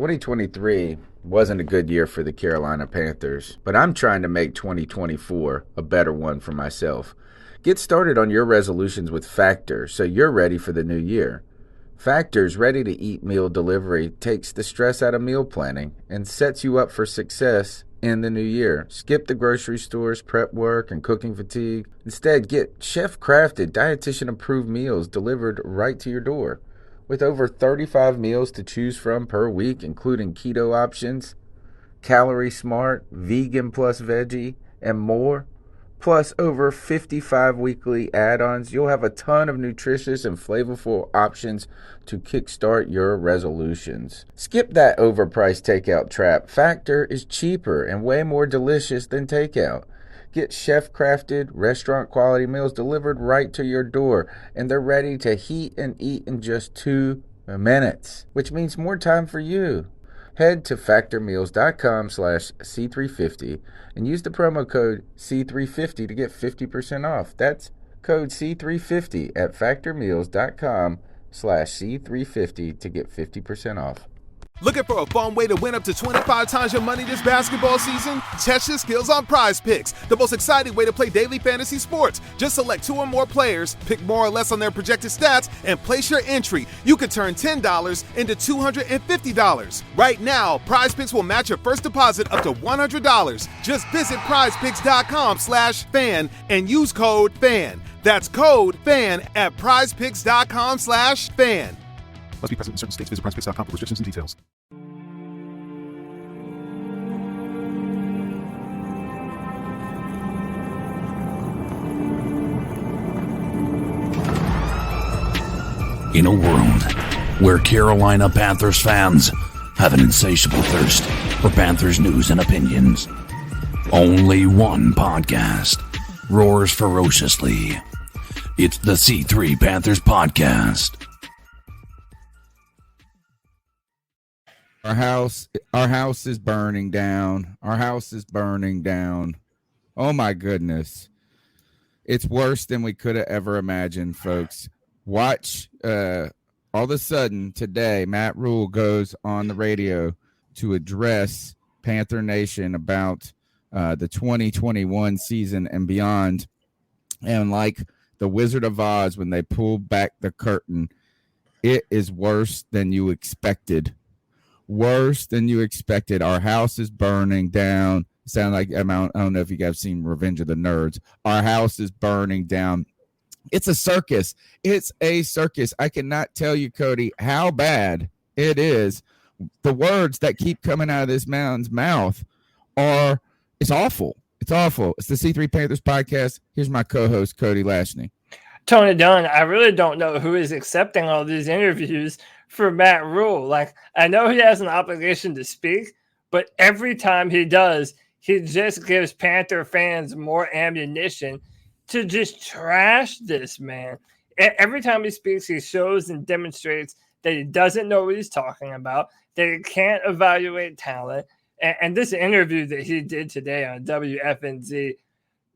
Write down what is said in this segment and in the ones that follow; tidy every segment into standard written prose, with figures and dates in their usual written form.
2023 wasn't a good year for the Carolina Panthers, but I'm trying to make 2024 a better one for myself. Get started on your resolutions with Factor so you're ready for the new year. Factor's ready-to-eat meal delivery takes the stress out of meal planning and sets you up for success in the new year. Skip the grocery stores, prep work, and cooking fatigue. Instead, get chef-crafted, dietitian-approved meals delivered right to your door. With over 35 meals to choose from per week, including keto options, calorie smart, vegan plus veggie, and more, plus over 55 weekly add-ons, you'll have a ton of nutritious and flavorful options to kickstart your resolutions. Skip that overpriced takeout trap. Factor is cheaper and way more delicious than takeout. Get chef-crafted, restaurant-quality meals delivered right to your door, and they're ready to heat and eat in just 2 minutes, which means more time for you. Head to factormeals.com/C350 and use the promo code C350 to get 50% off. That's code C350 at factormeals.com/C350 to get 50% off. Looking for a fun way to win up to 25 times your money this basketball season? Test your skills on Prize Picks, the most exciting way to play daily fantasy sports. Just select 2 or more players, pick more or less on their projected stats, and place your entry. You could turn $10 into $250. Right now, Prize Picks will match your first deposit up to $100. Just visit prizepicks.com/fan and use code FAN. That's code FAN at prizepicks.com/fan. Must be present in certain states. Visit prizepicks.com for restrictions and details. In a world where Carolina Panthers fans have an insatiable thirst for Panthers news and opinions, only one podcast roars ferociously. It's the C3 Panthers Podcast. Our house is burning down. Our house is burning down. Oh my goodness. It's worse than we could have ever imagined, folks. Watch, all of a sudden today, Matt Rhule goes on the radio to address Panther Nation about the 2021 season and beyond. And like the Wizard of Oz, when they pulled back the curtain, it is worse than you expected. Worse than you expected. Our house is burning down. Sound like I don't know if you guys have seen Revenge of the Nerds. Our house is burning down. It's a circus. It's a circus. I cannot tell you, Cody, how bad it is. The words that keep coming out of this man's mouth it's awful. It's awful. It's the C3 Panthers Podcast. Here's my co-host, Cody Lashney. Tony Dunn, I really don't know who is accepting all these interviews for Matt Rhule. Like, I know he has an obligation to speak, but every time he does, he just gives Panther fans more ammunition to just trash this man. Every time he speaks, he shows and demonstrates that he doesn't know what he's talking about, that he can't evaluate talent. And this interview that he did today on WFNZ,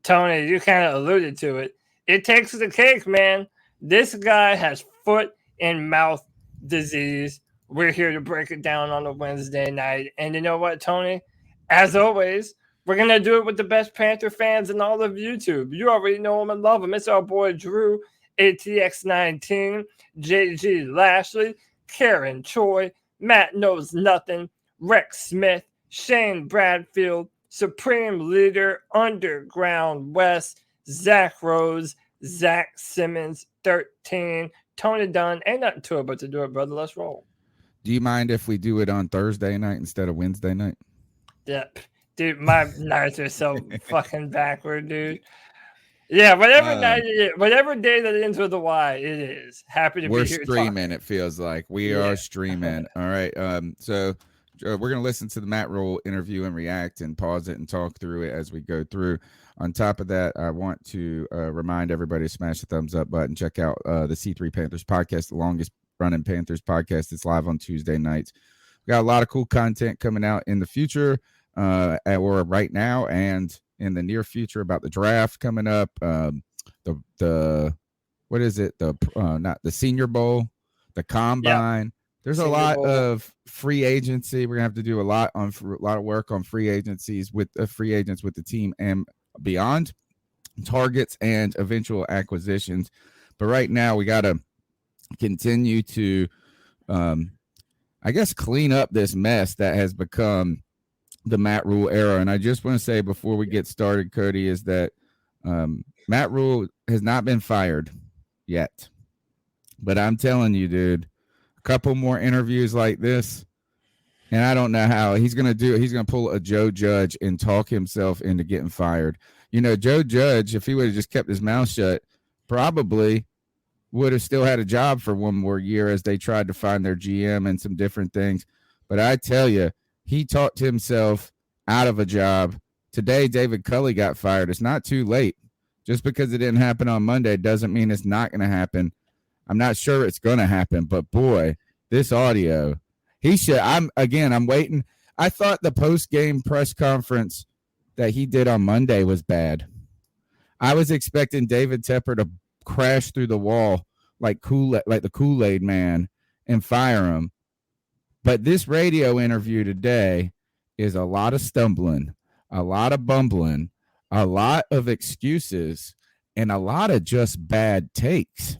Tony, you kind of alluded to it. It takes the cake, man. This guy has foot and mouth disease. We're here to break it down on a Wednesday night. And you know what, Tony? As always, we're going to do it with the best Panther fans in all of YouTube. You already know them and love them. It's our boy Drew, ATX19, JG Lashley, Karen Choi, Matt Knows Nothing, Rex Smith, Shane Bradfield, Supreme Leader, Underground West, Zach Rose, Zach Simmons, 13, Tony Dunn. Ain't nothing to it but to do it, brother. Let's roll. Do you mind if we do it on Thursday night instead of Wednesday night? Yep. Dude, my nights are so fucking backward, dude. Yeah, whatever night it is, whatever day that ends with a Y, it is. Happy to be here. We're streaming, it feels like. We are streaming. All right. So we're going to listen to the Matt Rhule interview and react and pause it and talk through it as we go through. On top of that, I want to remind everybody to smash the thumbs up button. Check out the C3 Panthers Podcast, the longest running Panthers podcast. It's live on Tuesday nights. We got a lot of cool content coming out in the future, or right now and in the near future about the draft coming up. The what is it? Not the Senior Bowl, the Combine, There's a lot of free agency. We're gonna have to do a lot of work on free agencies with free agents with the team and beyond, targets and eventual acquisitions. But right now we got to continue to, I guess, clean up this mess that has become the Matt Rhule era. And I just want to say before we get started, Cody, is that Matt Rhule has not been fired yet. But I'm telling you, dude, couple more interviews like this, and I don't know how he's going to do it. He's going to pull a Joe Judge and talk himself into getting fired. You know, Joe Judge, if he would have just kept his mouth shut, probably would have still had a job for one more year as they tried to find their GM and some different things. But I tell you, he talked himself out of a job. Today, David Culley got fired. It's not too late. Just because it didn't happen on Monday doesn't mean it's not going to happen. I'm not sure it's going to happen, but boy, this audio, I'm waiting. I thought the post-game press conference that he did on Monday was bad. I was expecting David Tepper to crash through the wall like the Kool-Aid man and fire him. But this radio interview today is a lot of stumbling, a lot of bumbling, a lot of excuses, and a lot of just bad takes.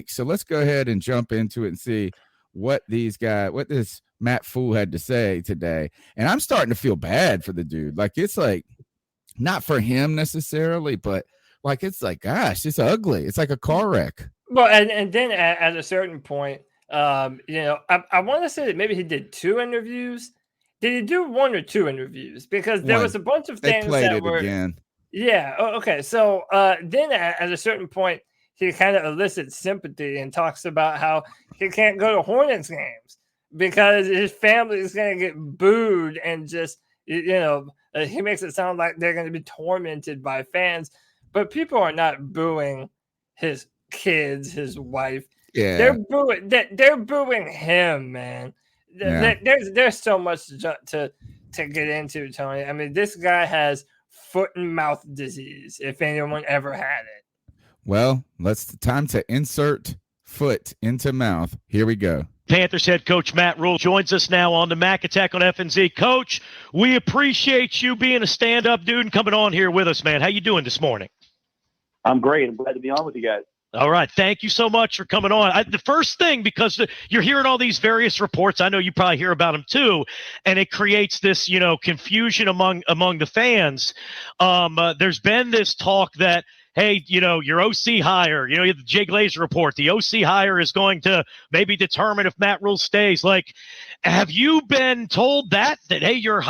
So let's go ahead and jump into it and see what this Matt Rhule had to say today. And I'm starting to feel bad for the dude. Like, it's like, not for him necessarily, but like, it's like, gosh, it's ugly. It's like a car wreck. Well, and then at a certain point, I want to say that maybe he did 2 interviews. Did he do 1 or 2 interviews? Because there was a bunch of things that were again. Yeah. Okay. So then at a certain point, he kind of elicits sympathy and talks about how he can't go to Hornets games because his family is going to get booed and just, he makes it sound like they're going to be tormented by fans. But people are not booing his kids, his wife. Yeah. They're booing him, man. Yeah. There's so much to get into, Tony. I mean, this guy has foot and mouth disease, if anyone ever had it. Well, time to insert foot into mouth. Here we go. Panthers head coach Matt Rhule joins us now on the Mac Attack on FNZ. Coach, we appreciate you being a stand-up dude and coming on here with us, man. How you doing this morning? I'm great. I'm glad to be on with you guys. All right. Thank you so much for coming on. The first thing, because you're hearing all these various reports, I know you probably hear about them too, and it creates this, confusion among the fans. There's been this talk that, hey, your OC hire, the Jay Glazer report, the OC hire is going to maybe determine if Matt Rhule stays. Like, have you been told that hey, your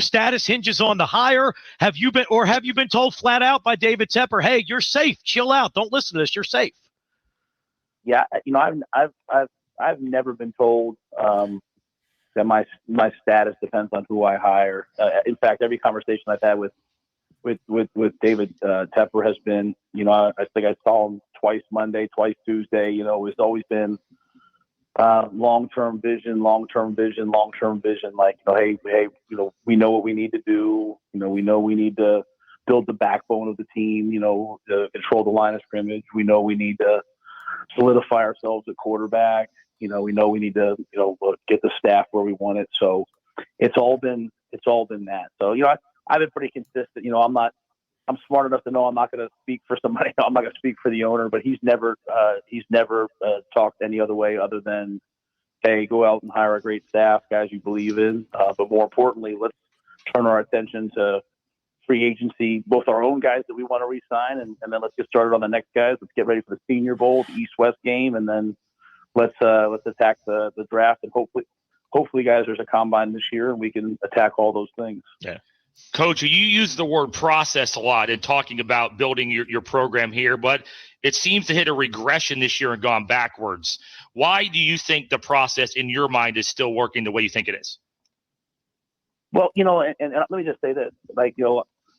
status hinges on the hire? Have you been told flat out by David Tepper, hey, you're safe, chill out, don't listen to this, you're safe? Yeah, I've never been told that my status depends on who I hire. In fact, every conversation I've had with David Tepper has been, I think I saw him twice Monday, twice Tuesday. It's always been long-term vision. Like, hey, we know what we need to do. We know we need to build the backbone of the team. To control the line of scrimmage. We know we need to solidify ourselves at quarterback. We know we need to, get the staff where we want it. So it's all been that. So I've been pretty consistent. I'm smart enough to know I'm not going to speak for somebody. I'm not going to speak for the owner, but he's never talked any other way other than, hey, go out and hire a great staff, guys you believe in. But more importantly, let's turn our attention to free agency, both our own guys that we want to re-sign, and then let's get started on the next guys. Let's get ready for the Senior Bowl, the East-West game, and then let's attack the draft. And hopefully, guys, there's a combine this year, and we can attack all those things. Yeah. Coach, you use the word process a lot in talking about building your program here, but it seems to hit a regression this year and gone backwards. Why do you think the process in your mind is still working the way you think it is? Well, and let me just say this,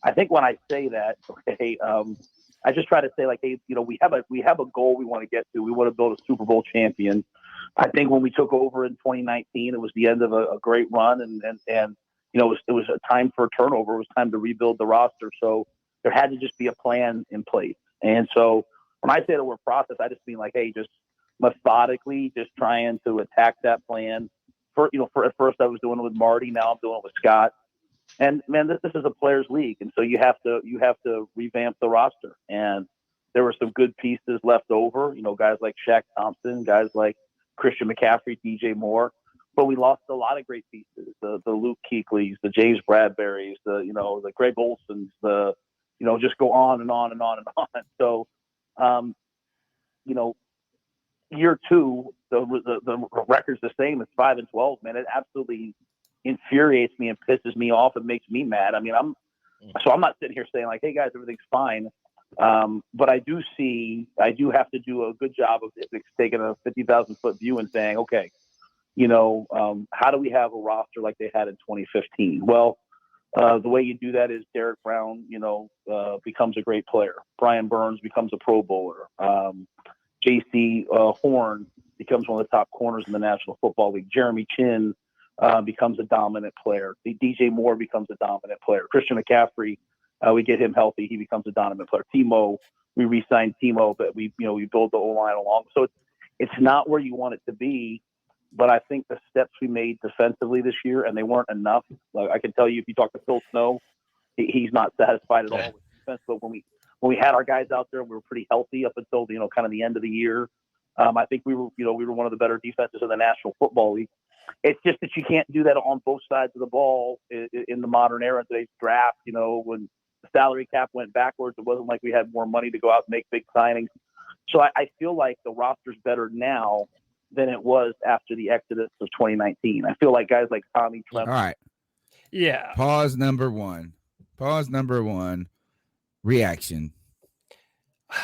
I think when I say that, okay, I just try to say hey, we have a goal we want to get to. We want to build a Super Bowl champion. I think when we took over in 2019, it was the end of a great run and it was a time for a turnover. It was time to rebuild the roster. So there had to just be a plan in place. And so when I say the word process, I just mean hey, just methodically just trying to attack that plan. At first I was doing it with Marty. Now I'm doing it with Scott. And man, this is a players' league, and so you have to revamp the roster. And there were some good pieces left over. Guys like Shaq Thompson, guys like Christian McCaffrey, DJ Moore. But we lost a lot of great pieces: the Luke Kuechlys, the James Bradburys, the Greg Olsons, just go on and on and on and on. So, year two, the record's the same. It's 5-12. Man, it absolutely infuriates me and pisses me off and makes me mad. I mean, I'm not sitting here saying like, "Hey guys, everything's fine," but I do have to do a good job of taking a 50,000 foot view and saying, okay, how do we have a roster like they had in 2015? Well, the way you do that is Derek Brown, becomes a great player. Brian Burns becomes a Pro Bowler. J.C. Horn becomes one of the top corners in the National Football League. Jeremy Chin becomes a dominant player. DJ Moore becomes a dominant player. Christian McCaffrey, we get him healthy, he becomes a dominant player. Timo, we re-signed Timo, but we build the O-line along. So it's not where you want it to be, but I think the steps we made defensively this year, and they weren't enough. Like, I can tell you, if you talk to Phil Snow, he's not satisfied at all with defense. But when we had our guys out there, we were pretty healthy up until kind of the end of the year. I think we were one of the better defenses in the National Football League. It's just that you can't do that on both sides of the ball in the modern era in today's draft. When the salary cap went backwards, it wasn't like we had more money to go out and make big signings. So I feel like the roster's better now than it was after the exodus of 2019. I feel like guys like Tommy Tremble. All right. Yeah. Pause number one. Reaction.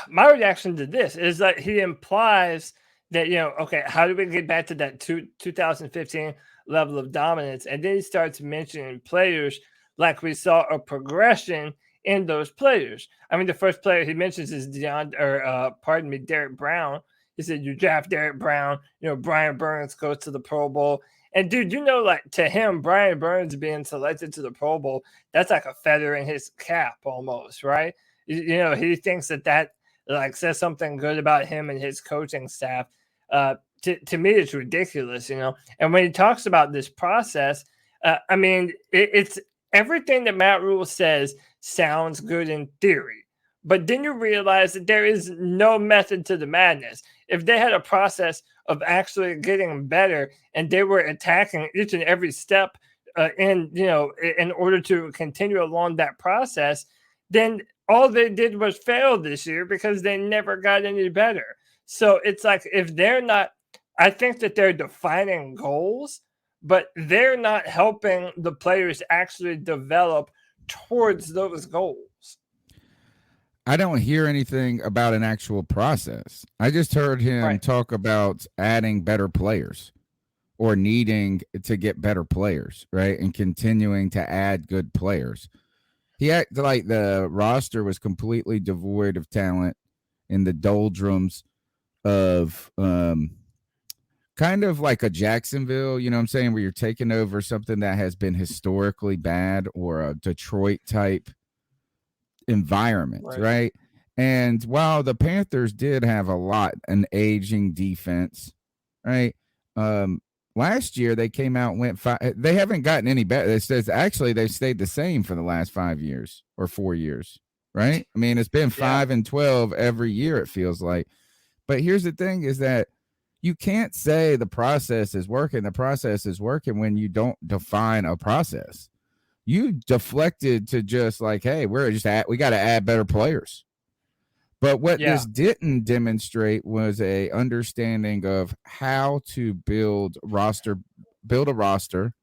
My reaction to this is that he implies that, okay, how do we get back to that 2015 level of dominance? And then he starts mentioning players like we saw a progression in those players. I mean, the first player he mentions is Derek Brown. He said, you draft Derek Brown, Brian Burns goes to the Pro Bowl. And dude, like to him, Brian Burns being selected to the Pro Bowl, that's like a feather in his cap almost, right? He thinks that like says something good about him and his coaching staff. To me, it's ridiculous, And when he talks about this process, I mean, it's everything that Matt Rhule says sounds good in theory, but then you realize that there is no method to the madness. If they had a process of actually getting better and they were attacking each and every step in order to continue along that process, then all they did was fail this year because they never got any better. So it's like, if they're not, I think that they're defining goals, but they're not helping the players actually develop towards those goals. I don't hear anything about an actual process. I just heard him talk about adding better players or needing to get better players, right? And continuing to add good players. He acted like the roster was completely devoid of talent in the doldrums of kind of like a Jacksonville, you know what I'm saying, where you're taking over something that has been historically bad, or a Detroit type environment, right? And while the Panthers did have an aging defense, right? Last year they came out and went 5. They haven't gotten any better. It says actually they've stayed the same for the last 5 years or 4 years, right? I mean, it's been 5-12 every year, it feels like. But here's the thing is that you can't say the process is working. The process is working when you don't define a process. You deflected to just like, hey, we got to add better players. But what this didn't demonstrate was a understanding of how to build a roster.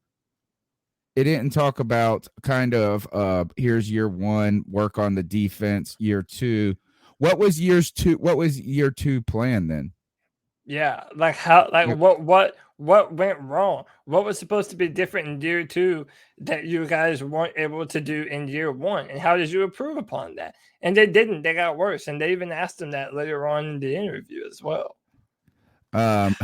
It didn't talk about kind of here's year one, work on the defense, year two. What was year two plan then? Yeah, like how, like what went wrong? What was supposed to be different in year two that you guys weren't able to do in year one? And how did you improve upon that? And they didn't. They got worse. And they even asked them that later on in the interview as well. My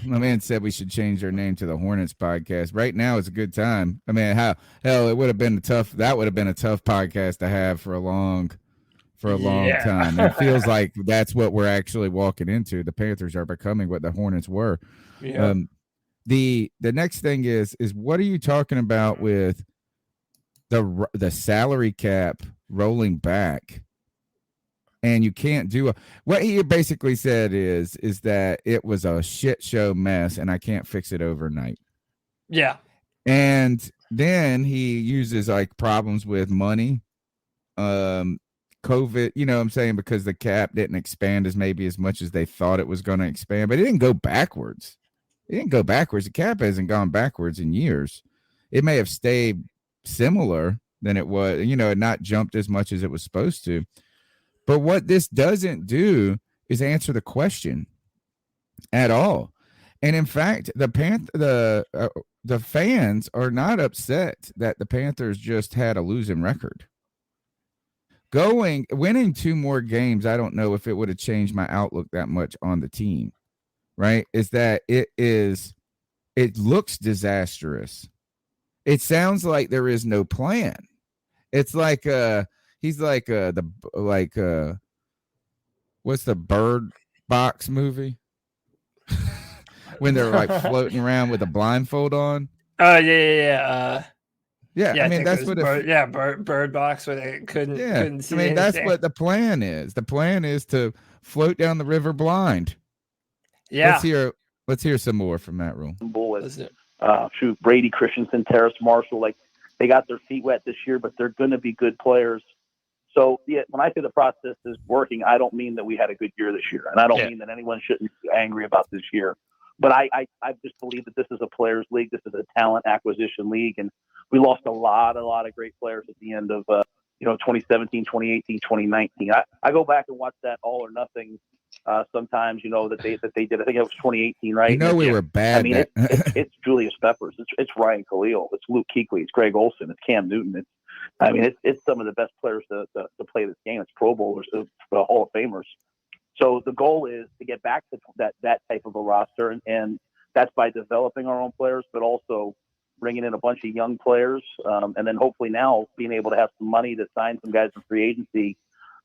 man said we should change our name to the Hornets podcast. Right now is a good time. I mean, it would have been a tough podcast to have for a long for a long Yeah. time. It feels like that's what we're actually walking into. The Panthers are becoming what the Hornets were. Yeah. The next thing is what are you talking about with the salary cap rolling back? And you can't do what he basically said is that it was a shit show mess and I can't fix it overnight. Yeah. And then he uses like problems with money, COVID, you know what I'm saying, because the cap didn't expand as much as they thought it was going to expand, but it didn't go backwards. The cap hasn't gone backwards in years. It may have stayed similar than it was, not jumped as much as it was supposed to. But what this doesn't do is answer the question at all. And in fact, the fans are not upset that the Panthers just had a losing record. Winning 2 more games, I don't know if it would have changed my outlook that much on the team. Right? Is that it looks disastrous. It sounds like there is no plan. It's like he's like what's the Bird Box movie? When they're like floating around with a blindfold on. Oh yeah. I mean that's what Bird Box where they couldn't see. I mean anything. that's what the plan is. The plan is to float down the river blind. Yeah. Let's hear some more from Matt Rhule. Brady Christensen, Terrace Marshall, like they got their feet wet this year, but they're going to be good players. So when I say the process is working, I don't mean that we had a good year this year, and I don't mean that anyone shouldn't be angry about this year. But I just believe that this is a players' league. This is a talent acquisition league, and we lost a lot of great players at the end of 2017, 2018, 2019. I go back and watch that All or Nothing sometimes. That they did. I think it was 2018, right? We were bad. I mean, it's Julius Peppers. It's Ryan Khalil. It's Luke Kuechly. It's Greg Olson. It's Cam Newton. It's some of the best players to play this game. It's Pro Bowlers, Hall of Famers. So the goal is to get back to that type of a roster, and that's by developing our own players, but also bringing in a bunch of young players, and then hopefully now being able to have some money to sign some guys in free agency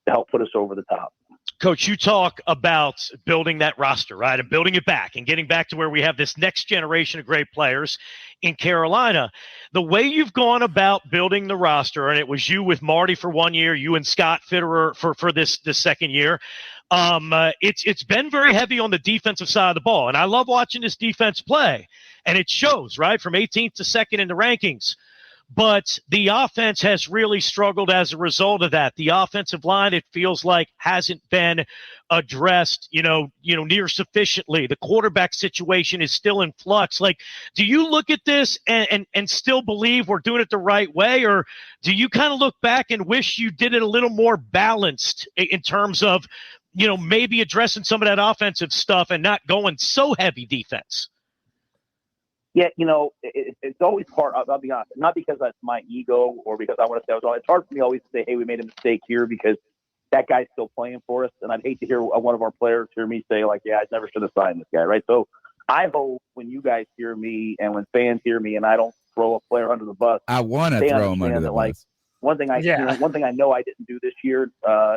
to help put us over the top. Coach, you talk about building that roster, right, and building it back and getting back to where we have this next generation of great players in Carolina. The way you've gone about building the roster, and it was you with Marty for 1 year, you and Scott Fitterer for this second year, it's been very heavy on the defensive side of the ball, and I love watching this defense play, and it shows, right, from 18th to 2nd in the rankings. But the offense has really struggled as a result of that. The offensive line, it feels like, hasn't been addressed, near sufficiently. The quarterback situation is still in flux. Like, do you look at this and still believe we're doing it the right way? Or do you kind of look back and wish you did it a little more balanced in terms of, maybe addressing some of that offensive stuff and not going so heavy defense? Yeah, it's always hard. I'll be honest, not because that's my ego or because I want to say I was wrong. It's hard for me always to say, hey, we made a mistake here because that guy's still playing for us. And I'd hate to hear one of our players hear me say, like, yeah, I never should have signed this guy, right? So I hope when you guys hear me and when fans hear me and I don't throw a player under the bus, I want to throw him under the bus. Like, one thing I know I didn't do this year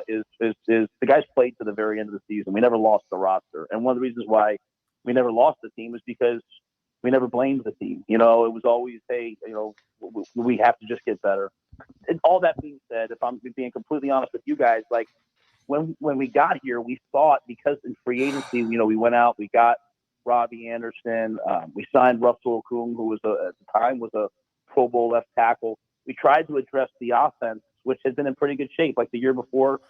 is the guys played to the very end of the season. We never lost the roster. And one of the reasons why we never lost the team is because we never blamed the team. It was always, hey, we have to just get better. And all that being said, if I'm being completely honest with you guys, like when we got here, we thought because in free agency, we went out, we got Robbie Anderson, we signed Russell Okung, who was at the time was a Pro Bowl left tackle. We tried to address the offense, which has been in pretty good shape. Like the year before,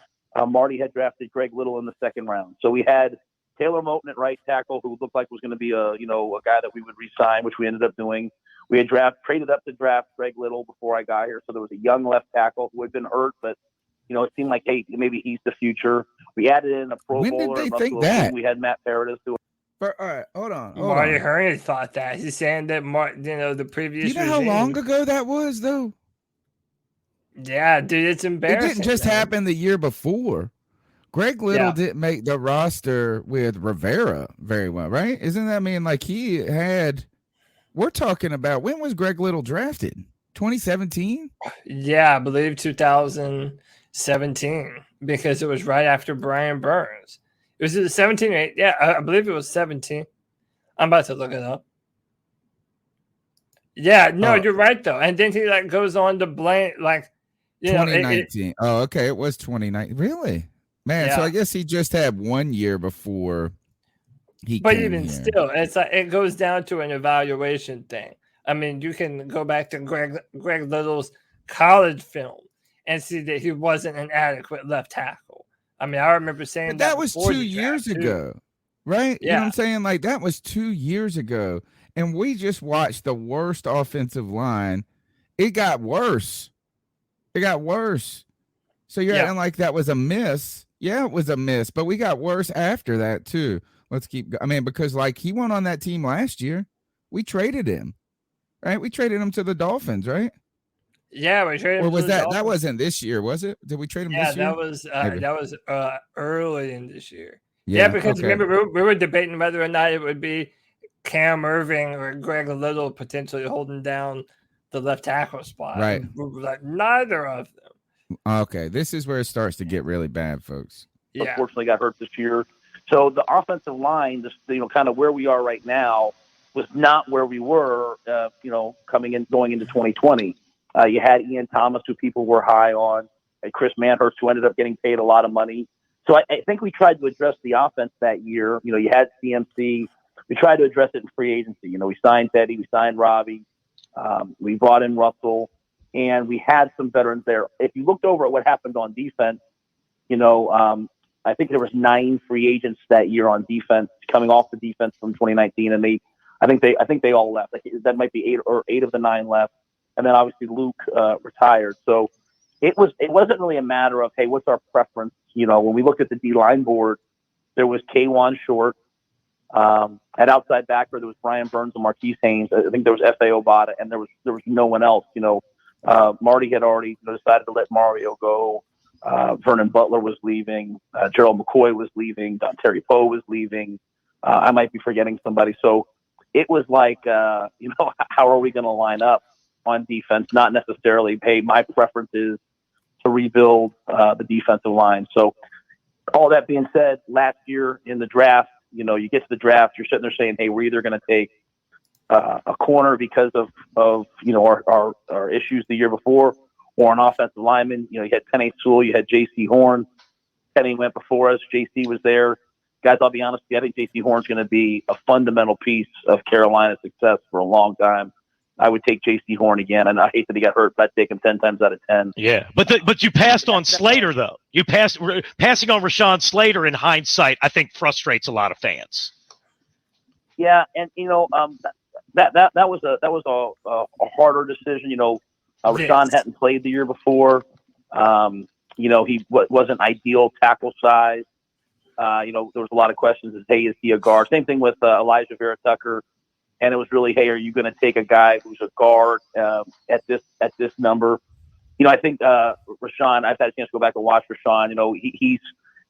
Marty had drafted Greg Little in the 2nd round. So we had Taylor Moton at right tackle, who looked like was going to be a guy that we would re-sign, which we ended up doing. We had traded up to draft Greg Little before I got here, so there was a young left tackle who had been hurt, but it seemed like, hey, maybe he's the future. We added in a Pro Bowler. When did they think that? We had Matt Paradis doing. All right, hold on. Marty Herney thought that. He's saying that the previous. Do you know how long ago that was, though? Yeah, dude, it's embarrassing. It didn't just happen the year before. Greg Little didn't make the roster with Rivera very well, right? Isn't that, we're talking about, when was Greg Little drafted? 2017? Yeah, I believe 2000. 17 because it was right after Brian Burns. It was either 17 or 8. Yeah, I believe it was 17. I'm about to look it up. Yeah, no, you're right though. And then he like goes on to blame 2019. Oh, okay, it was 2019. Really, man. Yeah. So I guess he just had 1 year before he. But came even here. still, it's like it goes down to an evaluation thing. I mean, you can go back to Greg Little's college film and see that he wasn't an adequate left tackle. I mean, I remember saying but that was 2 years ago, right? Yeah. You know what I'm saying? Like that was 2 years ago, and we just watched the worst offensive line. It got worse. It got worse. So you're acting like that was a miss. Yeah, it was a miss, but we got worse after that too. Let's keep. I mean, because like he went on that team last year, we traded him, right? We traded him to the Dolphins, right? Yeah, we traded him. Or was to the that Dolphins. That wasn't this year? Was it? Did we trade him this year? that was early in this year. Yeah, Yeah, because remember we were debating whether or not it would be Cam Irving or Greg Little potentially holding down the left tackle spot. Right. We were like neither of them. Okay, this is where it starts to get really bad, folks. Yeah. Unfortunately, got hurt this year. So the offensive line, just kind of where we are right now, was not where we were, going into 2020. You had Ian Thomas, who people were high on, and Chris Manhurst, who ended up getting paid a lot of money. So I think we tried to address the offense that year. You had CMC. We tried to address it in free agency. We signed Teddy, we signed Robbie, we brought in Russell, and we had some veterans there. If you looked over at what happened on defense, I think there was 9 free agents that year on defense coming off the defense from 2019, and I think they all left. That might be 8 of the 9 left, and then obviously Luke retired. So it wasn't really a matter of, hey, what's our preference? When we looked at the D-line board, there was K'Wan Short. At outside backer, there was Brian Burns and Marquise Haynes. I think there was F.A. Obata, and there was no one else. Marty had already decided to let Mario go. Vernon Butler was leaving. Gerald McCoy was leaving. Terry Poe was leaving. I might be forgetting somebody. So it was like, how are we going to line up on defense? Not necessarily, hey, my preference is to rebuild the defensive line. So all that being said, last year in the draft, you get to the draft, you're sitting there saying, hey, we're either going to take a corner because of our issues the year before, or an offensive lineman. You had Penny Sewell, you had J.C. Horn. Penny went before us. J.C. was there. Guys, I'll be honest with you, I think J.C. Horn's going to be a fundamental piece of Carolina's success for a long time. I would take J.C. Horn again, and I hate that he got hurt, but I'd take him 10 times out of 10. Yeah, but you passed on Slater, though. Passing on Rashawn Slater in hindsight, I think frustrates a lot of fans. Yeah, and that was a harder decision. Rashawn hadn't played the year before. He wasn't ideal tackle size. There was a lot of questions as, hey, is he a guard? Same thing with Elijah Vera Tucker. And it was really, hey, are you going to take a guy who's a guard at this number? I think Rashawn, I've had a chance to go back and watch Rashawn.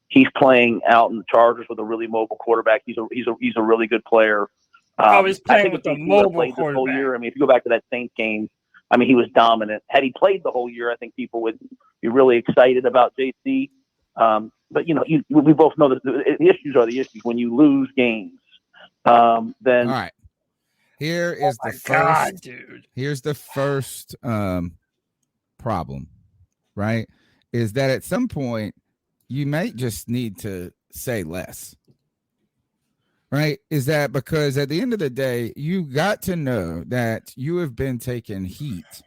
He's playing out in the Chargers with a really mobile quarterback. He's a really good player. He's playing with a mobile quarterback. Whole year. I mean, if you go back to that Saints game, I mean, he was dominant. Had he played the whole year, I think people would be really excited about JC. But we both know that the issues are the issues. When you lose games, then all right. Here is the first. God, dude. Here's the first problem, right? Is that at some point you might just need to say less, right? Is that because at the end of the day, you got to know that you have been taking heat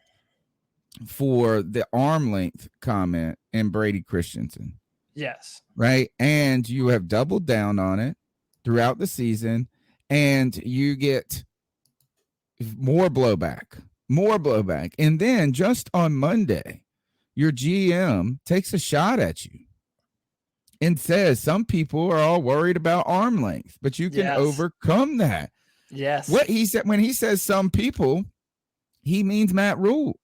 for the arm length comment in Brady Christensen. Yes. Right. And you have doubled down on it throughout the season, and you get more blowback. And then just on Monday, your GM takes a shot at you and says some people are all worried about arm length, but you can overcome that. Yes. What he said, when he says some people, he means Matt Rhule.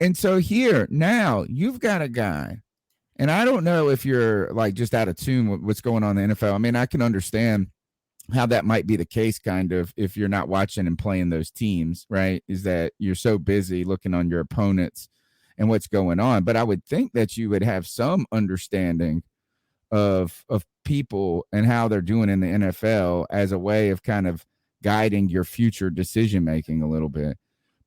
And so here, now you've got a guy, and I don't know if you're like just out of tune with what's going on in the NFL. I mean, I can understand how that might be the case, kind of, if you're not watching and playing those teams, right? Is that you're so busy looking on your opponents and what's going on. But I would think that you would have some understanding of people and how they're doing in the NFL as a way of kind of guiding your future decision making a little bit.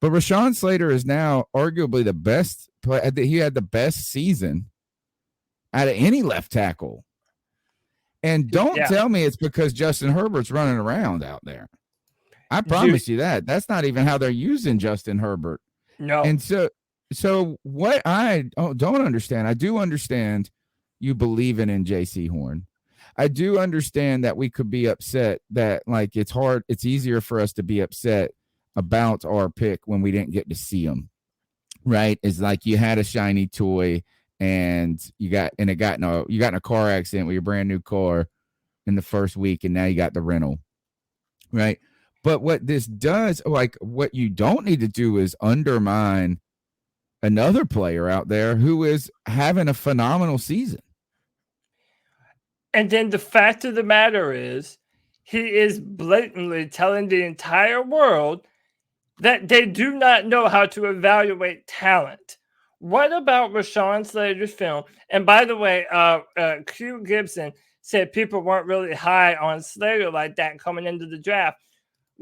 But Rashawn Slater is now arguably the best play. He had the best season out of any left tackle. And don't tell me it's because Justin Herbert's running around out there. I promise you that. That's not even how they're using Justin Herbert. No. And so what I don't understand, I do understand you believing in JC Horn. I do understand that we could be upset that, like, it's hard. It's easier for us to be upset about our pick when we didn't get to see him, right? It's like you had a shiny toy and you got in a car accident with your brand new car in the first week, and now you got the rental, right? But what this does, like, what you don't need to do is undermine another player out there who is having a phenomenal season. And then the fact of the matter is, he is blatantly telling the entire world that they do not know how to evaluate talent. What about Rashawn Slater's film? And by the way, Q Gibson said people weren't really high on Slater like that coming into the draft.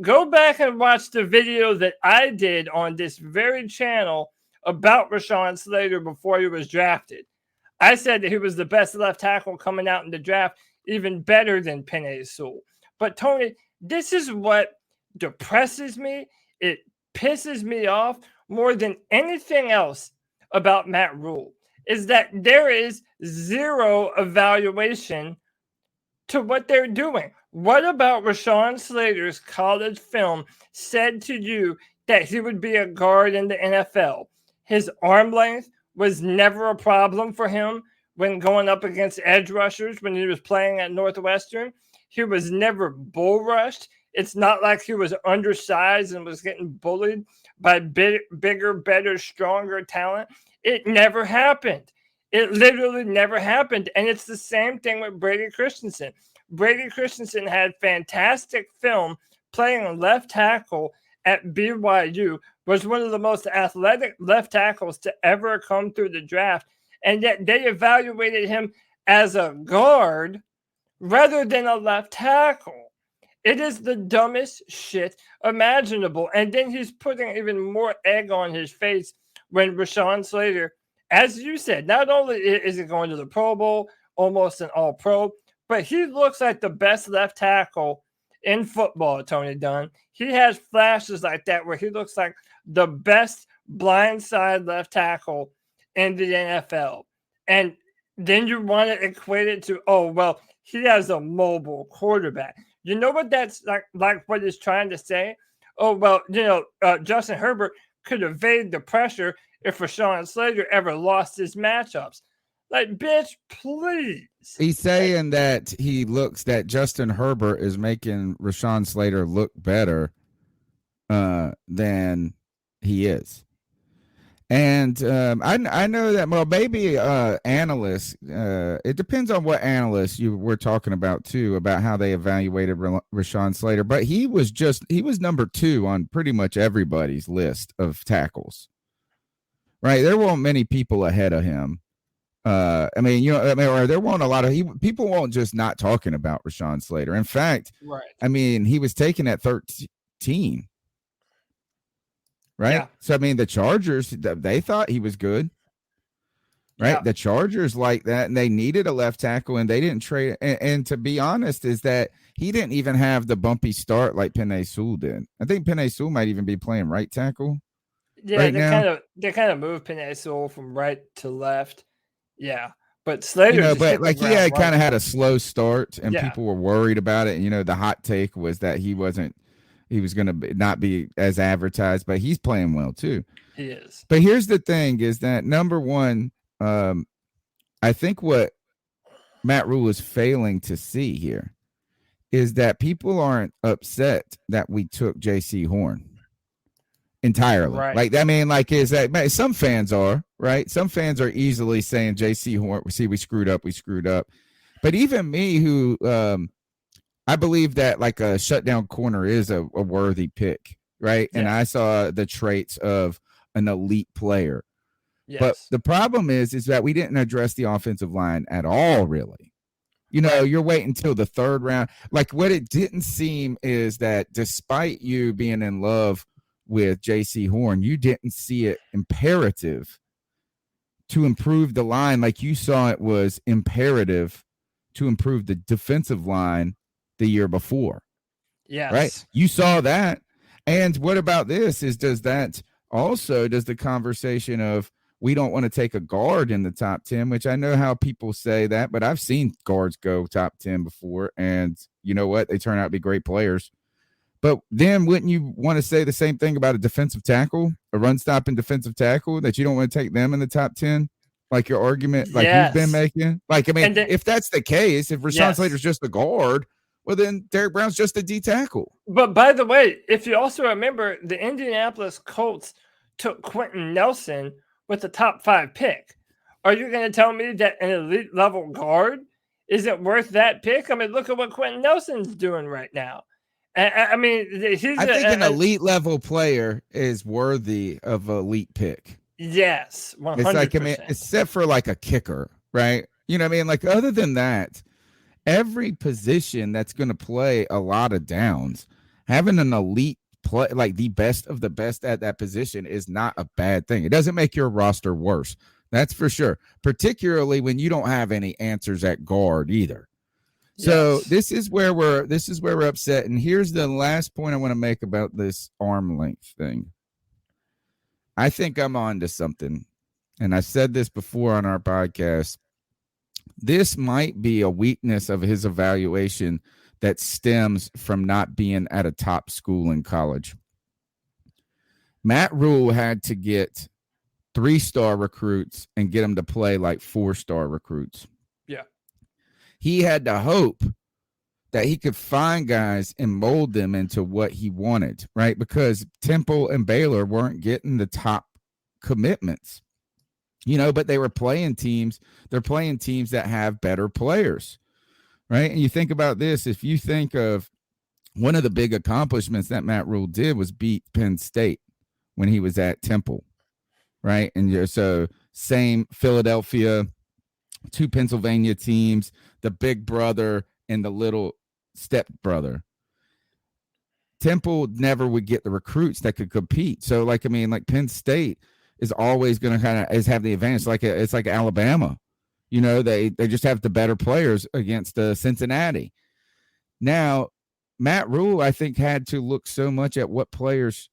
Go back and watch the video that I did on this very channel about Rashawn Slater before he was drafted. I said that he was the best left tackle coming out in the draft, even better than Penei Sewell. But Tony, this is what depresses me. It pisses me off more than anything else about Matt Rhule, is that there is zero evaluation to what they're doing. What about Rashawn Slater's college film said to you that he would be a guard in the NFL? His arm length was never a problem for him when going up against edge rushers when he was playing at Northwestern. He was never bull rushed. It's not like he was undersized and was getting bullied by bigger, better, stronger talent. It never happened. It literally never happened. And it's the same thing with Brady Christensen. Brady Christensen had fantastic film playing left tackle at BYU, was one of the most athletic left tackles to ever come through the draft. And yet they evaluated him as a guard rather than a left tackle. It is the dumbest shit imaginable. And then he's putting even more egg on his face when Rashawn Slater, as you said, not only is he going to the Pro Bowl, almost an all-pro, but he looks like the best left tackle in football, Tony Dunn. He has flashes like that where he looks like the best blindside left tackle in the NFL. And then you want to equate it to, oh, well, he has a mobile quarterback. You know what that's like what he's trying to say? Oh, well, Justin Herbert could evade the pressure if Rashawn Slater ever lost his matchups. Like, bitch, please. He's saying that that Justin Herbert is making Rashawn Slater look better than he is. And I know that, well, maybe analysts, it depends on what analysts you were talking about, too, about how they evaluated Rashawn Slater. But he was number 2 on pretty much everybody's list of tackles. Right? There weren't many people ahead of him. Or there weren't a lot of people won't just not talking about Rashawn Slater. In fact, right. I mean, he was taken at 13. Right. Yeah. So, I mean, the Chargers, they thought he was good. Right. Yeah. The Chargers like that, and they needed a left tackle, and they didn't trade. And to be honest, is that he didn't even have the bumpy start like Penei Sewell did. I think Penei Sewell might even be playing right tackle. Yeah, right they kind of moved Penei Sewell from right to left. Yeah, but Slater, but like he had kind of had a slow start, and people were worried about it. And the hot take was that he was going to not be as advertised, but he's playing well too. He is. But here's the thing: is that number one, I think what Matt Rhule is failing to see here is that people aren't upset that we took JC Horn entirely. Right. Like, I mean, like, is that some fans are right? Some fans are easily saying JC Horn, we screwed up. But even me, who I believe that like a shutdown corner is a worthy pick, right? Yeah. And I saw the traits of an elite player. But Yes. the problem is that we didn't address the offensive line at all, really. You're waiting until the third round. Like, what it didn't seem is that despite you being in love with J.C. Horn, you didn't see it imperative to improve the line like you saw it was imperative to improve the defensive line the year before. Yes. Right? You saw that. And what about this does the conversation of we don't want to take a guard in the top 10, which I know how people say that, but I've seen guards go top 10 before, and you know what? They turn out to be great players. But then wouldn't you want to say the same thing about a defensive tackle, a run-stopping defensive tackle, that you don't want to take them in the top 10? Like your argument, like you've been making? Like, I mean, if that's the case, if Rashawn Slater's just a guard, well, then Derek Brown's just a D tackle. But by the way, if you also remember, the Indianapolis Colts took Quentin Nelson with the top 5 pick. Are you going to tell me that an elite level guard isn't worth that pick? I mean, look at what Quentin Nelson's doing right now. I mean, I think an elite level player is worthy of an elite pick. Yes, 100%. It's like, I mean, except for like a kicker, right? You know what I mean? Like, other than that, every position that's going to play a lot of downs, having an elite play, like the best of the best at that position, is not a bad thing. It doesn't make your roster worse. That's for sure. Particularly when you don't have any answers at guard either. So this is where we're upset. And here's the last point I want to make about this arm length thing. I think I'm on to something. And I said this before on our podcast. This might be a weakness of his evaluation that stems from not being at a top school in college. Matt Rhule had to get 3-star recruits and get them to play like 4-star recruits. Yeah. He had to hope that he could find guys and mold them into what he wanted, right? Because Temple and Baylor weren't getting the top commitments, but they were playing teams. They're playing teams that have better players, right? And you think about this, if you think of one of the big accomplishments that Matt Rhule did was beat Penn State when he was at Temple, right? And so same Philadelphia, 2 Pennsylvania teams, the big brother and the little step brother. Temple never would get the recruits that could compete. So, like Penn State is always going to have the advantage. It's like Alabama. They just have the better players against Cincinnati. Now, Matt Rhule, I think, had to look so much at what players,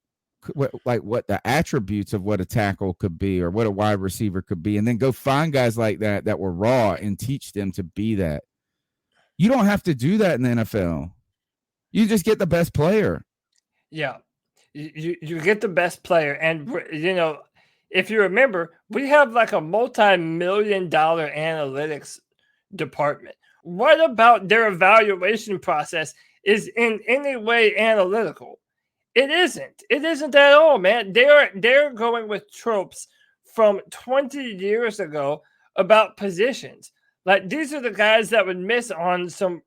what the attributes of what a tackle could be or what a wide receiver could be, and then go find guys like that were raw and teach them to be that. You don't have to do that in the NFL. You just get the best player. Yeah. You get the best player. And, if you remember, we have like a multi-million-dollar analytics department. What about their evaluation process is in any way analytical? It isn't. It isn't at all, man. They're going with tropes from 20 years ago about positions. Like, these are the guys that would miss Russell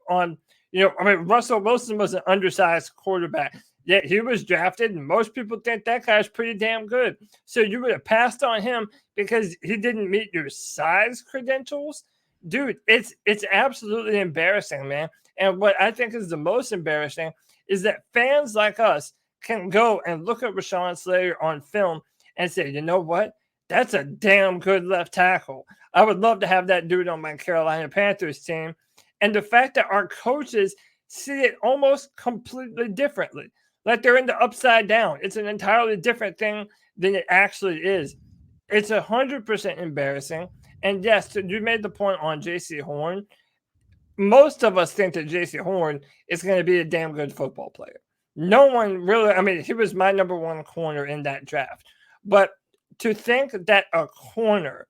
Wilson was an undersized quarterback. Yet he was drafted, and most people think that guy's pretty damn good. So you would have passed on him because he didn't meet your size credentials? Dude, it's absolutely embarrassing, man. And what I think is the most embarrassing is that fans like us can go and look at Rashawn Slater on film and say, you know what? That's a damn good left tackle. I would love to have that dude on my Carolina Panthers team. And the fact that our coaches see it almost completely differently, like they're in the upside down. It's an entirely different thing than it actually is. It's 100% embarrassing. And yes, you made the point on J.C. Horn. Most of us think that J.C. Horn is going to be a damn good football player. No one really, he was my number 1 corner in that draft. But to think that a corner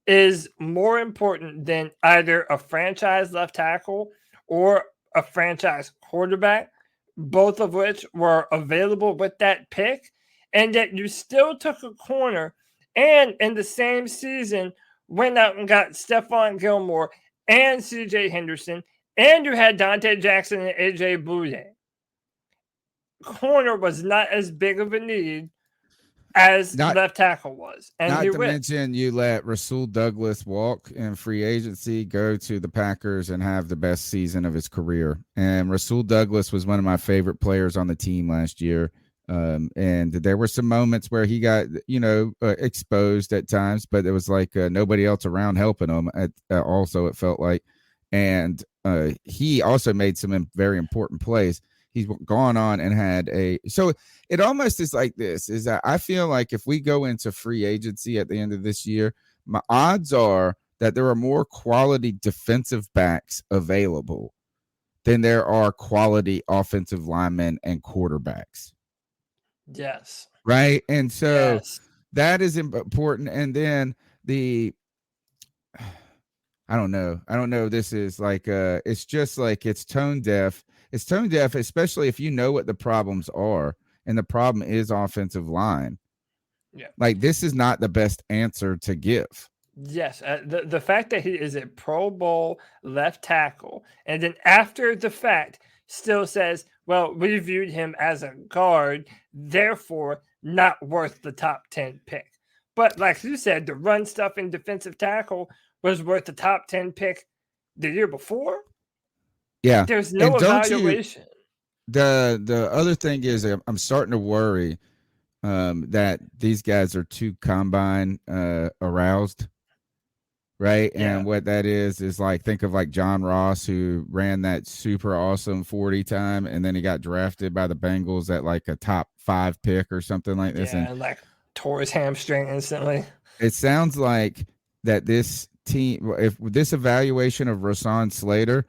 is more important than either a franchise left tackle or a franchise quarterback, both of which were available with that pick, and that you still took a corner and in the same season went out and got Stephon Gilmore and CJ Henderson, and you had Dante Jackson and AJ Bouye. Corner was not as big of a need as Not- left tackle was. And Not he to will. mention, you let Rhule Douglas walk in free agency, go to the Packers, and have the best season of his career. And Rhule Douglas was one of my favorite players on the team last year. And there were some moments where he got, exposed at times, but there was like nobody else around helping him. Also, it felt like, and he also made some very important plays. He's gone on and had so it almost is like this, is that I feel like if we go into free agency at the end of this year, my odds are that there are more quality defensive backs available than there are quality offensive linemen and quarterbacks. Yes. Right. And so Yes. that is important. And then I don't know. This is like, it's just like it's tone deaf. It's tone deaf, especially if you know what the problems are. And the problem is offensive line. Yeah. Like, this is not the best answer to give. Yes. The fact that he is a Pro Bowl left tackle, and then after the fact still says, well, we viewed him as a guard, therefore not worth the top 10 pick. But like you said, the run stuff in defensive tackle was worth the top 10 pick the year before. Yeah. There's no evaluation. The other thing is, I'm starting to worry that these guys are too combine aroused. Right. Yeah. And what that is like, think of like John Ross, who ran that super awesome 40 time, and then he got drafted by the Bengals at like a top 5 pick or something like this. Yeah, and like tore his hamstring instantly. It sounds like that this team, if this evaluation of Rashawn Slater,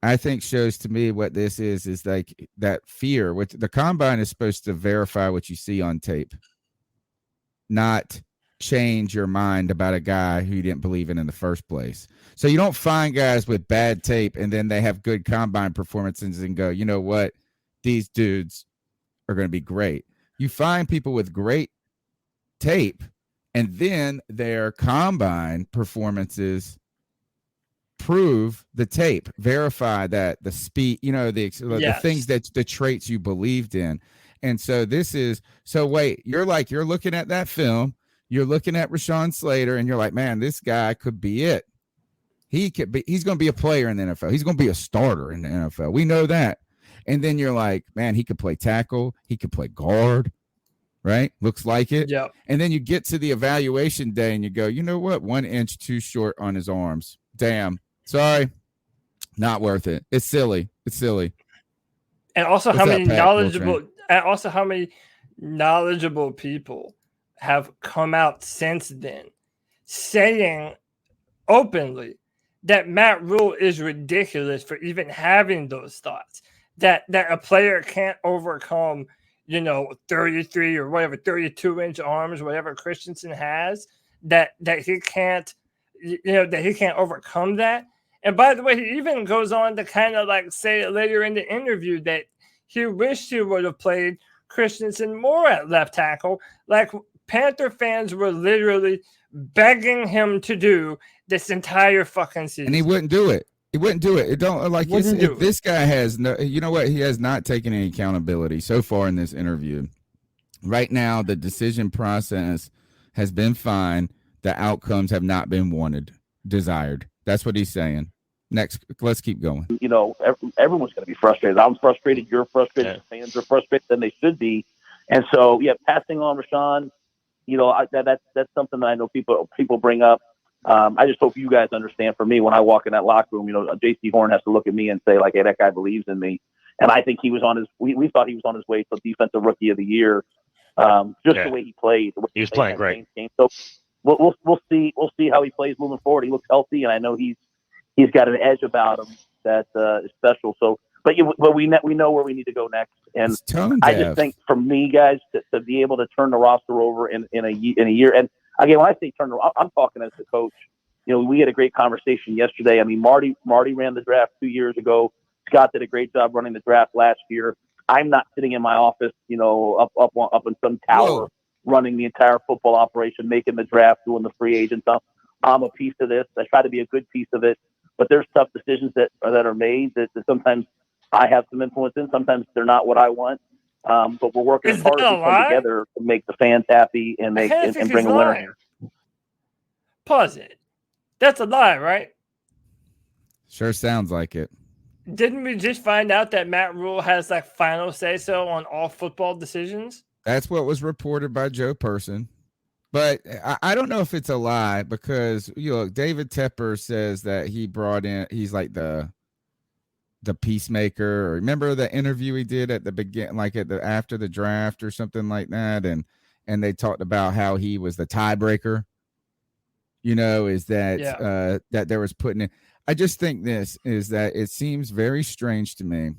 I think shows to me what this is like that fear, which the combine is supposed to verify what you see on tape, not change your mind about a guy who you didn't believe in the first place. So you don't find guys with bad tape and then they have good combine performances and go, you know what, these dudes are going to be great. You find people with great tape and then their combine performances prove the tape, verify that the speed, the things that the traits you believed in. And so wait, you're looking at that film, you're looking at Rashawn Slater, and you're like, man, this guy could be it. He's going to be a player in the NFL. He's going to be a starter in the NFL. We know that. And then you're like, man, he could play tackle. He could play guard, right? Looks like it. Yeah. And then you get to the evaluation day and you go, you know what? 1 inch too short on his arms. Damn. Sorry, not worth it. It's silly. And also, how many knowledgeable people have come out since then saying openly that Matt Rhule is ridiculous for even having those thoughts. That a player can't overcome, 33 or whatever, 32-inch arms, whatever Christensen has. That he can't, that he can't overcome that. And by the way, he even goes on to kind of like say later in the interview that he wished he would have played Christensen more at left tackle, like Panther fans were literally begging him to do this entire fucking season. And he wouldn't do it. It don't like this guy has no, you know what? He has not taken any accountability so far in this interview. Right now, the decision process has been fine. The outcomes have not been desired. That's what he's saying. Next, let's keep going. Everyone's going to be frustrated. I'm frustrated. You're frustrated. Yeah. Fans are frustrated. Then they should be. And so, passing on Rashawn, that's something that I know people bring up. I just hope you guys understand. For me, when I walk in that locker room, J.C. Horn has to look at me and say, like, hey, that guy believes in me. And I think he was on his. We thought he was on his way to Defensive Rookie of the Year. The way he played. He was playing great. So we'll see. We'll see how he plays moving forward. He looks healthy, and I know he's got an edge about him that is special. So, but we know where we need to go next. And I just think, for me, guys, to be able to turn the roster over in a year. And again, when I say turn, I'm talking as the coach. We had a great conversation yesterday. I mean, Marty ran the draft 2 years ago. Scott did a great job running the draft last year. I'm not sitting in my office, up in some tower, running the entire football operation, making the draft, doing the free agents. I'm a piece of this. I try to be a good piece of it. But there's tough decisions that are made that sometimes I have some influence in. Sometimes they're not what I want. But we're working Is as hard that as a we can lie? together to make the fans happy and I make kinda and, think and bring he's a winner lying. here. Pause it. That's a lie, right? Sure sounds like it. Didn't we just find out that Matt Rhule has like final say so on all football decisions? That's what was reported by Joe Person. But I don't know if it's a lie because David Tepper says that he brought in, he's like the peacemaker. Remember the interview he did at the beginning, like after the draft or something like that, and they talked about how he was the tiebreaker. Is that that there was putting in. I just think this is that it seems very strange to me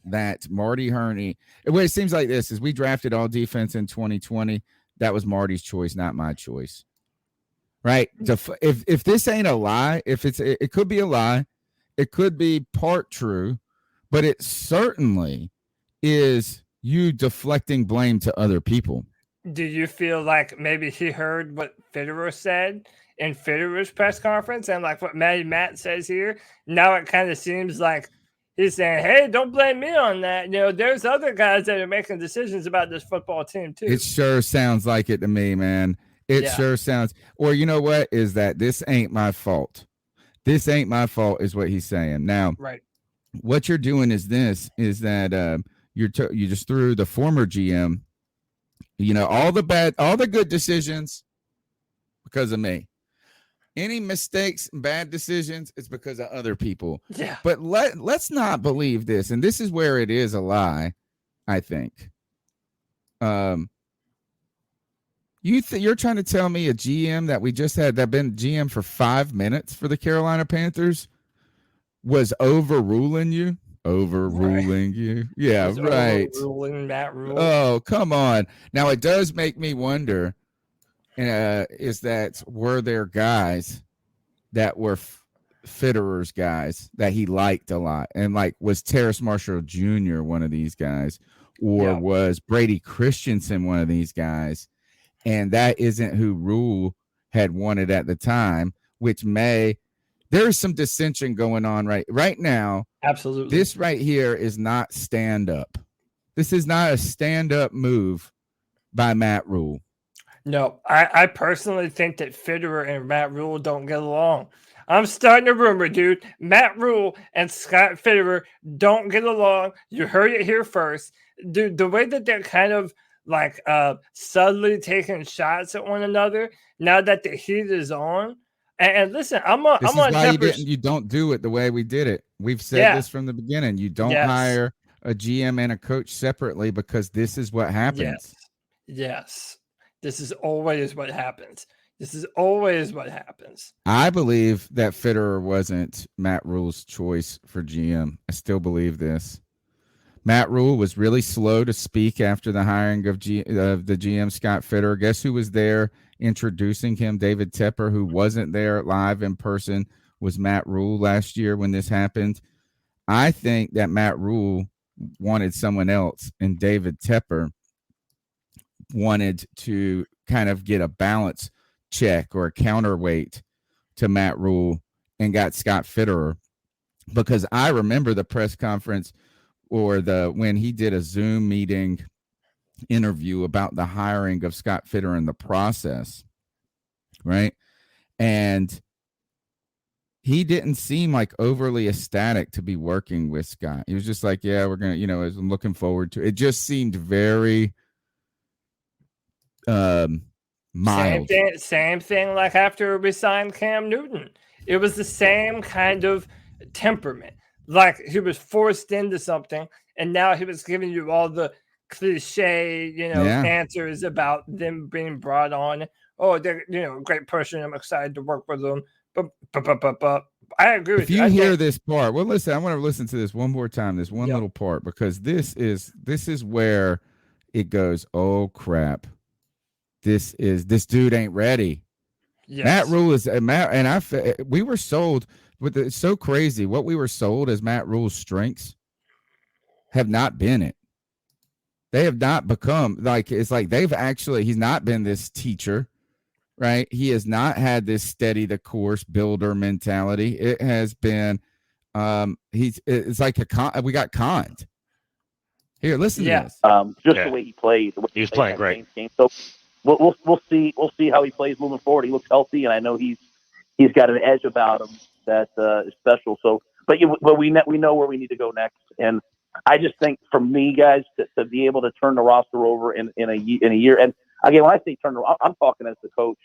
that Marty Herney. It seems like this is we drafted all defense in 2020. That was Marty's choice, not my choice. Right? If this ain't a lie, it could be a lie, it could be part true, but it certainly is you deflecting blame to other people. Do you feel like maybe he heard what Fitterer said in Fitterer's press conference and like what Matt says here? Now it kind of seems like he's saying, hey, don't blame me on that. There's other guys that are making decisions about this football team too. It sure sounds like it to me, man. It sure sounds. Or you know what? Is that this ain't my fault. This ain't my fault is what he's saying. Now, right. What you're doing is that you just threw the former GM, all the good decisions because of me. Any mistakes and bad decisions, it's because of other people. Yeah. But let's not believe this. And this is where it is a lie, I think. You're trying to tell me a GM that we just had that been GM for 5 minutes for the Carolina Panthers was overruling you? Overruling you? Yeah, right. Overruling Matt Rhule. Oh, come on. Now it does make me wonder. Is that were there guys that were Fitterer's guys that he liked a lot, and like was Terrace Marshall Jr. one of these guys, or was Brady Christensen one of these guys, and that isn't who Rhule had wanted at the time, which there is some dissension going on right now. Absolutely, this right here is not stand up. This is not a stand up move by Matt Rhule. No, I personally think that Fitterer and Matt Rhule don't get along. I'm starting a rumor, dude. Matt Rhule and Scott Fitterer don't get along. You heard it here first. Dude, the way that they're kind of like subtly taking shots at one another now that the heat is on. And listen, This is why you don't do it the way we did it. We've said this from the beginning. You don't hire a GM and a coach separately because this is what happens. Yes. This is always what happens. I believe that Fitterer wasn't Matt Rhule's choice for GM. I still believe this. Matt Rhule was really slow to speak after the hiring of the GM, Scott Fitterer. Guess who was there introducing him? David Tepper, who wasn't there live in person, was Matt Rhule last year when this happened. I think that Matt Rhule wanted someone else, and David Tepper wanted to kind of get a balance check or a counterweight to Matt Rhule and got Scott Fitterer, because I remember the press conference or when he did a Zoom meeting interview about the hiring of Scott Fitterer in the process, right? And he didn't seem like overly ecstatic to be working with Scott. He was just like, yeah, we're going to, I'm looking forward to it. It just seemed very mild. Same thing like after we signed Cam Newton. It was the same kind of temperament. Like he was forced into something, and now he was giving you all the cliche, answers about them being brought on. Oh, they're a great person. I'm excited to work with them. But I agree with you. If you hear this part, well, listen, I want to listen to this one more time. This one little part, because this is where it goes. Oh crap! This dude ain't ready. Yes. Matt Rhule is we were sold with it's so crazy. What we were sold as Matt Rhule's strengths have not been it. They have not become he's not been this teacher, right? He has not had this steady the course builder mentality. It has been we got conned. Here, listen to this. Just Yeah. the way he plays. He was playing great. Saints game. So we'll see how he plays moving forward. He looks healthy, and I know he's got an edge about him that is special. So, but we know where we need to go next, and I just think for me, guys, to be able to turn the roster over in a year, and again, when I say turn, I'm talking as the coach.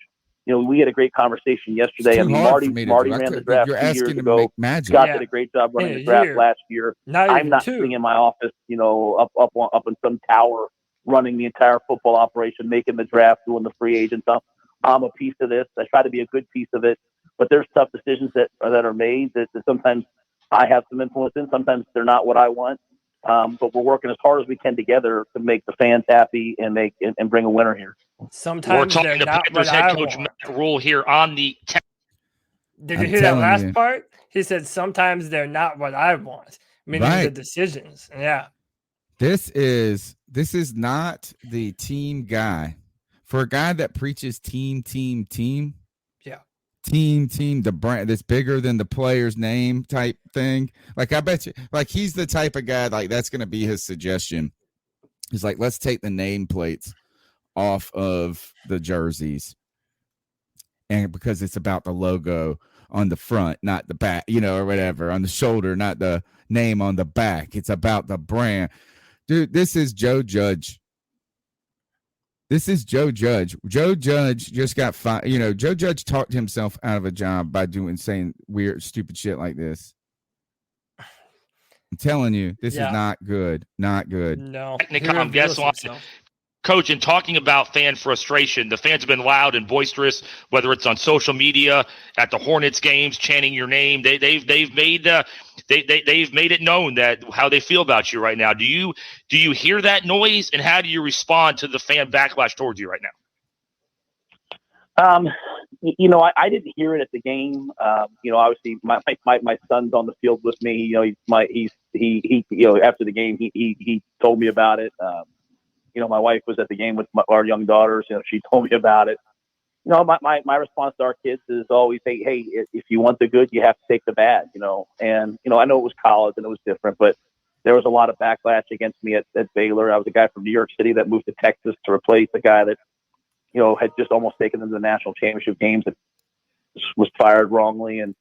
You know, we had a great conversation yesterday. I mean, Marty ran the draft 2 years ago. Scott did a great job running the draft last year. I'm not sitting in my office, you know, up in some tower running the entire football operation, making the draft, doing the free agent stuff. I'm a piece of this. I try to be a good piece of it, but there's tough decisions that are made that sometimes I have some influence in. Sometimes they're not what I want. But we're working as hard as we can together to make the fans happy and bring a winner here. Sometimes we're talking to Panthers head coach Matt Rhule here on the. Did you hear that last part? He said sometimes they're not what I want, meaning the decisions. Yeah. This is not the team guy. For a guy that preaches team. Yeah. Team, the brand that's bigger than the player's name type thing. Like, I bet you, like, he's the type of guy, like, that's going to be his suggestion. He's like, let's take the nameplates off of the jerseys. And because it's about the logo on the front, not the back, you know, or whatever, on the shoulder, not the name on the back. It's about the brand. Dude, this is Joe Judge. Joe Judge just got fired. You know, Joe Judge talked himself out of a job by saying weird, stupid shit like this. I'm telling you, this is not good. Not good. No. Guess what? Coach, in talking about fan frustration, the fans have been loud and boisterous, whether it's on social media, at the Hornets games, chanting your name. They've made it known that how they feel about you right now. Do you hear that noise, and how do you respond to the fan backlash towards you right now? You know, I didn't hear it at the game. You know, obviously my son's on the field with me. You know, he you know, after the game he told me about it. You know, my wife was at the game with our young daughters. You know, she told me about it. You know, my response to our kids is always, hey, if you want the good, you have to take the bad, you know. And, you know, I know it was college and it was different, but there was a lot of backlash against me at Baylor. I was a guy from New York City that moved to Texas to replace a guy that, you know, had just almost taken them to the national championship games and was fired wrongly. And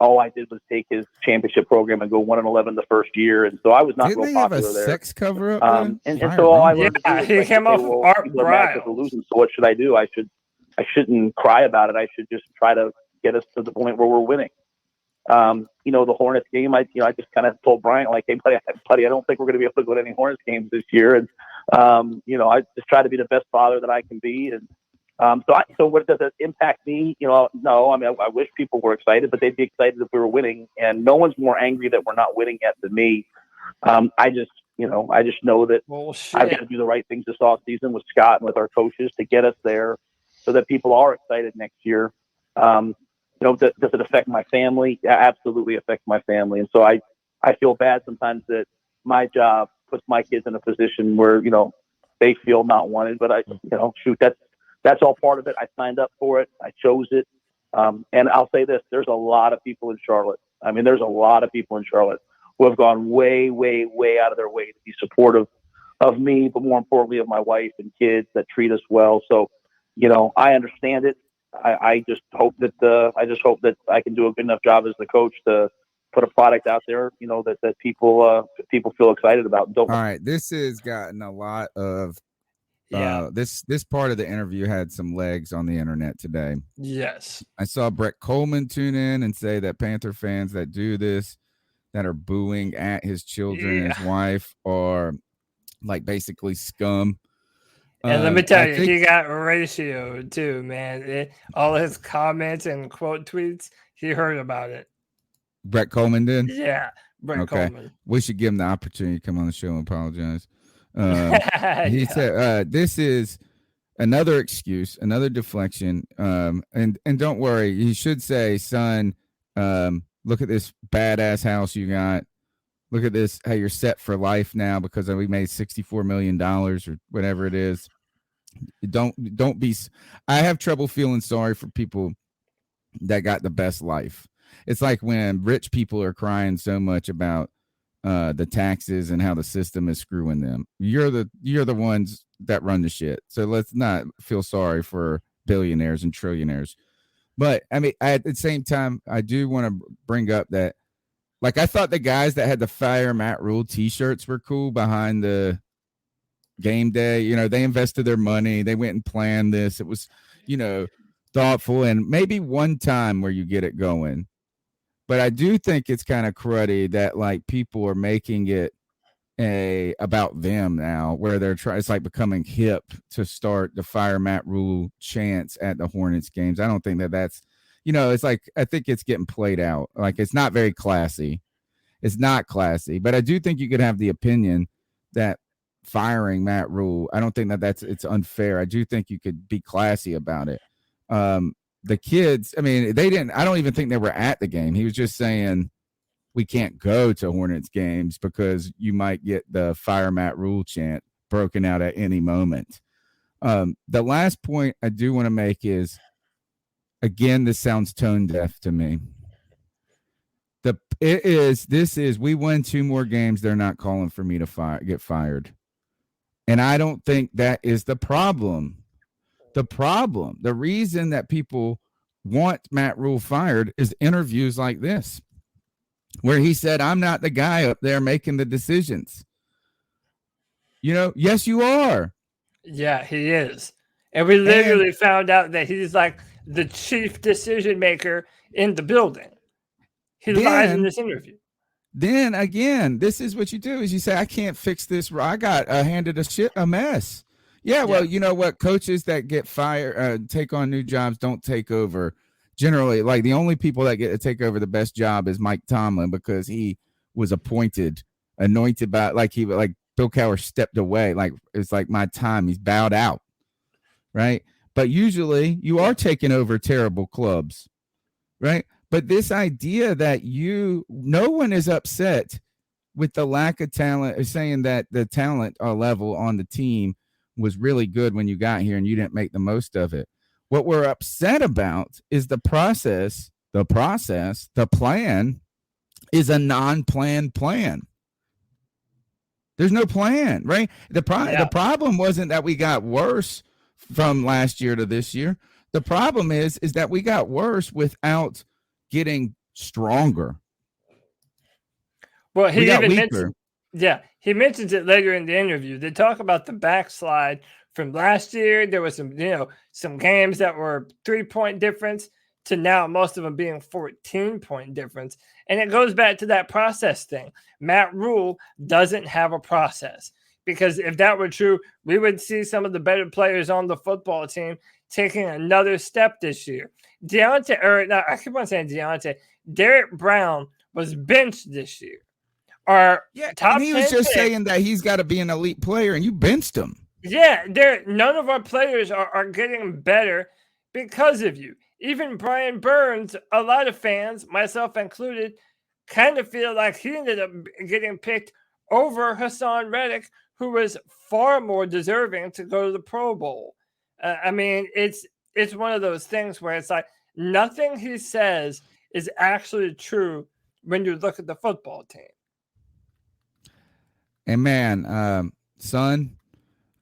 all I did was take his championship program and go 1-11 the first year, and so I was not Didn't real they have popular a there. Sex cover up, and so all I learned he came off Art Briles. We're losing, so what should I do? I shouldn't cry about it. I should just try to get us to the point where we're winning. You know, the Hornets game, I just kind of told Brian, like, hey, buddy, I don't think we're going to be able to go to any Hornets games this year, and you know, I just try to be the best father that I can be, and. So what does it impact me? You know, no, I mean, I wish people were excited, but they'd be excited if we were winning, and no one's more angry that we're not winning yet than me. I just know that I've got to do the right things this offseason with Scott and with our coaches to get us there so that people are excited next year. You know, does it affect my family? Yeah, absolutely affects my family. And so I feel bad sometimes that my job puts my kids in a position where, you know, they feel not wanted, but that's all part of it. I signed up for it. I chose it. And I'll say this, there's a lot of people in Charlotte. I mean, there's a lot of people in Charlotte who have gone way, way, way out of their way to be supportive of me, but more importantly of my wife and kids that treat us well. So, you know, I understand it. I just hope that I can do a good enough job as the coach to put a product out there, you know, that people feel excited about. All right. This has gotten a lot of, this part of the interview had some legs on the internet today. Yes. I saw Brett Coleman tune in and say that Panther fans that do this, that are booing at his children and his wife, are like basically scum. And let me tell you, he got ratio too, man. All his comments and quote tweets, he heard about it. Brett Coleman did? Yeah, Brett Coleman. We should give him the opportunity to come on the show and apologize. He said, this is another excuse, another deflection. And don't worry, you should say, son, look at this badass house you got. Look at this, how you're set for life now because we made $64 million or whatever it is. Don't be. I have trouble feeling sorry for people that got the best life. It's like when rich people are crying so much about the taxes and how the system is screwing them. You're the ones that run the shit. So let's not feel sorry for billionaires and trillionaires. But I mean, at the same time, I do want to bring up that, like, I thought the guys that had the Fire Matt Rhule t-shirts were cool behind the game day. You know, they invested their money. They went and planned this. It was, you know, thoughtful, and maybe one time where you get it going. But I do think it's kind of cruddy that, like, people are making it about them now, where they're trying. It's like becoming hip to start the Fire Matt Rhule chants at the Hornets games. I don't think that's, you know, it's like, I think it's getting played out. Like, it's not very classy. It's not classy. But I do think you could have the opinion that firing Matt Rhule, I don't think it's unfair. I do think you could be classy about it. The kids, I mean, I don't even think they were at the game. He was just saying, we can't go to Hornets games because you might get the Fire Matt Rhule chant broken out at any moment. The last point I do want to make is, again, this sounds tone deaf to me. We win 2 more games. They're not calling for me to get fired. And I don't think that is the problem. The reason that people want Matt Rhule fired is interviews like this, where he said, I'm not the guy up there making the decisions. You know, yes, you are. Yeah, he is. And we literally found out that he's like the chief decision maker in the building. He lied in this interview. Then again, this is what you do: is you say, I can't fix this. I got handed a mess. Yeah, well, you know what? Coaches that get fired, take on new jobs, don't take over. Generally, like, the only people that get to take over the best job is Mike Tomlin, because he was anointed by, like Bill Cowher stepped away. Like, it's like, my time. He's bowed out, right? But usually you are taking over terrible clubs, right? But this idea that no one is upset with the lack of talent, saying that the talent level on the team was really good when you got here and you didn't make the most of it. What we're upset about is the process. The plan is a non-planned plan. There's no plan, right? The problem wasn't that we got worse from last year to this year. The problem is that we got worse without getting stronger. Well, he mentions it later in the interview. They talk about the backslide from last year. There was some games that were 3-point difference to now most of them being 14-point difference. And it goes back to that process thing. Matt Rhule doesn't have a process, because if that were true, we would see some of the better players on the football team taking another step this year. I keep on saying Deontay. Derek Brown was benched this year. And he was just saying that he's got to be an elite player, and you benched him. Yeah, none of our players are getting better because of you. Even Brian Burns, a lot of fans, myself included, kind of feel like he ended up getting picked over Hassan Reddick, who was far more deserving to go to the Pro Bowl. I mean, it's one of those things where it's like nothing he says is actually true when you look at the football team. And man, son,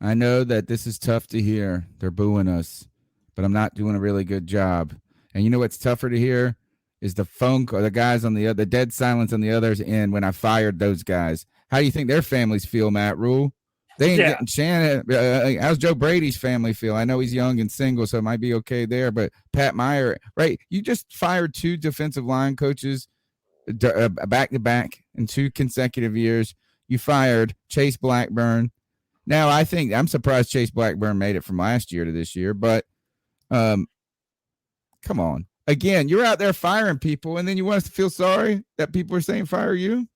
I know that this is tough to hear. They're booing us, but I'm not doing a really good job. And you know what's tougher to hear is the phone call, the guys on the dead silence on the other's end when I fired those guys. How do you think their families feel, Matt Rhule? They ain't getting Shannon. How's Joe Brady's family feel? I know he's young and single, so it might be okay there. But Pat Meyer, right? You just fired 2 defensive line coaches back to back in 2 consecutive years. You fired Chase Blackburn. Now, I'm surprised Chase Blackburn made it from last year to this year, but come on. Again, you're out there firing people, and then you want us to feel sorry that people are saying fire you?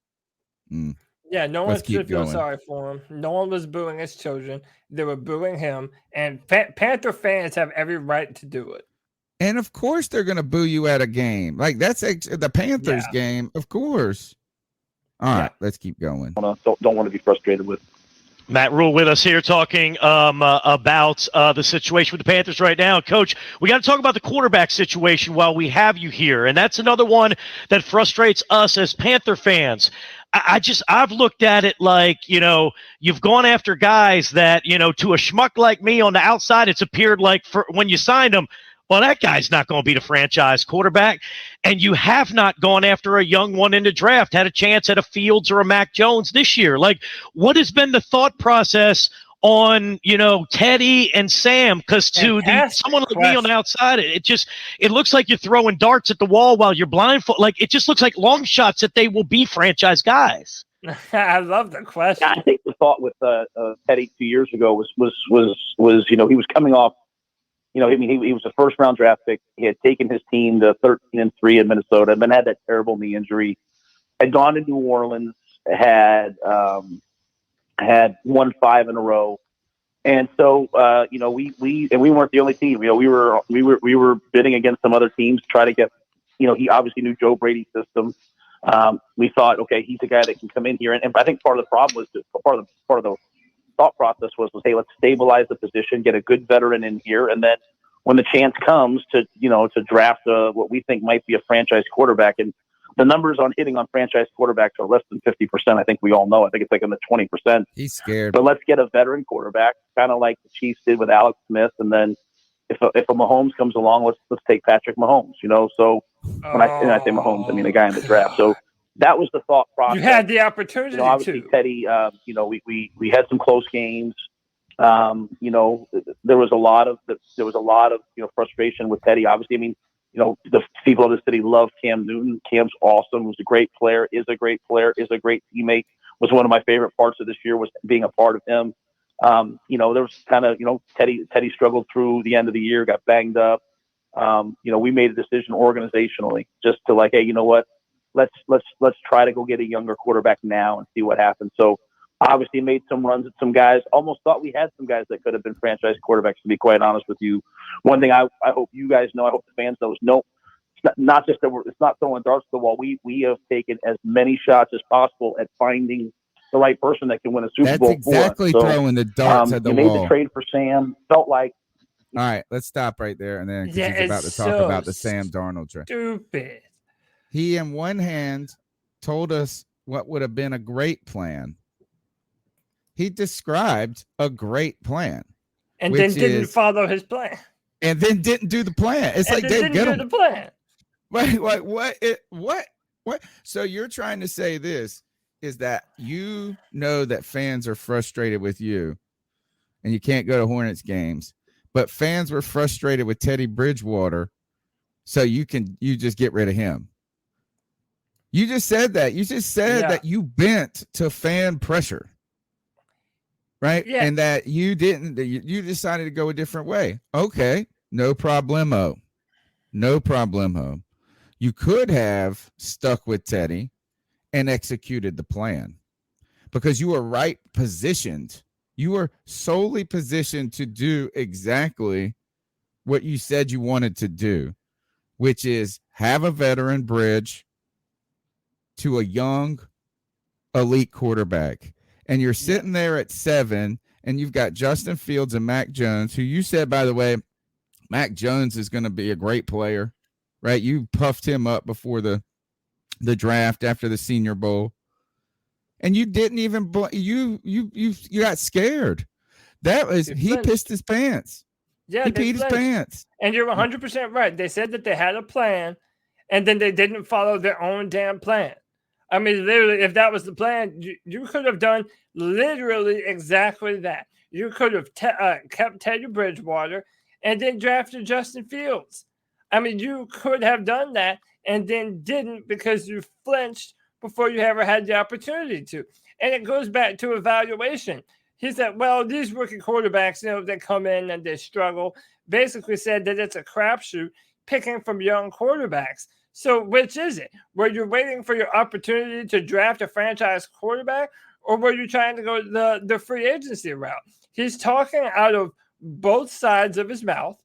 Yeah, no one should feel sorry for him. No one was booing his children. They were booing him, and Panther fans have every right to do it. And, of course, they're going to boo you at a game. Like, that's the Panthers game, of course. All right, let's keep going. Don't want to be frustrated with. Matt Rhule with us here talking about the situation with the Panthers right now. Coach, we got to talk about the quarterback situation while we have you here, and that's another one that frustrates us as Panther fans. I've looked at it like, you've gone after guys that, to a schmuck like me on the outside, it's appeared like when you signed him, well, that guy's not going to be the franchise quarterback. And you have not gone after a young one in the draft, had a chance at a Fields or a Mac Jones this year. Like, what has been the thought process on, Teddy and Sam? Because someone like me on the outside, it looks like you're throwing darts at the wall while you're blindfolded. Like, it just looks like long shots that they will be franchise guys. I love the question. Yeah, I think the thought with Teddy 2 years ago was he was coming off. He was a first-round draft pick. He had taken his team to 13-3 in Minnesota, and then had that terrible knee injury. Had gone to New Orleans, had won 5 in a row, and so we weren't the only team. We were bidding against some other teams to try to get. He obviously knew Joe Brady's system. We thought, okay, he's a guy that can come in here, and I think part of the problem was part of the thought process was, hey, let's stabilize the position, get a good veteran in here, and then when the chance comes to draft what we think might be a franchise quarterback, and the numbers on hitting on franchise quarterbacks are less than 50%. I think we all know. I think it's like in the 20%. He's scared. But let's get a veteran quarterback, kind of like the Chiefs did with Alex Smith, and then if a Mahomes comes along, let's take Patrick Mahomes. So when I say Mahomes, I mean the guy in the draft. So that was the thought process. You had the opportunity obviously to. Teddy, we had some close games. There was a lot of frustration with Teddy. Obviously, the people of the city love Cam Newton. Cam's awesome. Was a great player. Is a great player. Is a great teammate. Was one of my favorite parts of this year was being a part of him. There was kind of Teddy struggled through the end of the year, got banged up. We made a decision organizationally just to hey, you know what? Let's try to go get a younger quarterback now and see what happens. So obviously made some runs at some guys. Almost thought we had some guys that could have been franchise quarterbacks, to be quite honest with you. One thing I hope you guys know, I hope the fans know, is it's not just that it's not throwing darts at the wall. We have taken as many shots as possible at finding the right person that can win a Super Bowl. That's exactly throwing the darts at the wall. You made the trade for Sam. Felt like. All right, let's stop right there, and then he's about to talk about the Sam Darnold trade. Stupid. He, in one hand, told us what would have been a great plan. He described a great plan. And then didn't follow his plan. And then didn't do the plan. It's and like they didn't do the plan. Wait, what? So you're trying to say this is that that fans are frustrated with you and you can't go to Hornets games, but fans were frustrated with Teddy Bridgewater, so you just get rid of him. You just said that. You just said that you bent to fan pressure, right? Yeah. And that you didn't. You decided to go a different way. Okay, no problemo. No problemo. You could have stuck with Teddy and executed the plan because you were right positioned. You were solely positioned to do exactly what you said you wanted to do, which is have a veteran bridge to a young elite quarterback. And you're sitting there at 7, and you've got Justin Fields and Mac Jones, who you said, by the way, Mac Jones is going to be a great player, right? You puffed him up before the draft after the Senior Bowl. And you didn't even you got scared. He pissed his pants. Yeah, he peed his pants. And you're 100% right. They said that they had a plan, and then they didn't follow their own damn plan. I mean, literally, if that was the plan, you could have done literally exactly that. You could have kept Teddy Bridgewater and then drafted Justin Fields. I mean, you could have done that and then didn't because you flinched before you ever had the opportunity to. And it goes back to evaluation. He said, well, these rookie quarterbacks, that come in and they struggle, basically said that it's a crapshoot picking from young quarterbacks. So which is it? Were you waiting for your opportunity to draft a franchise quarterback, or were you trying to go the free agency route? He's talking out of both sides of his mouth.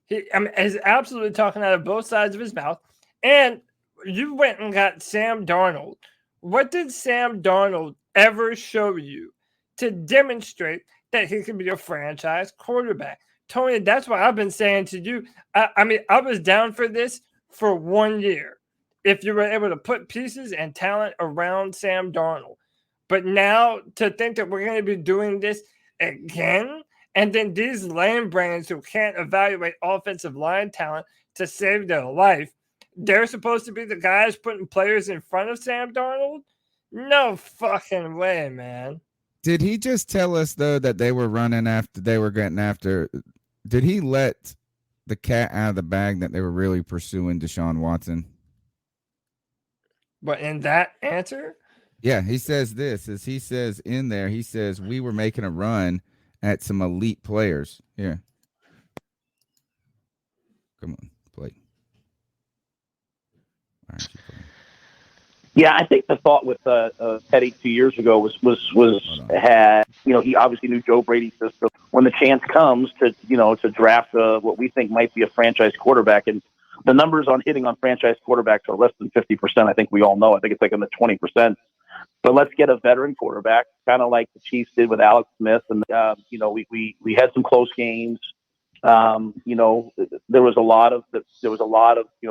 He's absolutely talking out of both sides of his mouth. And you went and got Sam Darnold. What did Sam Darnold ever show you to demonstrate that he can be a franchise quarterback? Tony, that's what I've been saying to you. I was down for this for 1 year. if you were able to put pieces and talent around Sam Darnold. But now to think that we're going to be doing this again, and then these lame brains who can't evaluate offensive line talent to save their life, they're supposed to be the guys putting players in front of Sam Darnold? No fucking way, man. Did he just tell us, though, that they were getting after? Did he let the cat out of the bag that they were really pursuing Deshaun Watson? But in that answer? Yeah, he says he says we were making a run at some elite players. Here. Come on, play. All right, yeah, I think the thought with Teddy 2 years ago was he obviously knew Joe Brady's system. When the chance comes to draft what we think might be a franchise quarterback, and the numbers on hitting on franchise quarterbacks are less than 50%. I think we all know. I think it's like in the 20%. But let's get a veteran quarterback, kind of like the Chiefs did with Alex Smith, and we had some close games. There was a lot of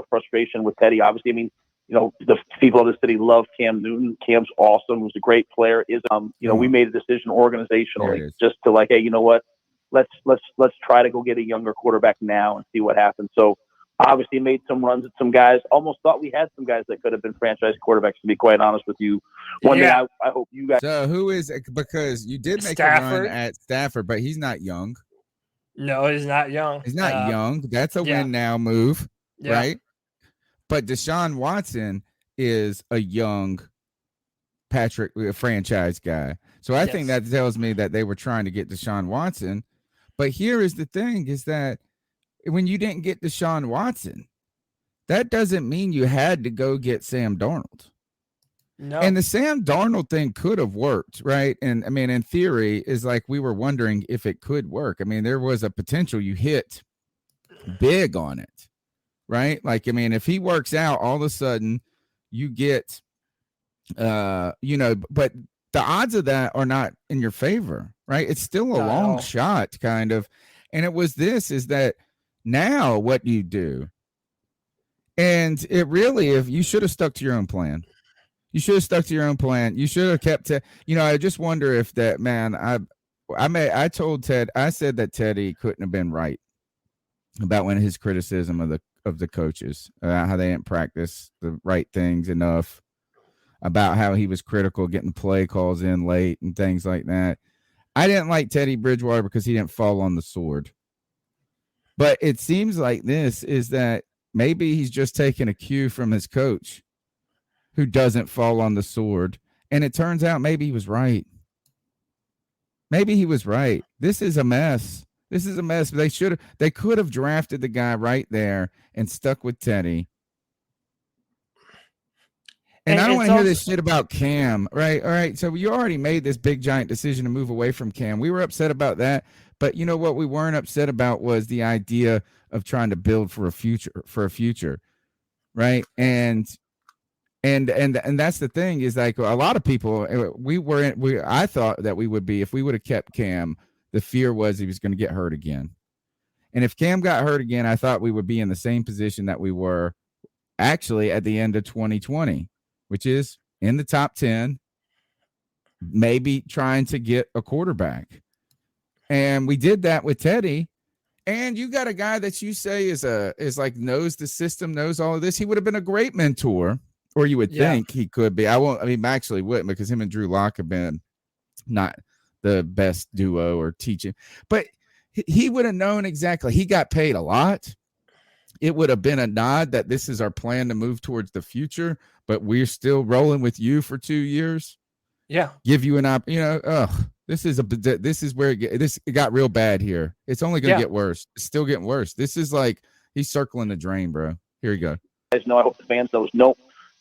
frustration with Teddy. Obviously, I mean, the people of the city love Cam Newton. Cam's awesome. He's a great player. We made a decision organizationally just to hey, you know what? Let's try to go get a younger quarterback now and see what happens. So obviously made some runs at some guys. Almost thought we had some guys that could have been franchise quarterbacks, to be quite honest with you. One thing I hope you guys. So who is it? Because you did make Stafford. a run at Stafford, but he's not young. No, he's not young. He's not young. That's a win now move, right? But Deshaun Watson is a young franchise guy. So I think that tells me that they were trying to get Deshaun Watson. But here is the thing is that when you didn't get Deshaun Watson, that doesn't mean you had to go get Sam Darnold. No. And the Sam Darnold thing could have worked, right? And I mean, in theory, is like we were wondering if it could work. I mean, there was a potential you hit big on it. Right? Like, I mean, if he works out, all of a sudden you get, but the odds of that are not in your favor, right? It's still a long shot, kind of. And it was is that now what do you do? And it really, if you should have stuck to your own plan. You should have stuck to your own plan. You should have kept I just wonder if that, man, I told Ted, I said that Teddy couldn't have been right about when his criticism of the coaches, how they didn't practice the right things enough, about how he was critical getting play calls in late and things like that. I didn't like Teddy Bridgewater because he didn't fall on the sword. But it seems like this is that maybe he's just taking a cue from his coach who doesn't fall on the sword. And it turns out maybe he was right. Maybe he was right. This is a mess. This is a mess. They could have drafted the guy right there and stuck with Teddy. And I don't want to hear this shit about Cam, right? All right. So you already made this big giant decision to move away from Cam. We were upset about that. But you know what we weren't upset about was the idea of trying to build for a future. Right. And that's the thing is like a lot of people I thought that we would be, if we would have kept Cam, the fear was he was going to get hurt again. And if Cam got hurt again, I thought we would be in the same position that we were actually at the end of 2020, which is in the top 10, maybe trying to get a quarterback. And we did that with Teddy. And you got a guy that you say is knows the system, knows all of this. He would have been a great mentor, or you would think he could be. Actually wouldn't, because him and Drew Lock have been not the best duo or teaching, but he would have known exactly. He got paid a lot. It would have been a nod that this is our plan to move towards the future, but we're still rolling with you for 2 years. Yeah. Give you an this is where it got real bad here. It's only going to get worse. It's still getting worse. This is like he's circling the drain, bro. Here you go. Guys know, I hope the fans know. No,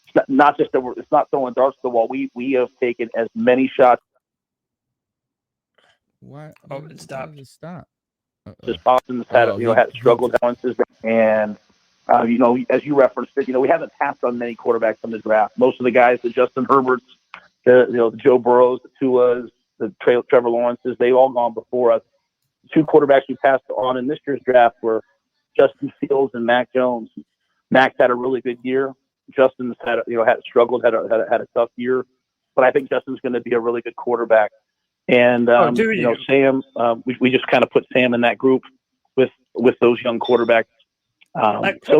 it's not just that it's not throwing darts to the wall. We have taken as many shots. What? Oh, it stopped. Stop. Just Boston's had struggled balances, and as you referenced it, we haven't passed on many quarterbacks in the draft. Most of the guys, the Justin Herberts, the Joe Burrows, the Tuas, the Trevor Lawrences, they've all gone before us. The two quarterbacks we passed on in this year's draft were Justin Fields and Mac Jones. Mac's had a really good year. Justin's had struggled, had a tough year, but I think Justin's going to be a really good quarterback. And Sam, we just kind of put Sam in that group with those young quarterbacks.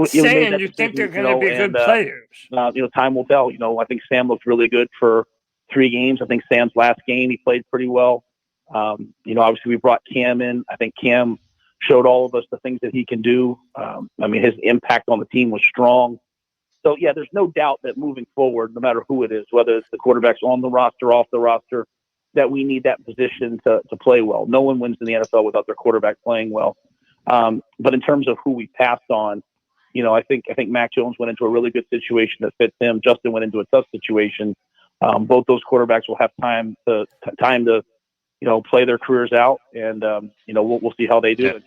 Saying you think they're going to be good players. Time will tell. I think Sam looked really good for 3 games. I think Sam's last game, he played pretty well. Obviously we brought Cam in. I think Cam showed all of us the things that he can do. His impact on the team was strong. So yeah, there's no doubt that moving forward, no matter who it is, whether it's the quarterbacks on the roster, off the roster, that we need that position to play well. No one wins in the NFL without their quarterback playing well. But in terms of who we passed on, I think Mac Jones went into a really good situation that fits him. Justin went into a tough situation. Both those quarterbacks will have time to play their careers out, and we'll see how they do. Yeah.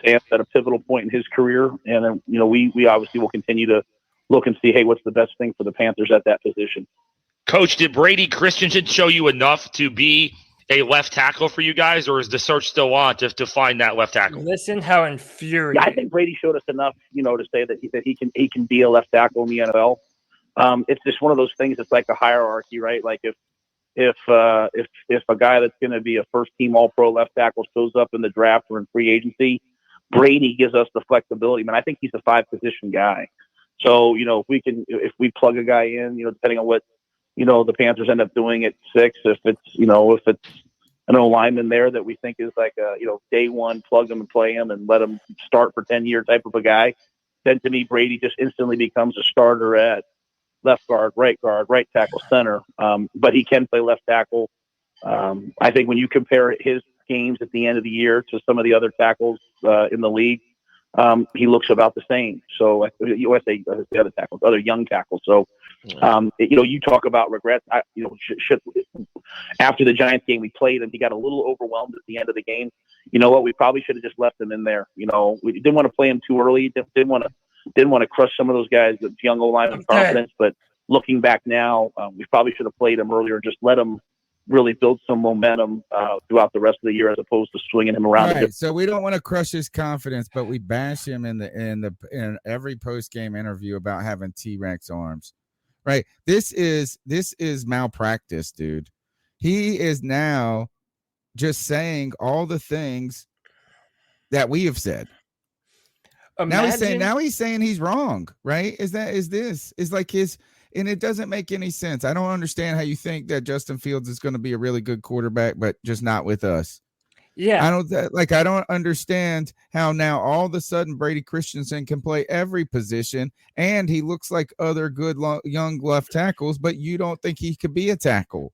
Sam's at a pivotal point in his career, and we obviously will continue to look and see, hey, what's the best thing for the Panthers at that position. Coach, did Brady Christensen show you enough to be a left tackle for you guys, or is the search still on to find that left tackle? Listen how infuriating. Yeah, I think Brady showed us enough, to say that he can be a left tackle in the NFL. It's just one of those things. It's like a hierarchy, right? Like if a guy that's going to be a first team All Pro left tackle shows up in the draft or in free agency, Brady gives us the flexibility. I think he's a 5-position guy. So if we plug a guy in, depending on what the Panthers end up doing at 6, if it's an O-lineman there that we think is like day one, plug him and play him and let him start for 10-year type of a guy, then to me Brady just instantly becomes a starter at left guard, right tackle, center. But he can play left tackle. I think when you compare his games at the end of the year to some of the other tackles in the league, he looks about the same. So the other tackles, other young tackles. So you talk about regrets. After the Giants game, we played and he got a little overwhelmed at the end of the game. You know what? We probably should have just left him in there. We didn't want to play him too early. Didn't want to crush some of those guys with young O-line and confidence. But looking back now, we probably should have played him earlier and just let him really build some momentum throughout the rest of the year, as opposed to swinging him around. Right, so we don't want to crush his confidence, but we bash him in every post game interview about having T-Rex arms. Right, this is malpractice, dude. He is now just saying all the things that we have said. Now he's saying he's wrong. Right? And it doesn't make any sense. I don't understand how you think that Justin Fields is going to be a really good quarterback, but just not with us. Yeah. I don't understand how now all of a sudden Brady Christensen can play every position and he looks like other good young left tackles, but you don't think he could be a tackle.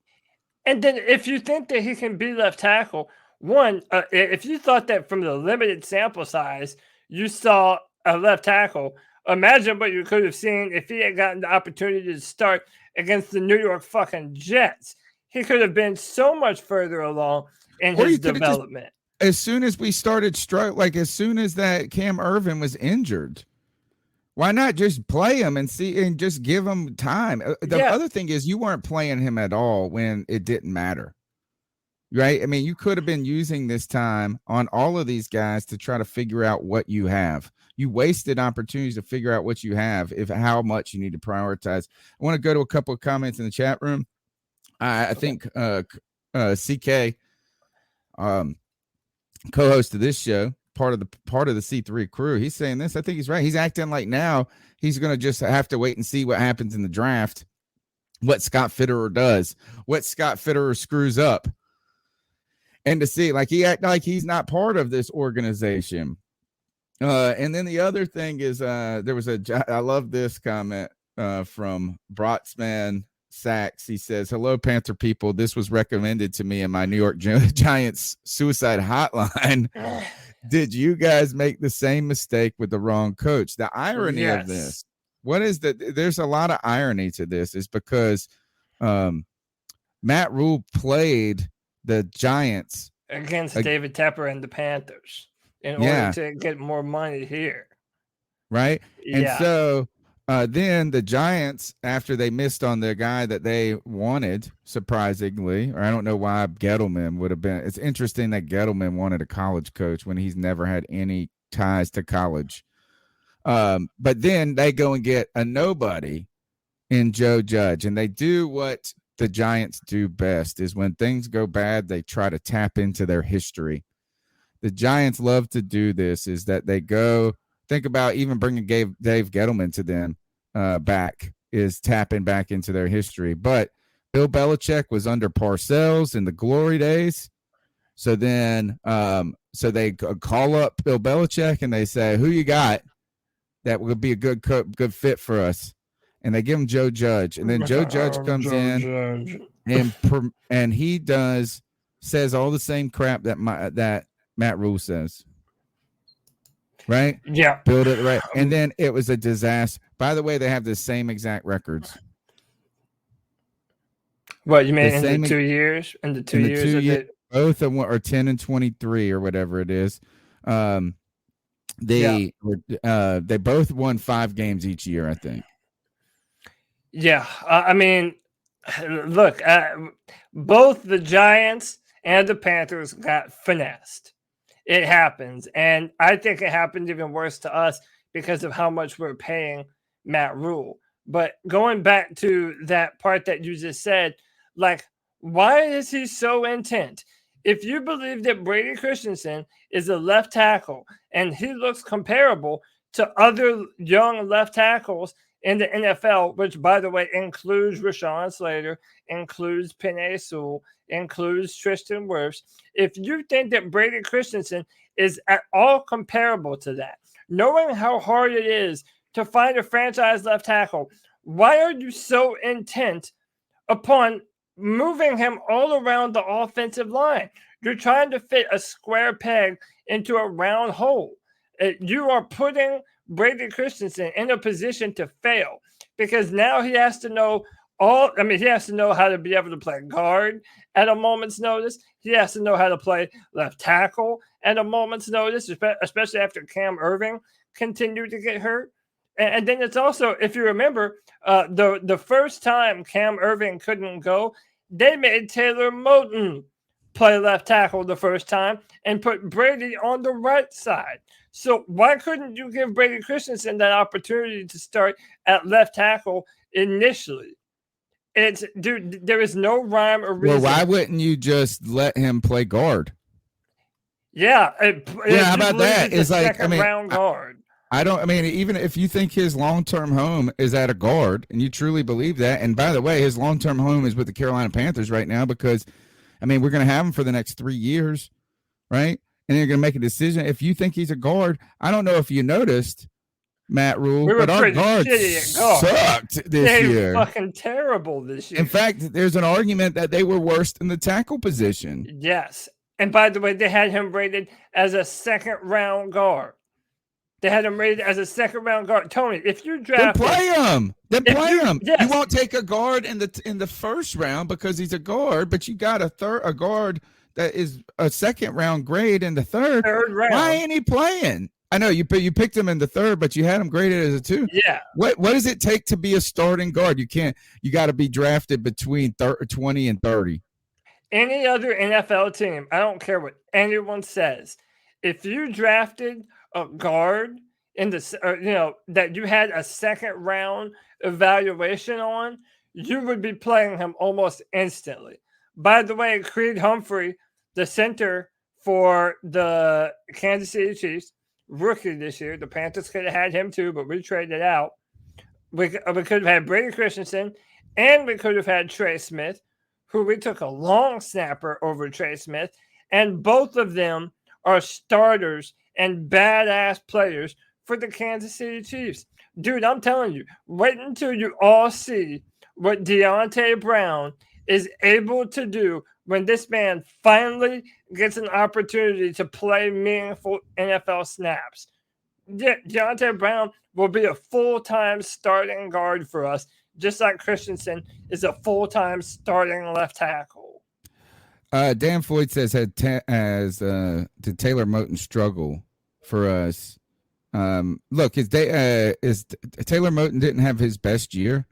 And then if you think that he can be left tackle, if you thought that from the limited sample size, you saw a left tackle, imagine what you could have seen if he had gotten the opportunity to start against the New York fucking Jets. He could have been so much further along in his development. As soon as we started as soon as that Cam Irvin was injured, why not just play him and just give him time? The other thing is you weren't playing him at all when it didn't matter. Right? I mean, you could have been using this time on all of these guys to try to figure out what you have. You wasted opportunities to figure out what you have, how much you need to prioritize. I want to go to a couple of comments in the chat room. I think CK, co-host of this show, part of the C3 crew, he's saying this. I think he's right. He's acting like now he's going to just have to wait and see what happens in the draft, what Scott Fitterer does, what Scott Fitterer screws up, and to see he act like he's not part of this organization. And then the other thing is I love this comment from Brotsman Sachs. He says, "Hello, Panther people. This was recommended to me in my New York Giants suicide hotline. Did you guys make the same mistake with the wrong coach?" The irony of this, there's a lot of irony to this, is because Matt Rhule played the Giants against David Tepper and the Panthers in order to get more money here. Right. And so then the Giants, after they missed on the guy that they wanted, surprisingly, or I don't know why Gettleman would have been. It's interesting that Gettleman wanted a college coach when he's never had any ties to college. But then they go and get a nobody in Joe Judge, and they do what the Giants do best is when things go bad, they try to tap into their history. The Giants love to do this, is that they go think about even bringing Dave Gettleman to them back is tapping back into their history. But Bill Belichick was under Parcells in the glory days. So then so they call up Bill Belichick and they say, who you got that would be a good fit for us? And they give him Joe Judge. And then Joe Judge comes and he says all the same crap that Matt Rhule says. Right? Yeah. Build it right. And then it was a disaster. By the way, they have the same exact records. What, you mean in the 2 years? In the 2 years? Both of them are 10 and 23 or whatever it is. They both won 5 games each year, I think. Yeah, I mean, look, both the Giants and the Panthers got finessed. It happens, and I think it happened even worse to us because of how much we're paying Matt Rhule. But going back to that part that you just said, like, why is he so intent? If you believe that Brady Christensen is a left tackle and he looks comparable to other young left tackles in the NFL, which, by the way, includes Rashawn Slater, includes Penei Sewell, includes Tristan Wirfs. If you think that Brady Christensen is at all comparable to that, knowing how hard it is to find a franchise left tackle, why are you so intent upon moving him all around the offensive line? You're trying to fit a square peg into a round hole. You are putting Brady Christensen in a position to fail because now he has to know he has to know how to be able to play guard at a moment's notice. He has to know how to play left tackle at a moment's notice, especially after Cam Irving continued to get hurt. And then it's also, if you remember, the first time Cam Irving couldn't go, they made Taylor Moton play left tackle the first time and put Brady on the right side. So why couldn't you give Brady Christensen that opportunity to start at left tackle initially? There is no rhyme or reason. Well, why wouldn't you just let him play guard? Yeah. How about that? It's like, round guard. Even if you think his long-term home is at a guard and you truly believe that, and by the way, his long-term home is with the Carolina Panthers right now because, we're going to have him for the next 3 years, right? And you're going to make a decision. If you think he's a guard, I don't know if you noticed, Matt Rhule, but our guards sucked this year. They were fucking terrible this year. In fact, there's an argument that they were worse in the tackle position. Yes. And by the way, they had him rated as a second-round guard. They had him rated as a second-round guard. Tony, if you draft then play him. Yes. You won't take a guard in the first round because he's a guard, but you got a guard that is a second-round grade in the third round. Why ain't he playing? I know you picked him in the third, but you had him graded as a 2. Yeah. What does it take to be a starting guard? You got to be drafted between 20 and 30. Any other NFL team, I don't care what anyone says, if you drafted a guard in that you had a second round evaluation on, you would be playing him almost instantly. By the way, Creed Humphrey, the center for the Kansas City Chiefs, rookie this year. The Panthers could have had him too, but we traded out. We could have had Brady Christensen, and we could have had Trey Smith, who we took a long snapper over Trey Smith, and both of them are starters and badass players for the Kansas City Chiefs. Dude, I'm telling you, wait until you all see what Deontay Brown is able to do when this man finally gets an opportunity to play meaningful NFL snaps. Deontay Brown will be a full-time starting guard for us, just like Christensen is a full-time starting left tackle. Dan Floyd says, did Taylor Moton struggle for us? Look, Taylor Moton didn't have his best year.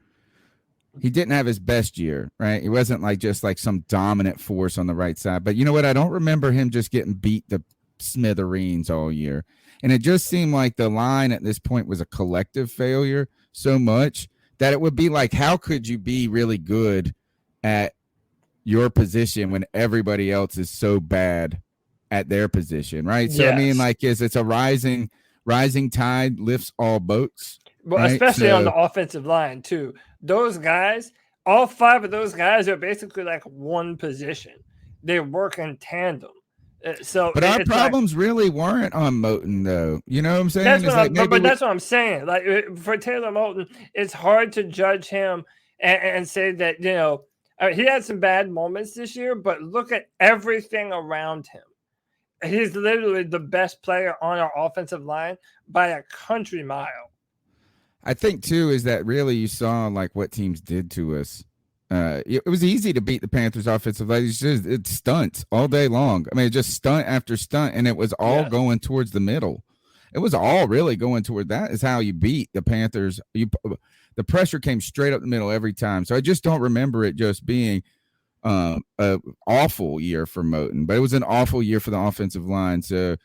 He didn't have his best year, right? He wasn't just some dominant force on the right side. But you know what? I don't remember him just getting beat to smithereens all year. And it just seemed like the line at this point was a collective failure so much that it would be like, how could you be really good at your position when everybody else is so bad at their position, right? So, I mean, like, it's a rising tide lifts all boats. Well, right? especially on the offensive line, too. Those guys, all 5 of those guys are basically like one position. They work in tandem. But our problems really weren't on Moton, though. You know what I'm saying? But that's what I'm saying. Like, for Taylor Moton, it's hard to judge him and say that, you know, he had some bad moments this year, but look at everything around him. He's literally the best player on our offensive line by a country mile. I think, too, is that really you saw like what teams did to us. It was easy to beat the Panthers offensive line. It's stunts all day long. I mean, just stunt after stunt, and it was all going towards the middle. It was all really going toward that is how you beat the Panthers. The pressure came straight up the middle every time. So I just don't remember it just being an awful year for Moton, but it was an awful year for the offensive line. So,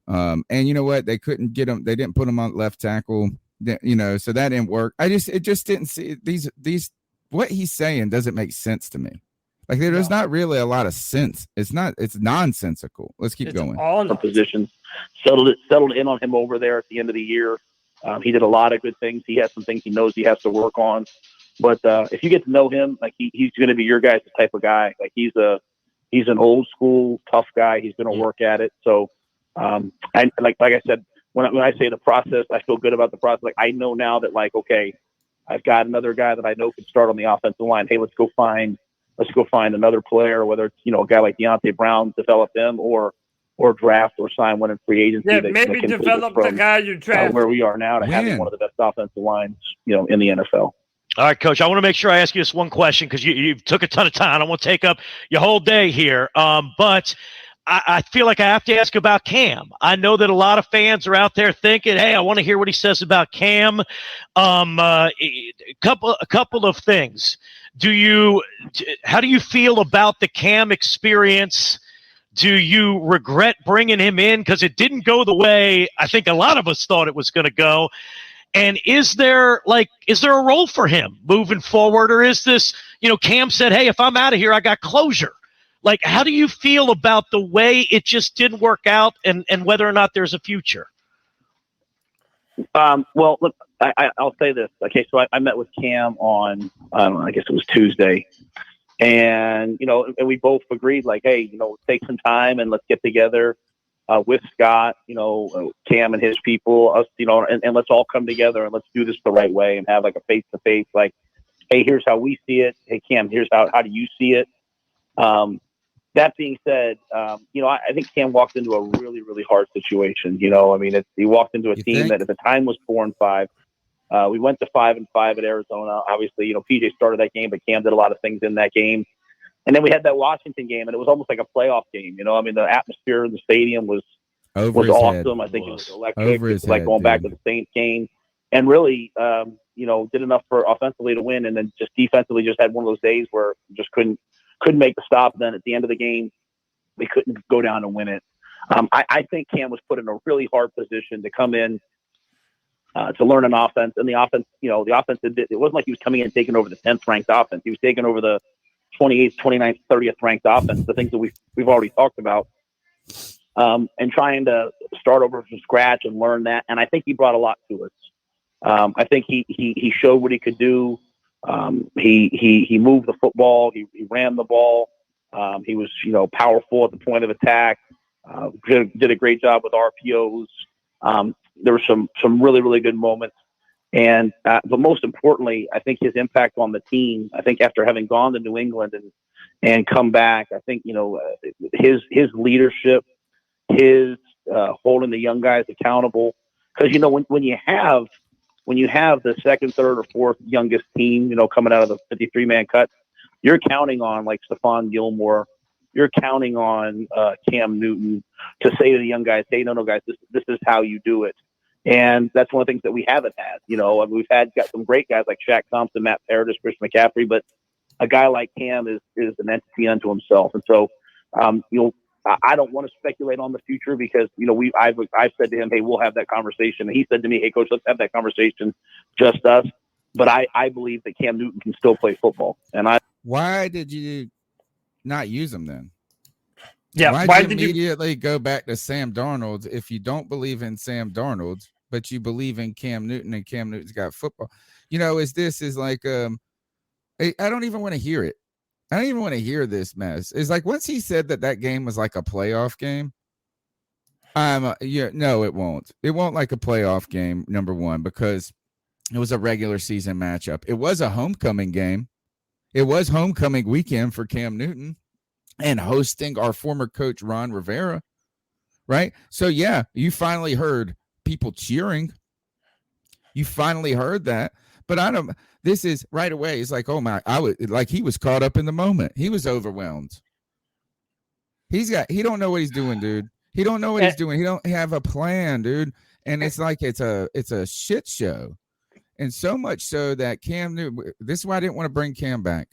and you know what? They couldn't get him. They didn't put him on left tackle. You know, so that didn't work. It just didn't see these. What he's saying doesn't make sense to me. Like there's not really a lot of sense. It's nonsensical. Let's keep going. All the positions settled in on him over there at the end of the year. He did a lot of good things. He has some things he knows he has to work on. But if you get to know him, like he's going to be your guys' type of guy. Like he's an old school tough guy. He's going to work at it. So, and like I said, when I say the process, I feel good about the process. Like I know now that like, okay, I've got another guy that I know can start on the offensive line. Hey, let's go find another player, whether it's, you know, a guy like Deontay Brown, develop him or draft or sign one in free agency. Yeah, maybe develop the guy you draft. Where we are now to having one of the best offensive lines, you know, in the NFL. All right, Coach, I want to make sure I ask you this one question because you took a ton of time. I don't want to take up your whole day here. But I feel like I have to ask about Cam. I know that a lot of fans are out there thinking, hey, I want to hear what he says about Cam. A couple of things. How do you feel about the Cam experience? Do you regret bringing him in because it didn't go the way I think a lot of us thought it was going to go? And is there a role for him moving forward, or is this, you know, Cam said, hey, if I'm out of here, I got closure. Like, how do you feel about the way it just didn't work out and whether or not there's a future? Well, look, I'll say this. Okay, so I met with Cam on, I guess it was Tuesday. And, you know, and we both agreed, like, hey, you know, take some time and let's get together with Scott, you know, Cam and his people, us, you know, and let's all come together and let's do this the right way and have like a face-to-face, like, hey, here's how we see it. Hey, Cam, here's how do you see it? That being said, you know, I think Cam walked into a really, really hard situation. You know, I mean, he walked into a team that at the time was 4-5. We went to 5-5 at Arizona. Obviously, you know, PJ started that game, but Cam did a lot of things in that game. And then we had that Washington game, and it was almost like a playoff game. You know, I mean, the atmosphere in the stadium was awesome. I think it was electric. It was like going back to the Saints game, and really, you know, did enough for offensively to win, and then just defensively just had one of those days where just couldn't make the stop. Then at the end of the game, we couldn't go down and win it. I think Cam was put in a really hard position to come in to learn an offense. And the offense, you know, it wasn't like he was coming in and taking over the 10th ranked offense. He was taking over the 28th, 29th, 30th ranked offense, the things that we've already talked about, and trying to start over from scratch and learn that. And I think he brought a lot to us. I think he showed what he could do. He moved the football. He ran the ball. He was, you know, powerful at the point of attack. Did a great job with RPOs. There were some really, really good moments. And but most importantly, I think his impact on the team. I think after having gone to New England and come back, I think, you know, his leadership, his holding the young guys accountable. Because, you know, when you have the second, third, or fourth youngest team, you know, coming out of the 53-man cut, you're counting on like Stephon Gilmore, you're counting on Cam Newton to say to the young guys, hey, no, guys, this is how you do it. And that's one of the things that we haven't had. You know, and we've got some great guys like Shaq Thompson, Matt Paradis, Chris McCaffrey, but a guy like Cam is an entity unto himself. And so, you know, I don't want to speculate on the future because, you know, I've said to him, hey, we'll have that conversation. And he said to me, hey, Coach, let's have that conversation, just us. But I believe that Cam Newton can still play football. And why did you not use him then? Yeah, why did you immediately go back to Sam Darnold if you don't believe in Sam Darnold, but you believe in Cam Newton and Cam Newton's got football? Is like I don't even want to hear it. I don't even want to hear this mess. It's like once he said that game was like a playoff game. No, it won't. It won't like a playoff game, number one, because it was a regular season matchup. It was a homecoming game. It was homecoming weekend for Cam Newton and hosting our former coach, Ron Rivera, right? So, yeah, you finally heard people cheering. You finally heard that. But this is right away. It's like, oh, my, he was caught up in the moment. He was overwhelmed. He don't know what he's doing, dude. He don't know what he's doing. He don't have a plan, dude. And it's like it's a shit show. And so much so that Cam Newton, this is why I didn't want to bring Cam back.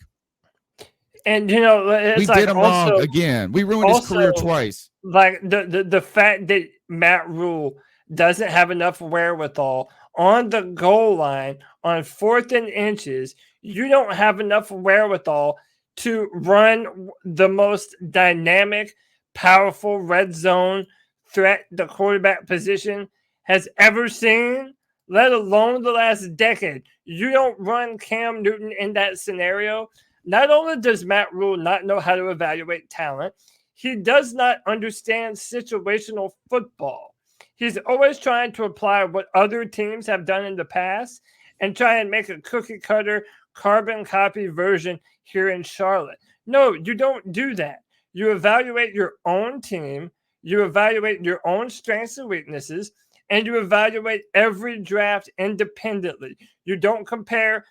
And it's we did him wrong again. We ruined his career twice. Like the fact that Matt Rhule doesn't have enough wherewithal on the goal line on 4th and inches, you don't have enough wherewithal to run the most dynamic, powerful red zone threat the quarterback position has ever seen, let alone the last decade. You don't run Cam Newton in that scenario. Not only does Matt Rhule not know how to evaluate talent, he does not understand situational football. He's always trying to apply what other teams have done in the past and try and make a cookie-cutter, carbon copy version here in Charlotte. No, you don't do that. You evaluate your own team, you evaluate your own strengths and weaknesses, and you evaluate every draft independently. You don't compare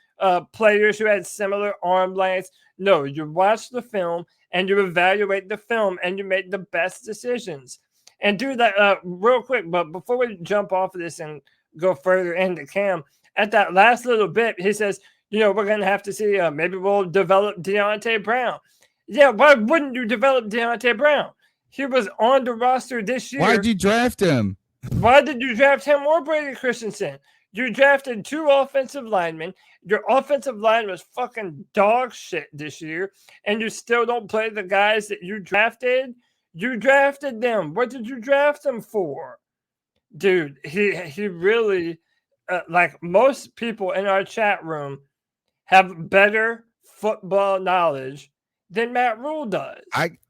players who had similar arm lengths. No, you watch the film and you evaluate the film and you make the best decisions. And do that real quick. But before we jump off of this and go further into Cam, at that last little bit, he says, we're going to have to see, maybe we'll develop Deontay Brown. Yeah, why wouldn't you develop Deontay Brown? He was on the roster this year. Why'd you draft him? Why did you draft him or Brady Christensen? You drafted 2 offensive linemen. Your offensive line was fucking dog shit this year, and you still don't play the guys that you drafted. You drafted them. What did you draft them for? Dude, he really, like most people in our chat room, have better football knowledge than Matt Rhule does.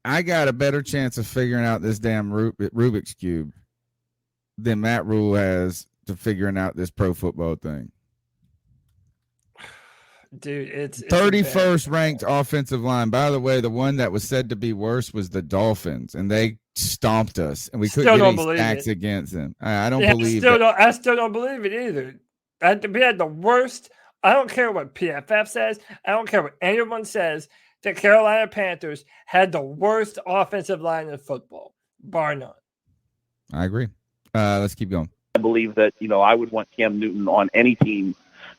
I got a better chance of figuring out this damn Rubik's Cube than Matt Rhule has to figuring out this pro football thing. Dude, it's 31st ranked offensive line. By the way, the one that was said to be worse was the Dolphins, and they stomped us, and we couldn't get any stacks against them. I don't believe it. I still don't believe it either. We had the worst. I don't care what PFF says. I don't care what anyone says. The Carolina Panthers had the worst offensive line in football, bar none. I agree. Let's keep going. I believe that I would want Cam Newton on any team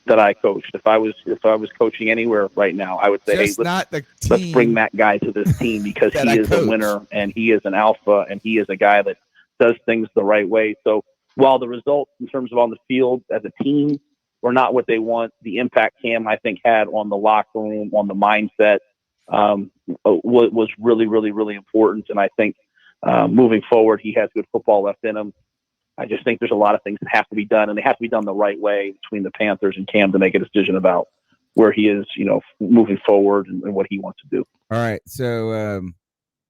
that I coached. If I was coaching anywhere right now, I would say, let's bring that guy to this team because he is a winner and he is an alpha and he is a guy that does things the right way. So while the results in terms of on the field as a team were not what they want, the impact Cam I think had on the locker room, on the mindset, was really, really, really important. And I think moving forward, he has good football left in him. I just think there's a lot of things that have to be done, and they have to be done the right way between the Panthers and Cam to make a decision about where he is, moving forward and what he wants to do. All right. So,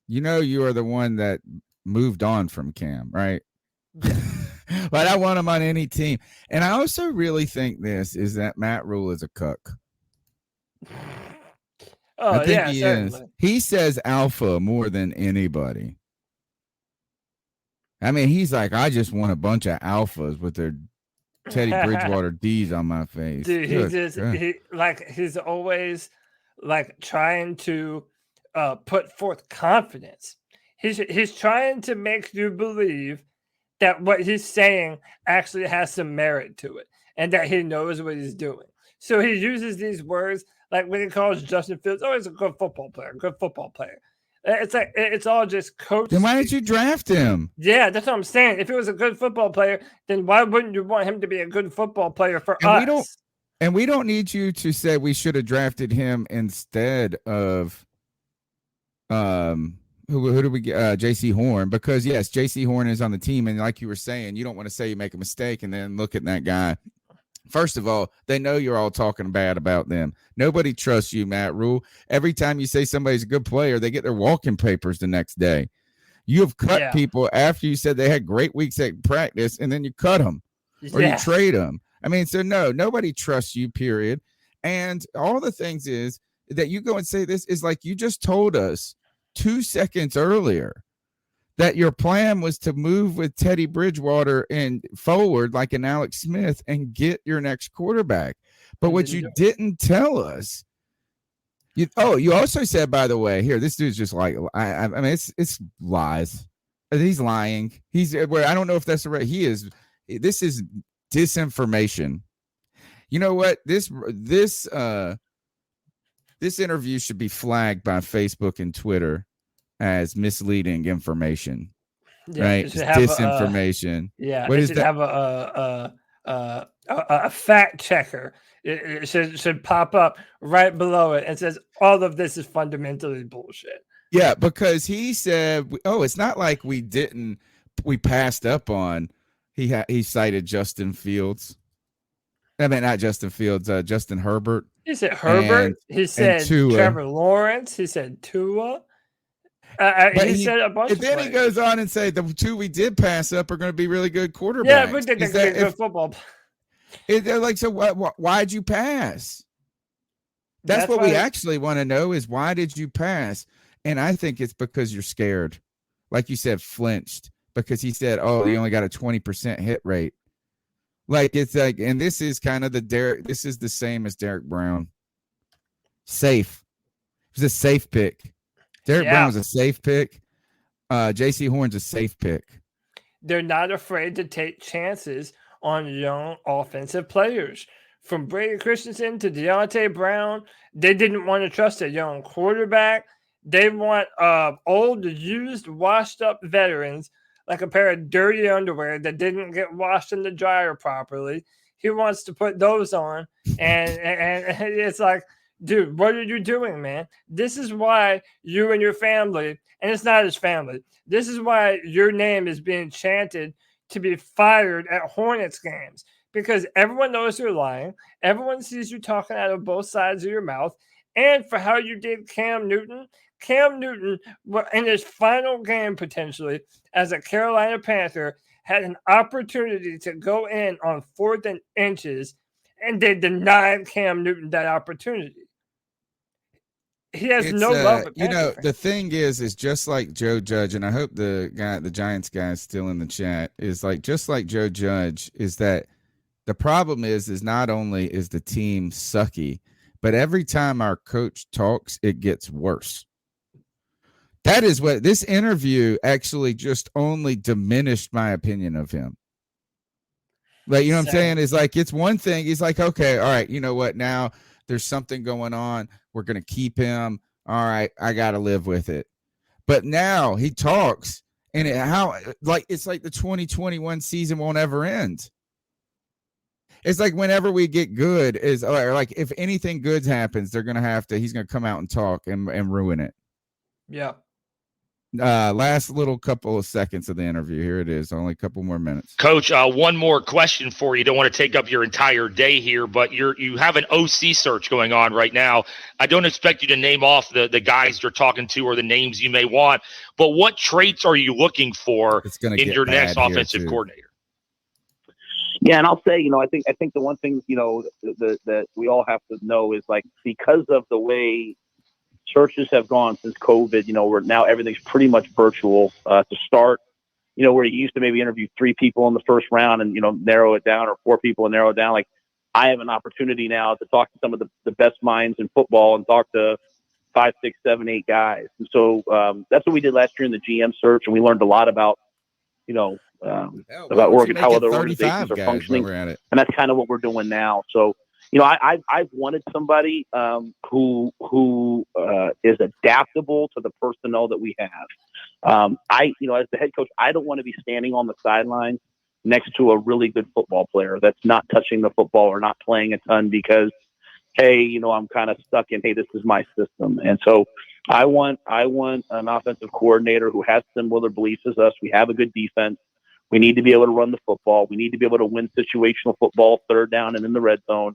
you are the one that moved on from Cam, right? But I want him on any team. And I also really think this is that Matt Rhule is a cuck. I think he is. He says alpha more than anybody. I mean, he's like, I just want a bunch of alphas with their Teddy Bridgewater D's on my face. Dude, he's always like trying to put forth confidence. He's trying to make you believe that what he's saying actually has some merit to it and that he knows what he's doing. So he uses these words like when he calls Justin Fields, he's a good football player, It's like it's all just coach. Then why didn't you draft him? Yeah, that's what I'm saying. If he was a good football player, then why wouldn't you want him to be a good football player for us? And we don't need you to say we should have drafted him instead of who do we get? J.C. Horn, because yes, J.C. Horn is on the team, and like you were saying, you don't want to say you make a mistake and then look at that guy. First of all, they know you're all talking bad about them. Nobody trusts you, Matt Rhule. Every time you say somebody's a good player, they get their walking papers the next day. You have cut people after you said they had great weeks at practice, and then you cut them or you trade them. I mean, so no, nobody trusts you, period. And all the things is that you go and say this is like you just told us 2 seconds earlier that your plan was to move with Teddy Bridgewater and forward like an Alex Smith and get your next quarterback. But what you didn't tell us, you also said, by the way, here, this dude's just like, I mean, it's lies. He's lying. He's where I don't know if that's the right. This is disinformation. You know what? This interview should be flagged by Facebook and Twitter as misleading information. Yeah, right? It's disinformation. What is that? Have a fact checker. It should pop up right below it and says all of this is fundamentally bullshit. Yeah, because he said, it's not like we passed up on. He cited Justin Fields. I mean, not Justin Fields, Justin Herbert. He said Herbert. He said Trevor Lawrence. He said Tua. He said a bunch of then players. He goes on and say the two we did pass up are going to be really good quarterbacks. Yeah, but they're good football. They're like, so why'd you pass? That's what we actually want to know is why did you pass? And I think it's because you're scared. Like you said, flinched. Because he said, you only got a 20% hit rate. Like, it's like, and this is kind of this is the same as Derek Brown. Safe. It was a safe pick. Derek Brown was a safe pick. J.C. Horn's a safe pick. They're not afraid to take chances on young offensive players. From Brady Christensen to Deontay Brown, they didn't want to trust a young quarterback. They want old, used, washed-up veterans like a pair of dirty underwear that didn't get washed in the dryer properly. He wants to put those on, and it's like, dude, what are you doing, man? This is why you and your family, and it's not his family, this is why your name is being chanted to be fired at Hornets games, because everyone knows you're lying. Everyone sees you talking out of both sides of your mouth. And for how you did Cam Newton in his final game potentially as a Carolina Panther had an opportunity to go in on 4th and inches, and they denied Cam Newton that opportunity. He has no love. The thing is just like Joe Judge, and I hope the Giants guy is still in the chat, is like just like Joe Judge, is that the problem is not only is the team sucky, but every time our coach talks, it gets worse. That is what this interview actually just only diminished my opinion of him. Like, you know what I'm saying? Is like, it's one thing. He's like, okay, all right, you know what? Now there's something going on. We're going to keep him. All right, I got to live with it. But now he talks, and it's like the 2021 season won't ever end. It's like whenever we get good or like if anything good happens, he's going to come out and talk and ruin it. Yeah. Last little couple of seconds of the interview. Here it is. Only a couple more minutes. Coach, one more question for you. Don't want to take up your entire day here, but you have an OC search going on right now. I don't expect you to name off the guys you're talking to or the names you may want, but what traits are you looking for in your next offensive coordinator? Yeah, and I'll say, I think the one thing, that we all have to know is like, because of the way searches have gone since COVID, where now everything's pretty much virtual to start, where you used to maybe interview 3 people in the first round and, narrow it down, or 4 people and narrow it down. Like, I have an opportunity now to talk to some of the best minds in football and talk to 5, 6, 7, 8 guys. And so that's what we did last year in the GM search. And we learned a lot about, about how other organizations are functioning. And that's kind of what we're doing now. So, I've wanted somebody who is adaptable to the personnel that we have. As the head coach, I don't want to be standing on the sidelines next to a really good football player that's not touching the football or not playing a ton because, hey, I'm kind of stuck in, hey, this is my system. And so I want an offensive coordinator who has similar beliefs as us. We have a good defense. We need to be able to run the football. We need to be able to win situational football, third down and in the red zone.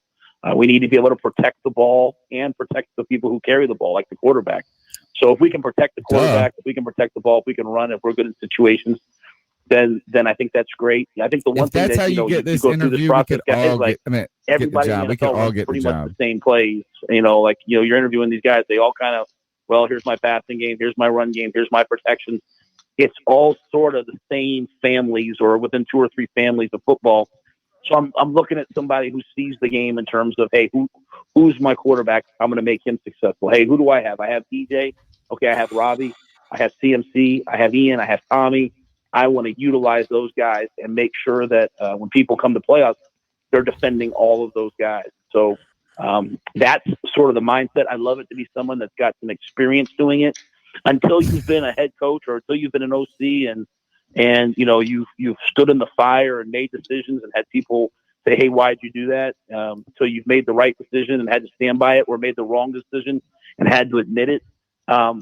We need to be able to protect the ball and protect the people who carry the ball, like the quarterback. So if we can protect the quarterback, if we can protect the ball, if we can run, if we're good in situations, then I think that's great. I think the one thing that's that how you get this go through interview, this process, guys, like everybody in the we could NFL all runs get pretty the much job. the same plays. You're interviewing these guys, they all kind of, well, here's my passing game, here's my run game, here's my protection. It's all sort of the same families or within 2 or 3 families of football. So I'm looking at somebody who sees the game in terms of, hey, who's my quarterback? I'm going to make him successful. Hey, who do I have? I have DJ. Okay, I have Robbie. I have CMC. I have Ian. I have Tommy. I want to utilize those guys and make sure that when people come to playoffs, they're defending all of those guys. So that's sort of the mindset. I love it to be someone that's got some experience doing it. Until you've been a head coach or until you've been an OC and you've stood in the fire and made decisions and had people say, hey, why'd you do that? So you've made the right decision and had to stand by it, or made the wrong decision and had to admit it.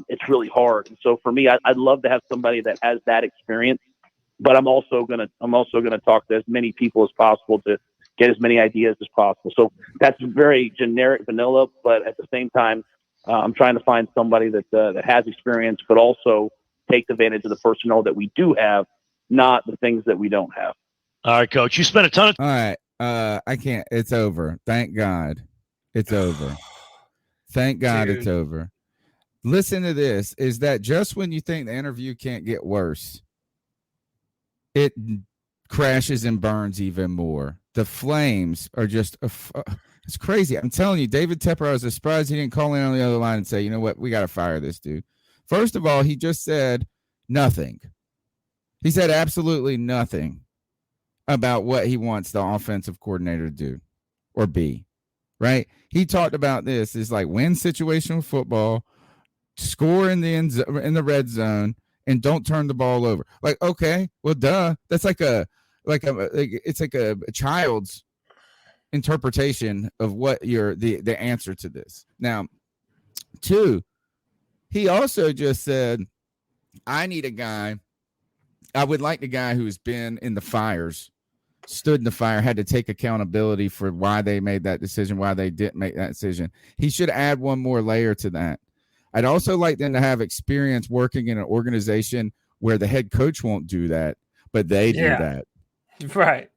It's really hard. And so for me, I'd love to have somebody that has that experience, but I'm also gonna talk to as many people as possible to get as many ideas as possible. So that's very generic, vanilla, but at the same time, I'm trying to find somebody that has experience, but also takes advantage of the personnel that we do have, not the things that we don't have. All right, Coach. You spent a ton of. All right. I can't. It's over. Thank God. It's over. Thank God it's over. Listen to this. Is that just when you think the interview can't get worse, it crashes and burns even more. The flames are just it's crazy. I'm telling you, David Tepper, I was surprised he didn't call in on the other line and say, you know what, we got to fire this dude. First of all, he just said nothing. He said absolutely nothing about what he wants the offensive coordinator to do or be, right? He talked about this is like win situational football, score in the red zone, and don't turn the ball over. Like, okay, well, duh. That's it's like a child's interpretation of what the answer to this. Now, 2, he also just said, I need a guy. I would like the guy who's been in the fires, stood in the fire, had to take accountability for why they made that decision, why they didn't make that decision. He should add one more layer to that. I'd also like them to have experience working in an organization where the head coach won't do that, but they do that. Right.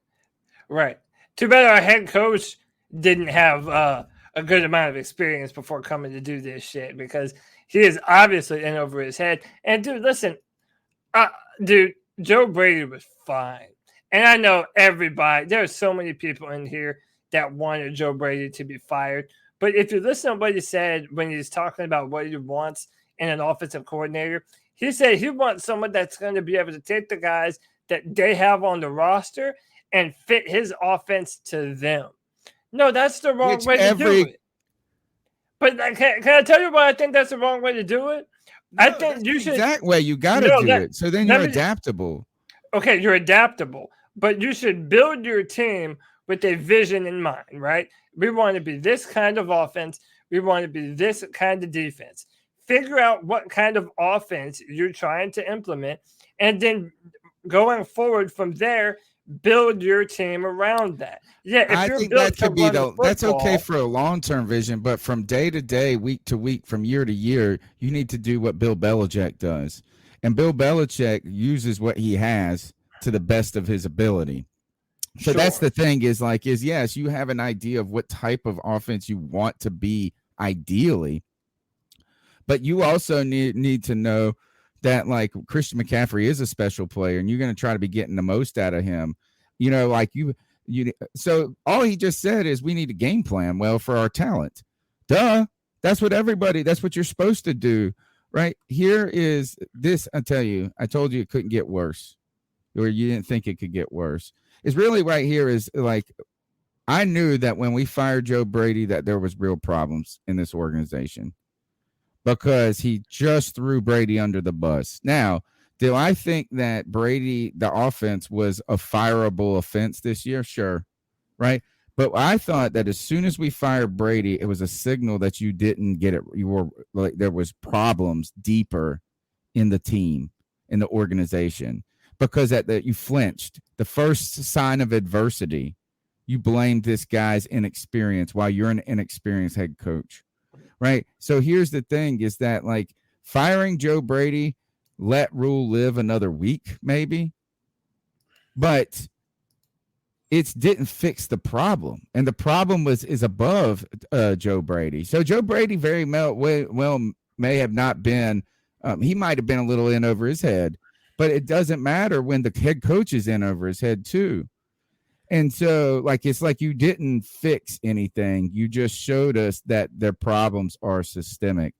Too bad our head coach didn't have a good amount of experience before coming to do this shit, because he is obviously in over his head. And dude, listen, Joe Brady was fine. And I know there's so many people in here that wanted Joe Brady to be fired. But if you listen to what he said when he's talking about what he wants in an offensive coordinator, he said he wants someone that's going to be able to take the guys that they have on the roster and fit his offense to them. No, that's the wrong way to do it. But can I tell you why I think that's the wrong way to do it? No, I think you should. That way you got to do it. So then you're adaptable. Okay, you're adaptable, but you should build your team with a vision in mind, right? We want to be this kind of offense. We want to be this kind of defense. Figure out what kind of offense you're trying to implement, and then going forward from there, build your team around that. Yeah, if I think that could be that's okay for a long-term vision, but from day to day, week to week, from year to year, you need to do what Bill Belichick does. And Bill Belichick uses what he has to the best of his ability. So that's the thing is yes, you have an idea of what type of offense you want to be ideally, but you also need to know that like Christian McCaffrey is a special player and you're going to try to be getting the most out of him. So all he just said is we need a game plan well for our talent. Duh. That's what you're supposed to do. Right here is this. I told you it couldn't get worse, or you didn't think it could get worse. It's really right here is like, I knew that when we fired Joe Brady, that there was real problems in this organization because he just threw Brady under the bus. Now, Do I think that Brady, the offense, was a fireable offense this year? Sure. Right. But I thought that as soon as we fired Brady, it was a signal that you didn't get it. You were like, there was problems deeper in the team, in the organization, because you flinched. The first sign of adversity, you blamed this guy's inexperience while you're an inexperienced head coach. Right. So here's the thing is that like firing Joe Brady, let Rhule live another week, maybe, but it didn't fix the problem, and the problem is above Joe Brady. So Joe Brady very well may have not been. He might have been a little in over his head, but it doesn't matter when the head coach is in over his head too. And so, like, it's like you didn't fix anything. You just showed us that their problems are systemic,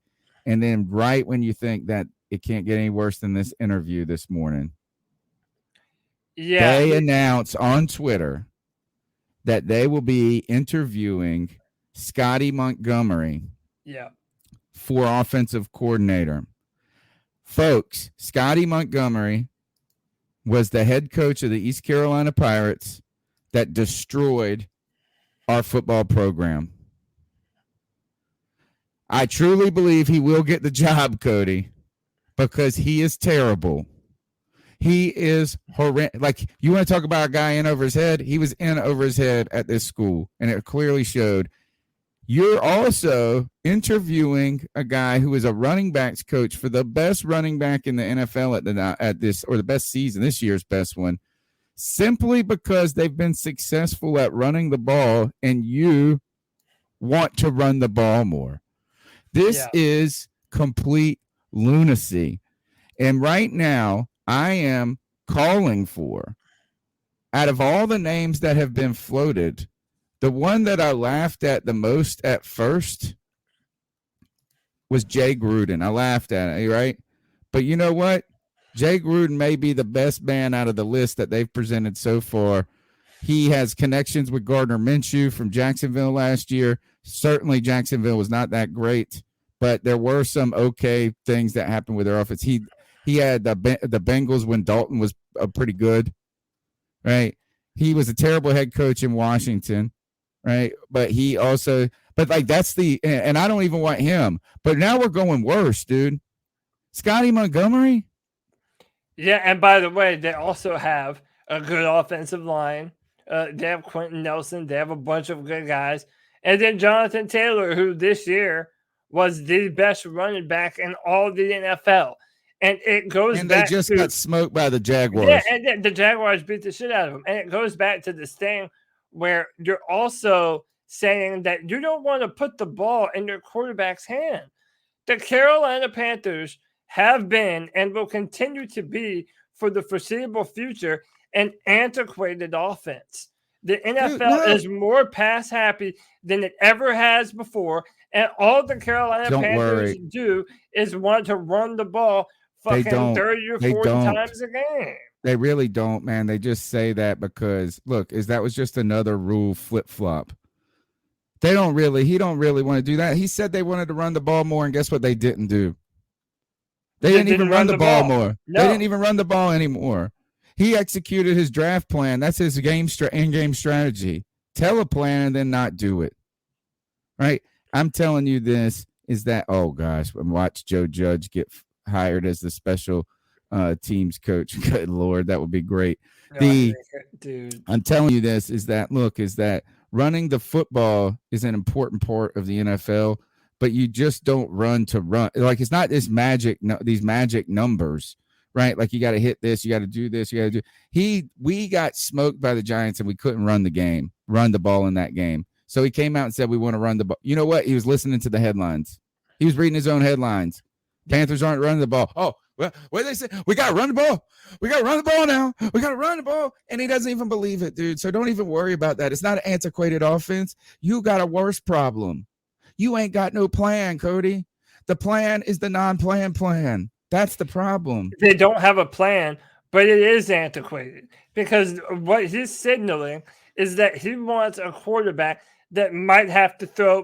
and then right when you think that it can't get any worse than this interview this morning. Yeah. They announced on Twitter that they will be interviewing Scotty Montgomery for offensive coordinator. Folks, Scotty Montgomery was the head coach of the East Carolina Pirates that destroyed our football program. I truly believe he will get the job, Cody, because he is terrible. He is horrendous. Like, you want to talk about a guy in over his head? He was in over his head at this school, and it clearly showed. You're also interviewing a guy who is a running backs coach for the best running back in the NFL at this, or the best season, this year's best one, simply because they've been successful at running the ball, and you want to run the ball more. This is complete lunacy. And right now, I am calling for, out of all the names that have been floated, the one that I laughed at the most at first was Jay Gruden. I laughed at it, right? But you know what? Jay Gruden may be the best man out of the list that they've presented so far. He has connections with Gardner Minshew from Jacksonville last year. Certainly Jacksonville was not that great, but there were some okay things that happened with their offense. He had the Bengals when Dalton was pretty good, right? He was a terrible head coach in Washington, right? But he also, and I don't even want him. But now we're going worse, dude. Scotty Montgomery? Yeah, and by the way, they also have a good offensive line. They have Quentin Nelson. They have a bunch of good guys. And then Jonathan Taylor, who this year was the best running back in all the NFL. And it goes back to... And they just got smoked by the Jaguars. Yeah, and the Jaguars beat the shit out of them. And it goes back to this thing where you're also saying that you don't want to put the ball in your quarterback's hand. The Carolina Panthers have been and will continue to be, for the foreseeable future, an antiquated offense. The NFL is more pass happy than it ever has before. And all the Carolina Panthers do is want to run the ball fucking 30 or 40 times a game. They really don't, man. They just say that because, look, that was just another Rhule flip-flop. He don't really want to do that. He said they wanted to run the ball more, and guess what they didn't do? They didn't even run the ball more. No. They didn't even run the ball anymore. He executed his draft plan. That's his in-game strategy. Tell a plan and then not do it. Right? I'm telling you this is that, oh, gosh, watch Joe Judge get hired as the special teams coach. Good Lord, that would be great. Dude. I'm telling you this is that, look, is that running the football is an important part of the NFL, but you just don't run to run. Like, it's not these magic numbers, right? Like, you got to hit this, you got to do this, you got to do. We got smoked by the Giants and we couldn't run the ball in that game. So he came out and said, we want to run the ball. You know what? He was listening to the headlines. He was reading his own headlines. Panthers aren't running the ball. Oh, well, what did they say? We got to run the ball. We got to run the ball now. We got to run the ball. And he doesn't even believe it, dude. So don't even worry about that. It's not an antiquated offense. You got a worse problem. You ain't got no plan, Cody. The plan is the non-plan plan. That's the problem. They don't have a plan, but it is antiquated because what he's signaling is that he wants a quarterback that might have to throw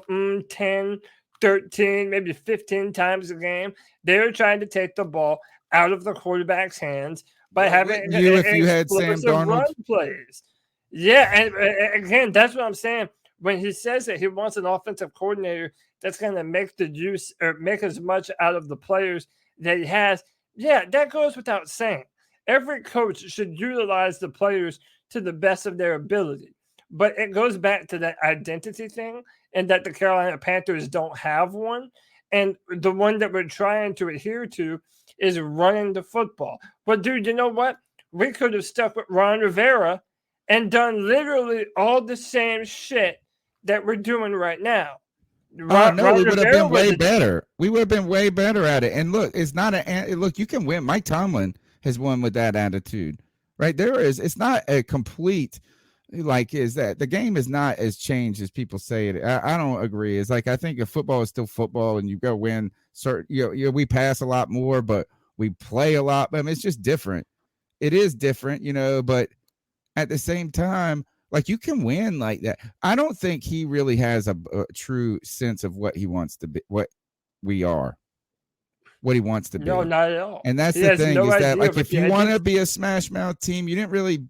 10, 13, maybe 15 times a game. They're trying to take the ball out of the quarterback's hands by having if you had Sam explosive Darnold run plays. Yeah, and again, that's what I'm saying. When he says that he wants an offensive coordinator that's going to make the use or make as much out of the players that he has, yeah, that goes without saying. Every coach should utilize the players to the best of their ability. But it goes back to that identity thing, and that the Carolina Panthers don't have one. And the one that we're trying to adhere to is running the football. But, dude, you know what? We could have stuck with Ron Rivera and done literally all the same shit that we're doing right now. We would have been way better. We would have been way better at it. And look, it's not look, you can win. Mike Tomlin has won with that attitude, right? It's not a complete, is that the game is not as changed as people say it. I don't agree. It's like, I think if football is still football and you go win certain, we pass a lot more, but we play a lot. I mean, it's just different. It is different, but at the same time, like, you can win like that. I don't think he really has a true sense of what he wants to be, what we are, what he wants to be. No, not at all. And that's the thing, is that, like, if you want to be a smash mouth team, you didn't really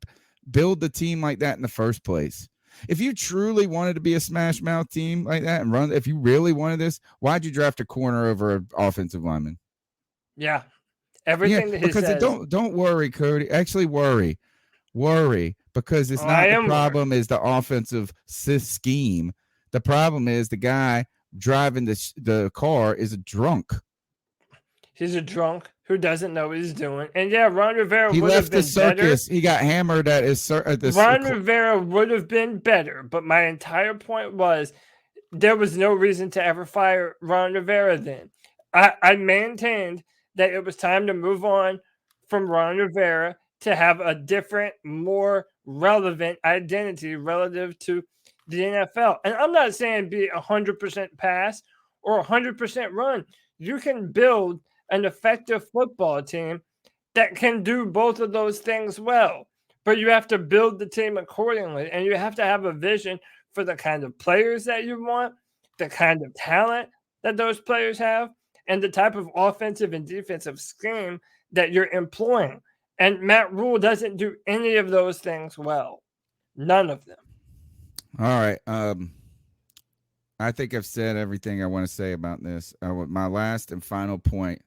build the team like that in the first place. If you truly wanted to be a smash mouth team like that and run, if you really wanted this, why'd you draft a corner over an offensive lineman? Yeah. Everything that he because says. Don't worry, Cody. Actually worry, because it's not the problem is the offensive scheme. The problem is the guy driving the car is a drunk. He's a drunk who doesn't know what he's doing. And yeah, Ron Rivera he would left have been the circus. better. He got hammered at his Ron Rivera would have been better, but my entire point was there was no reason to ever fire Ron Rivera then. I maintained that it was time to move on from Ron Rivera to have a different, more relevant identity relative to the NFL. And I'm not saying be 100% pass or 100% run. You can build an effective football team that can do both of those things well. But you have to build the team accordingly, and you have to have a vision for the kind of players that you want, the kind of talent that those players have, and the type of offensive and defensive scheme that you're employing. And Matt Rhule doesn't do any of those things well. None of them. All right. I think I've said everything I want to say about this. My last and final point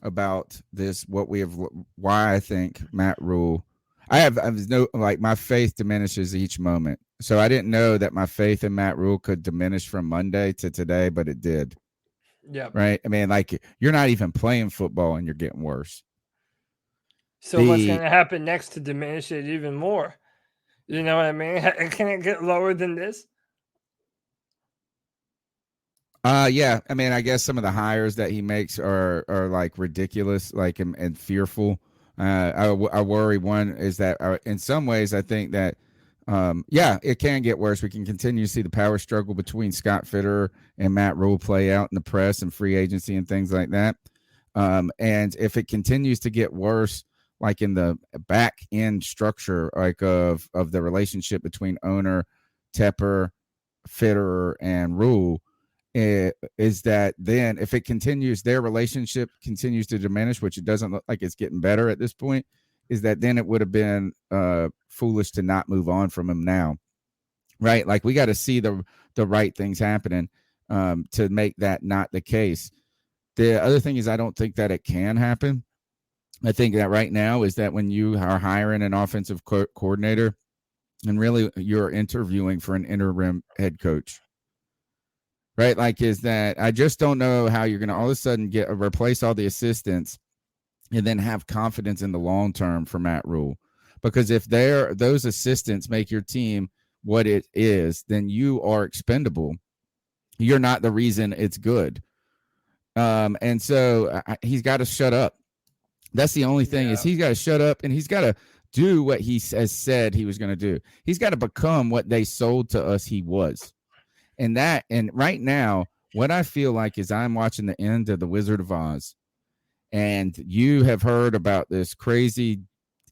about this, why I think Matt Rhule, I have no, like, my faith diminishes each moment. So I didn't know that my faith in Matt Rhule could diminish from Monday to today, but it did. Yeah. Right. I mean, like, you're not even playing football and you're getting worse. So what's going to happen next to diminish it even more? You know what I mean? Can it get lower than this? Yeah. I mean, I guess some of the hires that he makes are like ridiculous, like, and fearful. I worry. One is that in some ways, I think that, it can get worse. We can continue to see the power struggle between Scott Fitterer and Matt Rhule play out in the press and free agency and things like that. And if it continues to get worse, like in the back end structure, like of the relationship between owner, Tepper, Fitterer, and Rhule, is that then if it continues, their relationship continues to diminish, which it doesn't look like it's getting better at this point, is that then it would have been foolish to not move on from him now, right? Like, we got to see the right things happening to make that not the case. The other thing is, I don't think that it can happen. I think that right now is that when you are hiring an offensive coordinator and really you're interviewing for an interim head coach, right? Like, is that I just don't know how you're going to all of a sudden replace all the assistants and then have confidence in the long term for Matt Rhule. Because if those assistants make your team what it is, then you are expendable. You're not the reason it's good. And so he's got to shut up. That's the only thing is he's got to shut up, and he's got to do what he has said he was going to do. He's got to become what they sold to us he was. And right now, what I feel like is I'm watching the end of The Wizard of Oz. And you have heard about this crazy,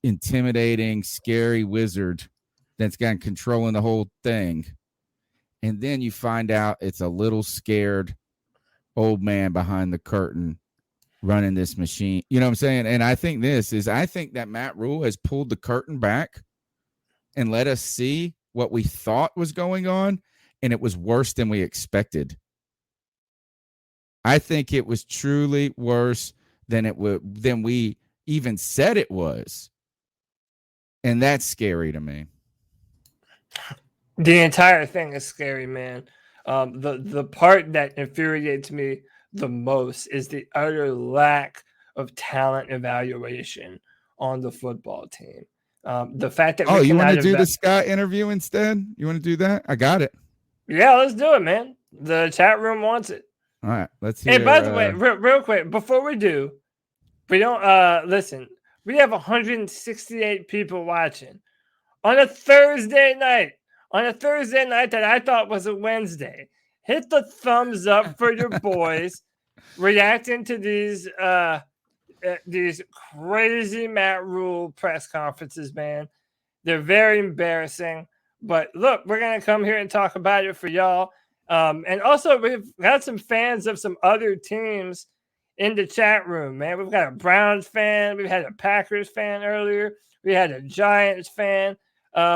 intimidating, scary wizard that's got controlling the whole thing. And then you find out it's a little scared old man behind the curtain running this machine. You know what I'm saying? And I think that Matt Rhule has pulled the curtain back and let us see what we thought was going on, and it was worse than we expected. I think it was truly worse than we even said it was. And that's scary to me. The entire thing is scary, man. The part that infuriates me the most is the utter lack of talent evaluation on the football team. The fact that you want to do the Scott interview instead? You want to do that? I got it. Yeah, let's do it, man. The chat room wants it. All right, let's hear. And by the way, real quick, before we do, we don't listen. We have 168 people watching on a Thursday night. On a Thursday night that I thought was a Wednesday. Hit the thumbs up for your boys reacting to these crazy Matt Rhule press conferences, man. They're very embarrassing. But look, we're going to come here and talk about it for y'all. And also, we've got some fans of some other teams in the chat room, man. We've got a Browns fan. We've had a Packers fan earlier. We had a Giants fan.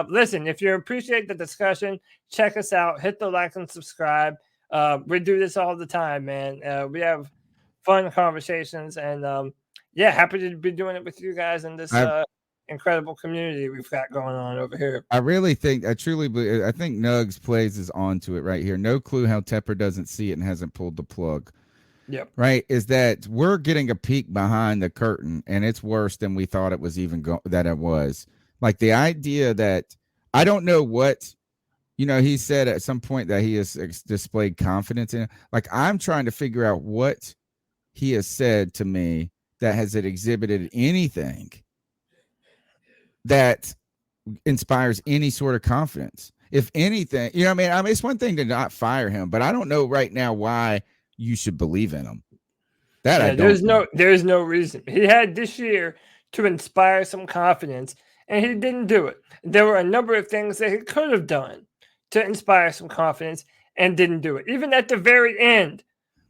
Listen, if you appreciate the discussion, check us out. Hit the like and subscribe. We do this all the time, man. We have fun conversations. And, happy to be doing it with you guys in this incredible community we've got going on over here. I truly believe, I think Nugs plays is onto it right here. No clue how Tepper doesn't see it and hasn't pulled the plug. Yep. Right. Is that we're getting a peek behind the curtain, and it's worse than we thought it was that it was. Like the idea that I don't know what, he said at some point that he has displayed confidence in. Like I'm trying to figure out what he has said to me that has exhibited anything that inspires any sort of confidence. If anything, I mean, it's one thing to not fire him, but I don't know right now why you should believe in him. There's no reason. He had this year to inspire some confidence, and he didn't do it. There were a number of things that he could have done to inspire some confidence and didn't do it. Even at the very end,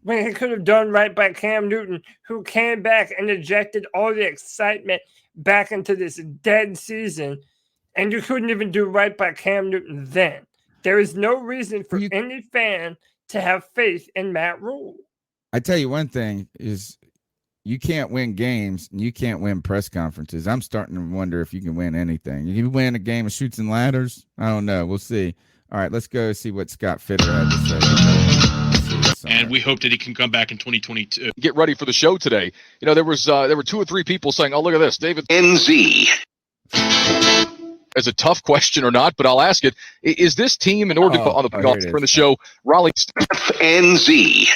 when he could have done right by Cam Newton, who came back and injected all the excitement back into this dead season, and you couldn't even do right by Cam Newton then. There is no reason for any fan to have faith in Matt Rhule. I tell you one thing is you can't win games and you can't win press conferences. I'm starting to wonder if you can win anything. You win a game of Chutes and Ladders? I don't know. We'll see. All right, let's go see what Scott Fitterer had to say. And we hope that he can come back in 2022. Get ready for the show today. There were 2 or 3 people saying, "Oh, look at this, David NZ." As a tough question or not, but I'll ask it. Is this team in order on the show, Raleigh NZ?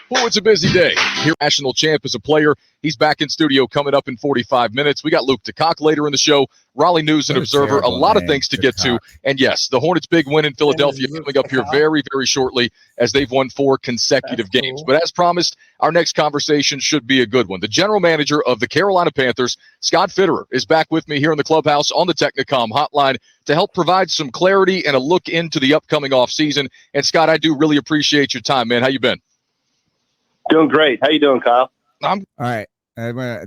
Oh, it's a busy day. Here, national champ is a player. He's back in studio coming up in 45 minutes. We got Luke DeCock later in the show. Raleigh News and Observer. A lot of things to get to. And yes, the Hornets' big win in Philadelphia coming up here very, very shortly as they've won 4 consecutive games. But as promised, our next conversation should be a good one. The general manager of the Carolina Panthers, Scott Fitterer, is back with me here in the clubhouse on the Technicom hotline to help provide some clarity and a look into the upcoming offseason. And Scott, I do really appreciate your time, man. How you been? Doing great. How you doing, Kyle? All right.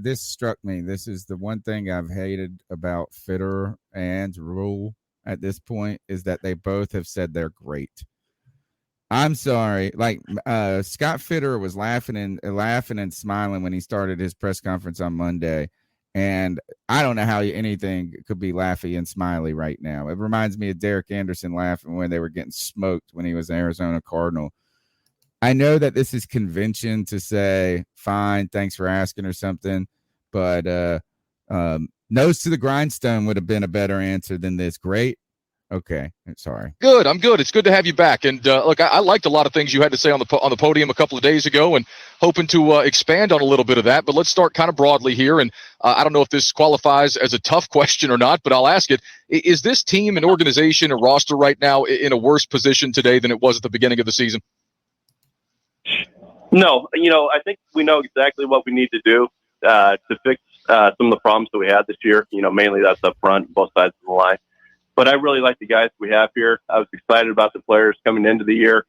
This struck me. This is the one thing I've hated about Fitterer and Rhule at this point is that they both have said they're great. I'm sorry. Like Scott Fitterer was laughing and smiling when he started his press conference on Monday. And I don't know how anything could be laughy and smiley right now. It reminds me of Derek Anderson laughing when they were getting smoked when he was an Arizona Cardinal. I know that this is convention to say, fine, thanks for asking or something, but nose to the grindstone would have been a better answer than this. Great. Okay. Sorry. Good. I'm good. It's good to have you back. And look, I liked a lot of things you had to say on the podium a couple of days ago and hoping to expand on a little bit of that. But let's start kind of broadly here. And I don't know if this qualifies as a tough question or not, but I'll ask it. Is this team, an organization, a roster right now in a worse position today than it was at the beginning of the season? No, I think we know exactly what we need to do to fix some of the problems that we had this year. Mainly that's up front, both sides of the line. But I really like the guys we have here. I was excited about the players coming into the year.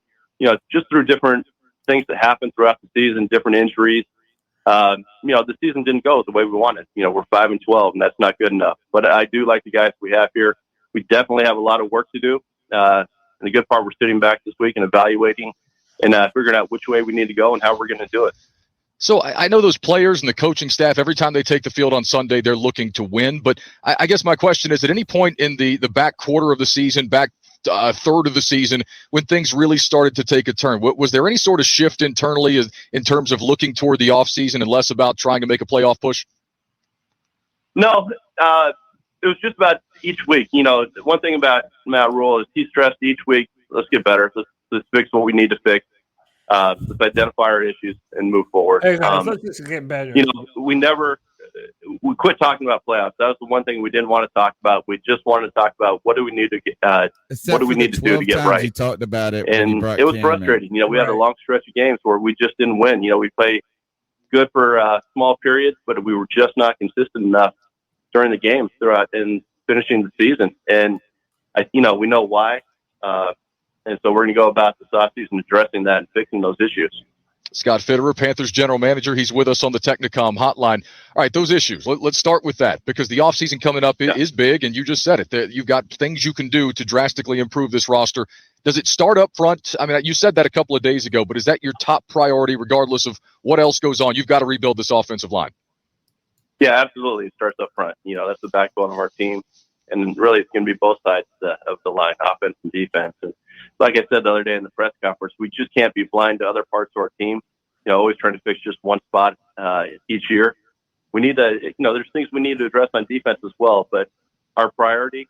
Just through different things that happened throughout the season, different injuries. The season didn't go the way we wanted. We're 5-12, and that's not good enough. But I do like the guys we have here. We definitely have a lot of work to do. And the good part, we're sitting back this week and evaluating and figuring out which way we need to go and how we're going to do it. So I know those players and the coaching staff, every time they take the field on Sunday, they're looking to win. But I guess my question is, at any point in the back quarter of the season, back third of the season, when things really started to take a turn, was there any sort of shift internally in terms of looking toward the offseason and less about trying to make a playoff push? No, it was just about each week. One thing about Matt Rhule is he stressed each week, let's get better. Let's fix what we need to fix. Let's identify our issues and move forward. Hey guys, let's just get better. We quit talking about playoffs. That was the one thing we didn't want to talk about. We just wanted to talk about what do we need to get, what do we need to do to get right. You talked about it, and it was frustrating. We had a long stretch of games where we just didn't win. We played good for small periods, but we were just not consistent enough during the games throughout and finishing the season. And we know why. And so we're going to go about this offseason addressing that and fixing those issues. Scott Fitterer, Panthers general manager. He's with us on the Technicom hotline. All right, those issues. Let's start with that because the offseason coming up is big, and you just said it. You've got things you can do to drastically improve this roster. Does it start up front? I mean, you said that a couple of days ago, but is that your top priority regardless of what else goes on? You've got to rebuild this offensive line. Yeah, absolutely. It starts up front. That's the backbone of our team. And really, it's going to be both sides of the line, offense and defense. And like I said the other day in the press conference, we just can't be blind to other parts of our team, always trying to fix just one spot each year. We need to, there's things we need to address on defense as well, but our priority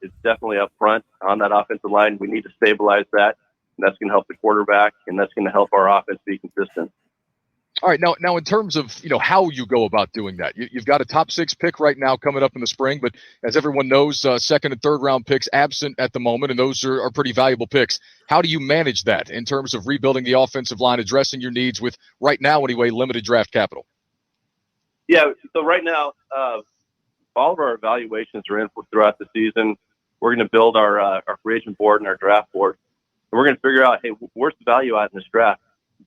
is definitely up front on that offensive line. We need to stabilize that, and that's going to help the quarterback, and that's going to help our offense be consistent. All right, now in terms of how you go about doing that, you've got a top 6 pick right now coming up in the spring, but as everyone knows, second and third round picks absent at the moment, and those are pretty valuable picks. How do you manage that in terms of rebuilding the offensive line, addressing your needs with right now anyway limited draft capital? Yeah, so right now, all of our evaluations are in throughout the season. We're going to build our free agent board and our draft board, and we're going to figure out, hey, where's the value at in this draft?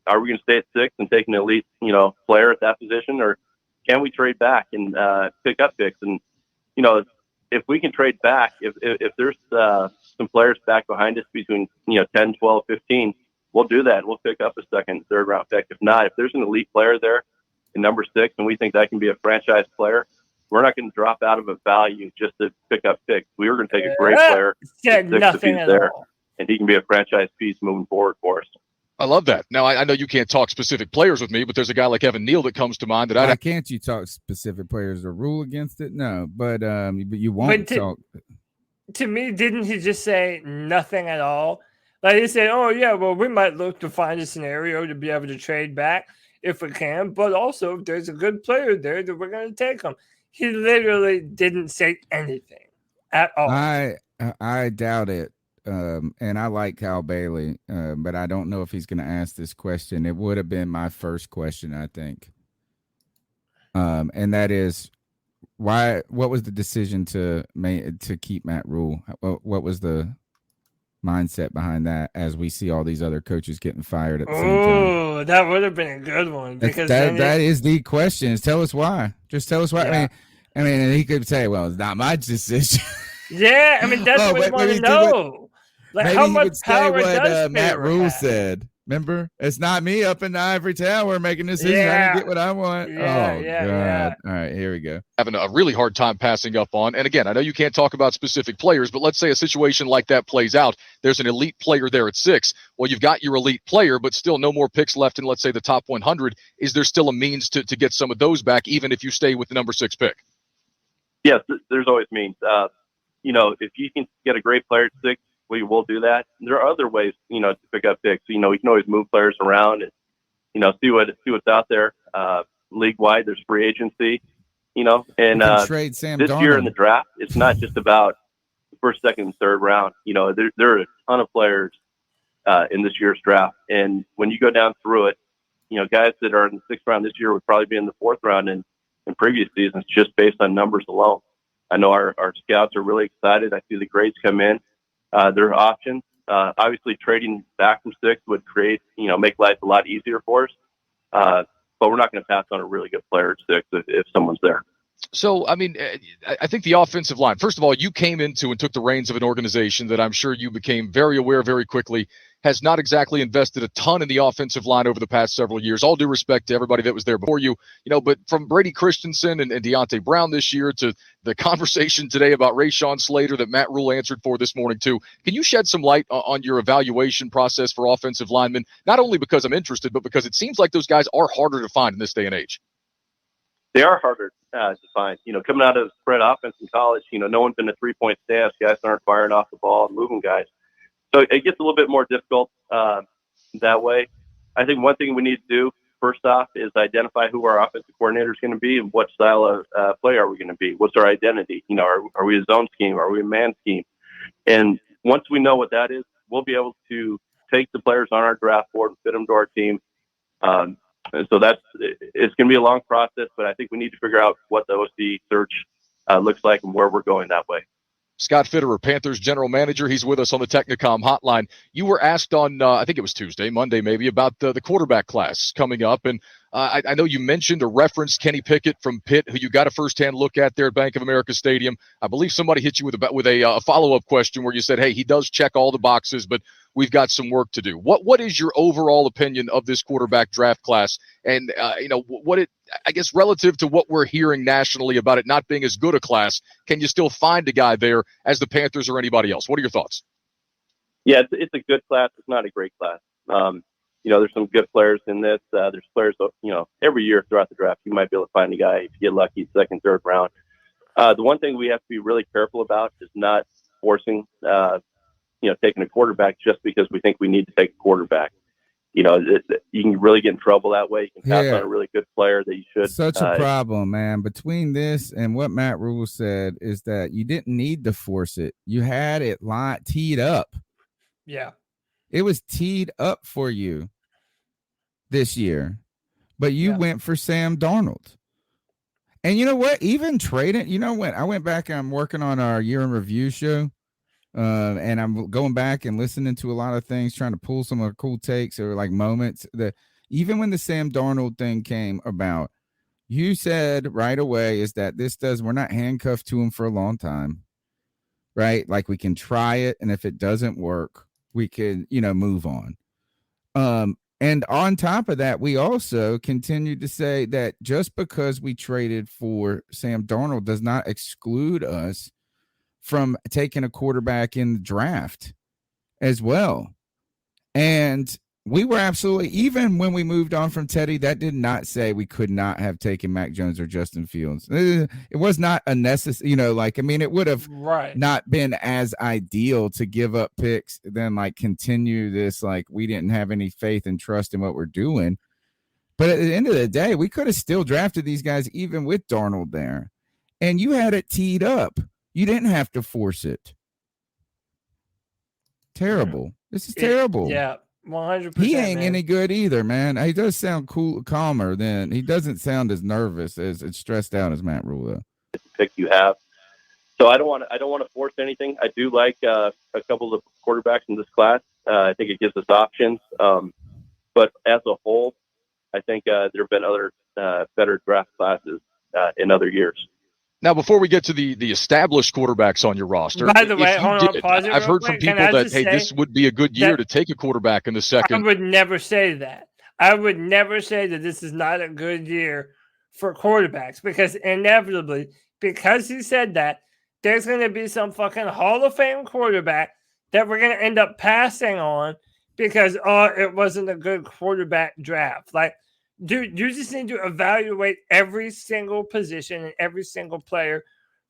Are we going to stay at 6 and take an elite, player at that position, or can we trade back and pick up picks? And if we can trade back, if there's some players back behind us between 10, 12, 15, we'll do that. We'll pick up a second, third round pick. If not, if there's an elite player there in number 6, and we think that can be a franchise player, we're not going to drop out of a value just to pick up picks. We were going to take a great player, nothing at there, all. and he can be a franchise piece moving forward for us. I love that. Now, I know you can't talk specific players with me, but there's a guy like Evan Neal that comes to mind that Why can't you talk specific players? The rule against it? No, but you won't talk. To me, didn't he just say nothing at all? Like he said, oh, yeah, well, we might look to find a scenario to be able to trade back if we can, but also if there's a good player there that we're going to take him. He literally didn't say anything at all. I doubt it. And I like Kyle Bailey, but I don't know if he's going to ask this question. It would have been my first question, I think. And that is, what was the decision to keep Matt Rhule? What was the mindset behind that as we see all these other coaches getting fired at the same time? Oh, that would have been a good one. Because that is the question. Tell us why. Just tell us why. Yeah. I mean, and he could say, well, it's not my decision. Yeah, I mean, that's what we want to know. Like, maybe how he much would say power what does Matt Fitterer Rhule have? said. Remember, it's not me up in the ivory tower making decisions. I Yeah. didn't get what I want. God. Yeah. All right, here we go. Having a really hard time passing up on. And again, I know you can't talk about specific players, but let's say a situation like that plays out. There's an elite player there at 6. Well, you've got your elite player, but still no more picks left in, let's say, the top 100. Is there still a means to get some of those back, even if you stay with the number 6 pick? Yes, there's always means. If you can get a great player at 6, we will do that. There are other ways, to pick up picks. We can always move players around and, see what's out there. League wide, there's free agency, and trade Sam this Darnold. year in the draft, it's not just about the first, second, and third round. There are a ton of players in this year's draft. And when you go down through it, guys that are in the 6th round this year would probably be in the 4th round. And in previous seasons just based on numbers alone. I know our scouts are really excited. I see the grades come in. There are options. Obviously, trading back from 6 would create, make life a lot easier for us. But we're not going to pass on a really good player at 6 if someone's there. So, I mean, I think the offensive line, first of all, you came into and took the reins of an organization that I'm sure you became very aware very quickly has not exactly invested a ton in the offensive line over the past several years. All due respect to everybody that was there before you, but from Brady Christensen and Deontay Brown this year to the conversation today about Rashawn Slater that Matt Rhule answered for this morning too. Can you shed some light on your evaluation process for offensive linemen? Not only because I'm interested, but because it seems like those guys are harder to find in this day and age. They are harder to find. Coming out of spread offense in college, no one's been a 3-point staff. Guys aren't firing off the ball and moving guys. So it gets a little bit more difficult that way. I think one thing we need to do, first off, is identify who our offensive coordinator is going to be and what style of play are we going to be. What's our identity? Are we a zone scheme? Are we a man scheme? And once we know what that is, we'll be able to take the players on our draft board and fit them to our team. And so it's going to be a long process, but I think we need to figure out what the OC search looks like and where we're going that way. Scott Fitterer, Panthers general manager. He's with us on the Technicom hotline. You were asked on, I think it was Monday maybe, about the quarterback class coming up. And I know you mentioned or referenced Kenny Pickett from Pitt, who you got a firsthand look at there at Bank of America Stadium. I believe somebody hit you with a follow-up question where you said, hey, he does check all the boxes, but we've got some work to do. What is your overall opinion of this quarterback draft class? And, I guess relative to what we're hearing nationally about it not being as good a class, can you still find a guy there as the Panthers or anybody else? What are your thoughts? Yeah, it's a good class. It's not a great class. There's some good players in this. There's players, every year throughout the draft, you might be able to find a guy if you get lucky, second, third round. The one thing we have to be really careful about is not forcing, taking a quarterback just because we think we need to take a quarterback. You can really get in trouble that way. You can pass on a really good player that you should. Such a problem, man. Between this and what Matt Rhule said is that you didn't need to force it. You had it teed up. Yeah. It was teed up for you this year, but you went for Sam Darnold. And you know what? Even trading, I went back and I'm working on our year in review show. And I'm going back and listening to a lot of things, trying to pull some of the cool takes or like moments that even when the Sam Darnold thing came about, you said right away is that we're not handcuffed to him for a long time, right? Like we can try it. And if it doesn't work, we can, move on. And on top of that, we also continued to say that just because we traded for Sam Darnold does not exclude us from taking a quarterback in the draft as well. And we were absolutely, even when we moved on from Teddy, that did not say we could not have taken Mac Jones or Justin Fields. It was not a necessary, it would have not been as ideal to give up picks than continue this, we didn't have any faith and trust in what we're doing. But at the end of the day, we could have still drafted these guys even with Darnold there. And you had it teed up. You didn't have to force it. Terrible. This is terrible. Yeah, 100%. He ain't any good either, man. He does sound calmer than he doesn't sound as nervous as stressed out as Matt Rhule. The pick you have. So I don't want to force anything. I do like a couple of quarterbacks in this class. I think it gives us options. But as a whole, I think there have been other better draft classes in other years. Now, before we get to the established quarterbacks on your roster, by the way, I've heard from people that, hey, this would be a good year to take a quarterback in the second. I would never say that. I would never say that this is not a good year for quarterbacks because inevitably, because he said that, there's going to be some fucking Hall of Fame quarterback that we're going to end up passing on because, it wasn't a good quarterback draft. Dude, you just need to evaluate every single position and every single player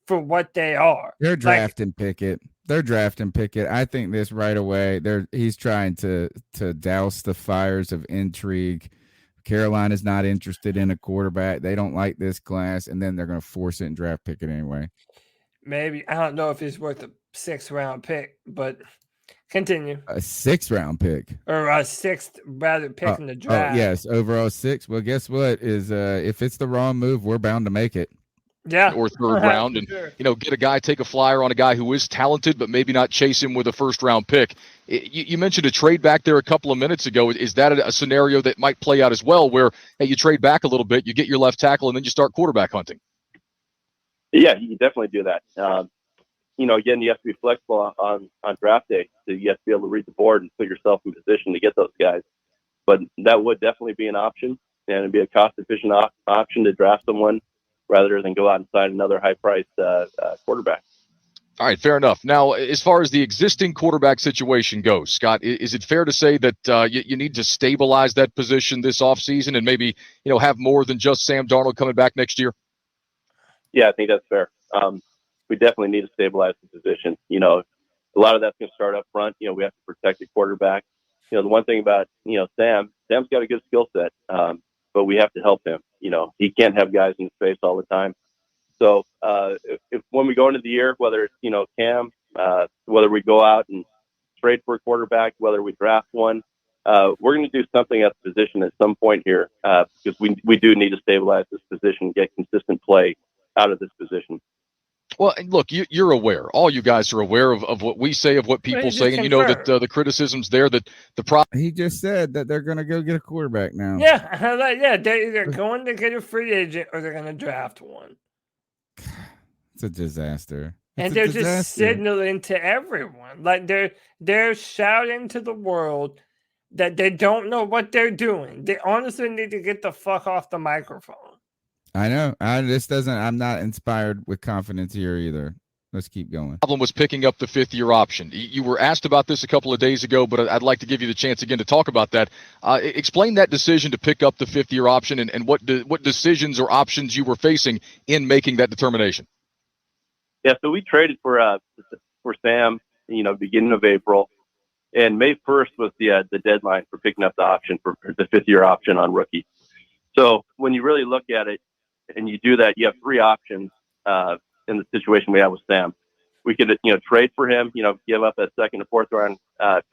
for what they are. They're drafting Pickett. I think this right away. He's trying to douse the fires of intrigue. Carolina's not interested in a quarterback. They don't like this class, and then they're going to force it and draft Pickett anyway. Maybe. I don't know if he's worth a 6th round pick, but Continue. A 6th round pick. Or a 6th rather pick in the draft. Oh, yes, overall 6. Well, guess what? Is if it's the wrong move, we're bound to make it. Yeah. Or 3rd round, and Sure. get a guy, take a flyer on a guy who is talented, but maybe not chase him with a 1st round pick. You mentioned a trade back there a couple of minutes ago. Is that a scenario that might play out as well, where you trade back a little bit, you get your left tackle, and then you start quarterback hunting? Yeah, you can definitely do that. Again, you have to be flexible on draft day. So you have to be able to read the board and put yourself in position to get those guys. But that would definitely be an option, and it'd be a cost-efficient option to draft someone rather than go out and sign another high-priced quarterback. All right, fair enough. Now, as far as the existing quarterback situation goes, Scott, is it fair to say that you need to stabilize that position this offseason and maybe have more than just Sam Darnold coming back next year? Yeah, I think that's fair. We definitely need to stabilize the position. A lot of that's going to start up front. We have to protect the quarterback. The one thing about, Sam's got a good skill set, but we have to help him. He can't have guys in his face all the time. So if when we go into the year, whether it's, Cam, whether we go out and trade for a quarterback, whether we draft one, we're going to do something at the position at some point here because we do need to stabilize this position, get consistent play out of this position. Well, and look, you're aware. All you guys are aware of what we say, of what people say, and you know that the criticism's there. That the problem. He just said that they're going to go get a quarterback now. Yeah, they're either going to get a free agent or they're going to draft one. It's a disaster. And they're just signaling to everyone, like they're shouting to the world that they don't know what they're doing. They honestly need to get the fuck off the microphone. I know. I'm not inspired with confidence here either. Let's keep going. Problem was picking up the 5th-year option. You were asked about this a couple of days ago, but I'd like to give you the chance again to talk about that. Explain that decision to pick up the 5th-year option and what decisions or options you were facing in making that determination. Yeah, so we traded for Sam, beginning of April, and May 1st was the deadline for picking up the option for the 5th-year option on rookie. So when you really look at it and you do that, you have 3 options in the situation we have with Sam. We could, trade for him, give up that 2nd or 4th round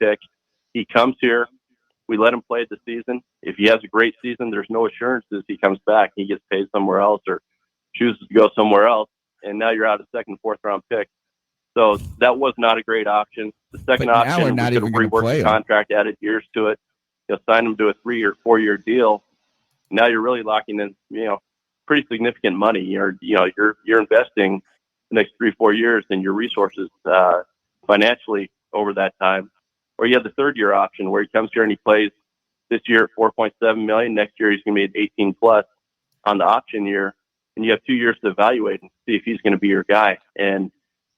pick. He comes here. We let him play the season. If he has a great season, there's no assurances he comes back. He gets paid somewhere else or chooses to go somewhere else. And now you're out a 2nd, 4th round pick. So that was not a great option. The second option, we could have reworked the contract, added years to it, sign him to a 3 or 4 year deal. Now you're really locking in, pretty significant money. You're investing the next 3-4 years in your resources financially over that time. Or you have the 3rd year option where he comes here and he plays this year at $4.7 million. Next year he's going to be at 18 plus on the option year, and you have 2 years to evaluate and see if he's going to be your guy. And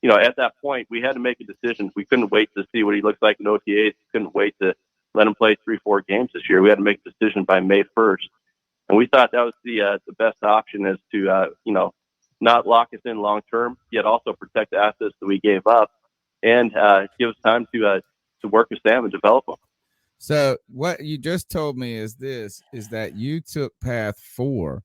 at that point we had to make a decision. We couldn't wait to see what he looks like in OTAs. We couldn't wait to let him play 3-4 games this year. We had to make a decision by May 1st. And we thought that was the best option, is to, not lock us in long term, yet also protect the assets that we gave up, and give us time to work with Sam and develop them. So what you just told me is that you took path 4,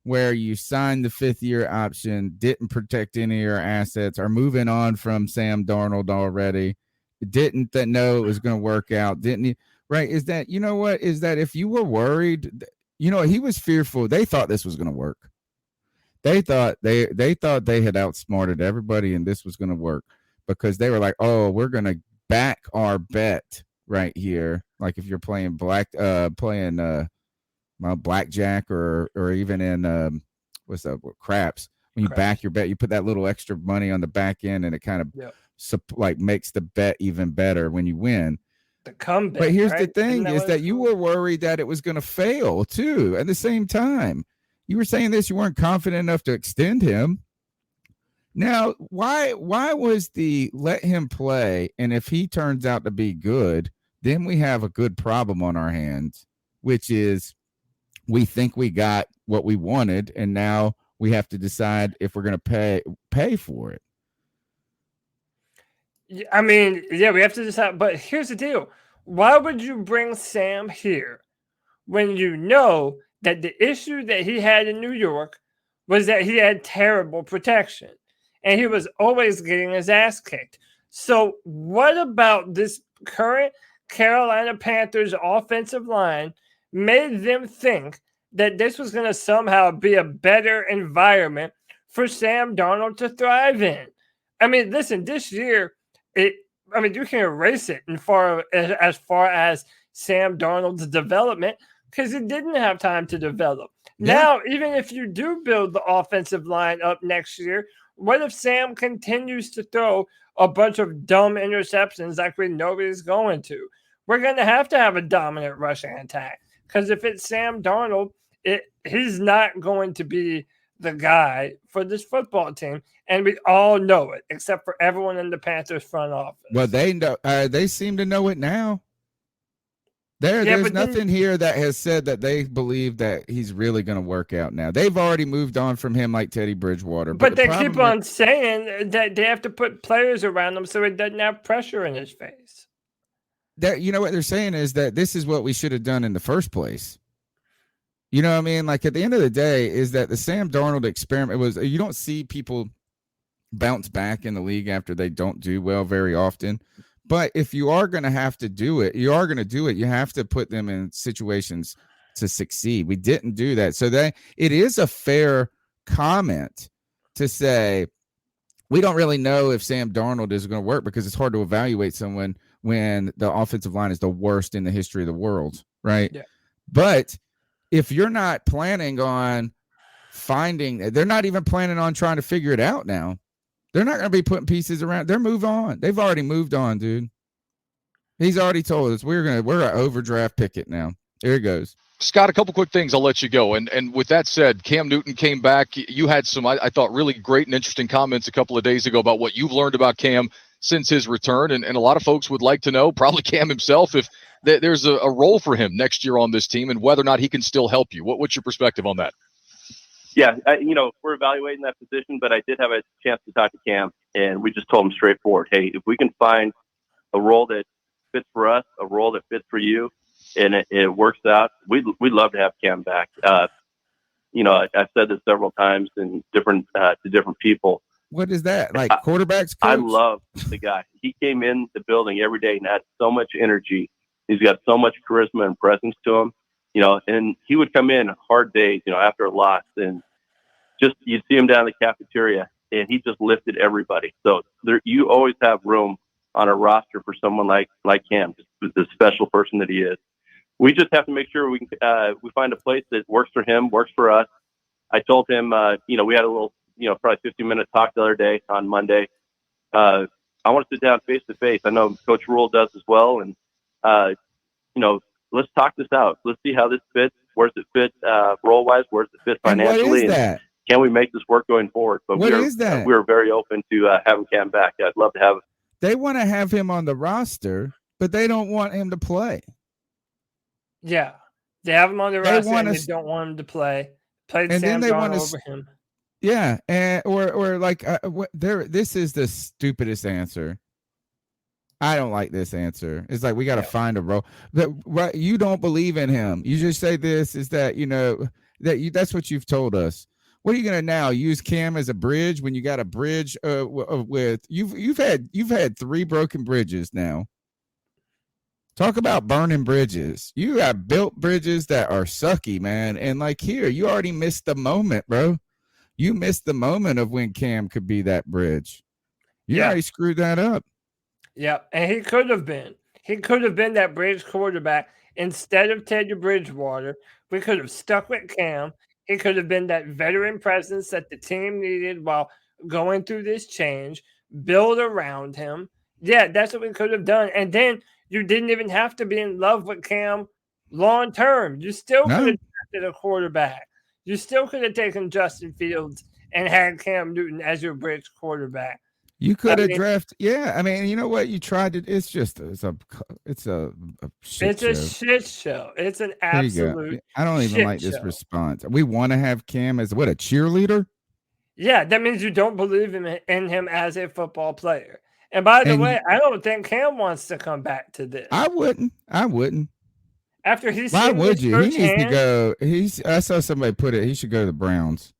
where you signed the 5th-year option, didn't protect any of your assets, are moving on from Sam Darnold already, didn't know it was going to work out, didn't you? Right? Is that, is that if you were worried, he was fearful. They thought this was going to work. They thought they had outsmarted everybody and this was going to work, because they were like, oh, we're going to back our bet right here. Like if you're playing blackjack or even in craps, when you back your bet, you put that little extra money on the back end and it kind of makes the bet even better when you win. The comeback, but here's right? the thing is that you were worried that it was going to fail too. At the same time, you were saying this, you weren't confident enough to extend him. Now, why was the let him play? And if he turns out to be good, then we have a good problem on our hands, which is we think we got what we wanted. And now we have to decide if we're going to pay for it. I mean, yeah, we have to decide. But here's the deal. Why would you bring Sam here when you know that the issue that he had in New York was that he had terrible protection and he was always getting his ass kicked? So what about this current Carolina Panthers offensive line made them think that this was going to somehow be a better environment for Sam Darnold to thrive in? I mean, listen, this year, you can erase it as far as Sam Darnold's development because he didn't have time to develop. Yeah. Now, even if you do build the offensive line up next year, what if Sam continues to throw a bunch of dumb interceptions like we know he's going to? We're going to have a dominant rushing attack because if it's Sam Darnold, he's not going to be the guy for this football team, and we all know it, except for everyone in the Panthers front office. Well, they know. They seem to know it now. There's nothing here that has said that they believe that he's really going to work out now. They've already moved on from him like Teddy Bridgewater. But they keep on saying that they have to put players around him so it doesn't have pressure in his face. You know what they're saying is that this is what we should have done in the first place. You know what I mean? Like at the end of the day is that the Sam Darnold experiment was, you don't see people bounce back in the league after they don't do well very often. But if you are going to have to do it, you are going to do it. You have to put them in situations to succeed. We didn't do that. So it is a fair comment to say, we don't really know if Sam Darnold is going to work because it's hard to evaluate someone when the offensive line is the worst in the history of the world. Right. Yeah. But if you're not planning on they're not even planning on trying to figure it out now. They're not going to be putting pieces around. They're moved on. They've already moved on, dude. He's already told us we're an overdraft pick it now. There it goes. Scott, a couple quick things. I'll let you go. And with that said, Cam Newton came back. You had some, I thought, really great and interesting comments a couple of days ago about what you've learned about Cam since his return. And a lot of folks would like to know, probably Cam himself, if there's a role for him next year on this team and whether or not he can still help you. What's your perspective on that? Yeah, we're evaluating that position, but I did have a chance to talk to Cam, and we just told him straightforward, hey, if we can find a role that fits for us, a role that fits for you, and it works out, we'd love to have Cam back. I've said this several times to different people. What is that? Like quarterbacks coach? I love the guy. He came in the building every day and had so much energy. He's got so much charisma and presence to him. And he would come in hard days, after a loss, and just you'd see him down in the cafeteria, and he just lifted everybody. So you always have room on a roster for someone like Cam, just the special person that he is. We just have to make sure we find a place that works for him, works for us. I told him, we had a little, probably 15-minute talk the other day on Monday. I want to sit down face to face. I know Coach Rhule does as well, and let's talk this out. Let's see how this fits. Where's it fit role-wise? Where's it fit financially? And what is that? Can we make this work going forward? But we're very open to having Cam back. I'd love to have him. They want to have him on the roster, but they don't want him to play. Yeah. They have him on the roster and they don't want him to play. Played Sam Darnold over him. Yeah. And this is the stupidest answer. I don't like this answer. It's like we got to find a role. You don't believe in him. You just say this is that that's what you've told us. What are you going to now use Cam as a bridge when you got a bridge with you've had 3 broken bridges now. Talk about burning bridges. You got built bridges that are sucky, man. And you already missed the moment, bro. You missed the moment of when Cam could be that bridge. You already screwed that up. Yeah, and he could have been. He could have been that bridge quarterback instead of Teddy Bridgewater. We could have stuck with Cam. He could have been that veteran presence that the team needed while going through this change, build around him. Yeah, that's what we could have done. And then you didn't even have to be in love with Cam long term. You still could have drafted a quarterback. You still could have taken Justin Fields and had Cam Newton as your bridge quarterback. You could have drafted. Yeah, I mean, you know what? You tried to. It's a shit show. It's a shit show. It's an absolute. I don't even like this response. We want to have Cam as a cheerleader? Yeah, that means you don't believe in him as a football player. And by the way, I don't think Cam wants to come back to this. I wouldn't. After he's why would you? He needs to go. I saw somebody put it. He should go to the Browns.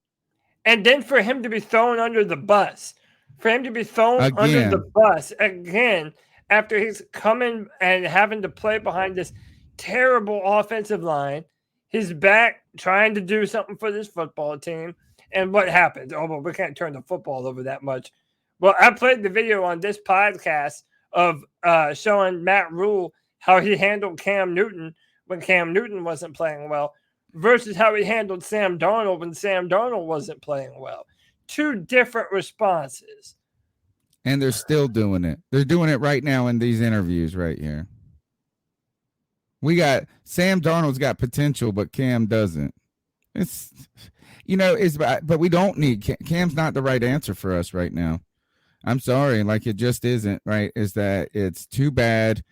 And then for him to be thrown under the bus For him to be thrown under the bus again after he's coming and having to play behind this terrible offensive line, he's back trying to do something for this football team. And what happens? Oh, well, we can't turn the football over that much. Well, I played the video on this podcast of showing Matt Rhule how he handled Cam Newton when Cam Newton wasn't playing well versus how he handled Sam Darnold when Sam Darnold wasn't playing well. Two different responses. And they're still doing it. They're doing it right now in these interviews right here. We got Sam Darnold's got potential, but Cam doesn't. It's, but we don't need Cam's not the right answer for us right now. I'm sorry. Like, it just isn't, right? Is that it's too bad.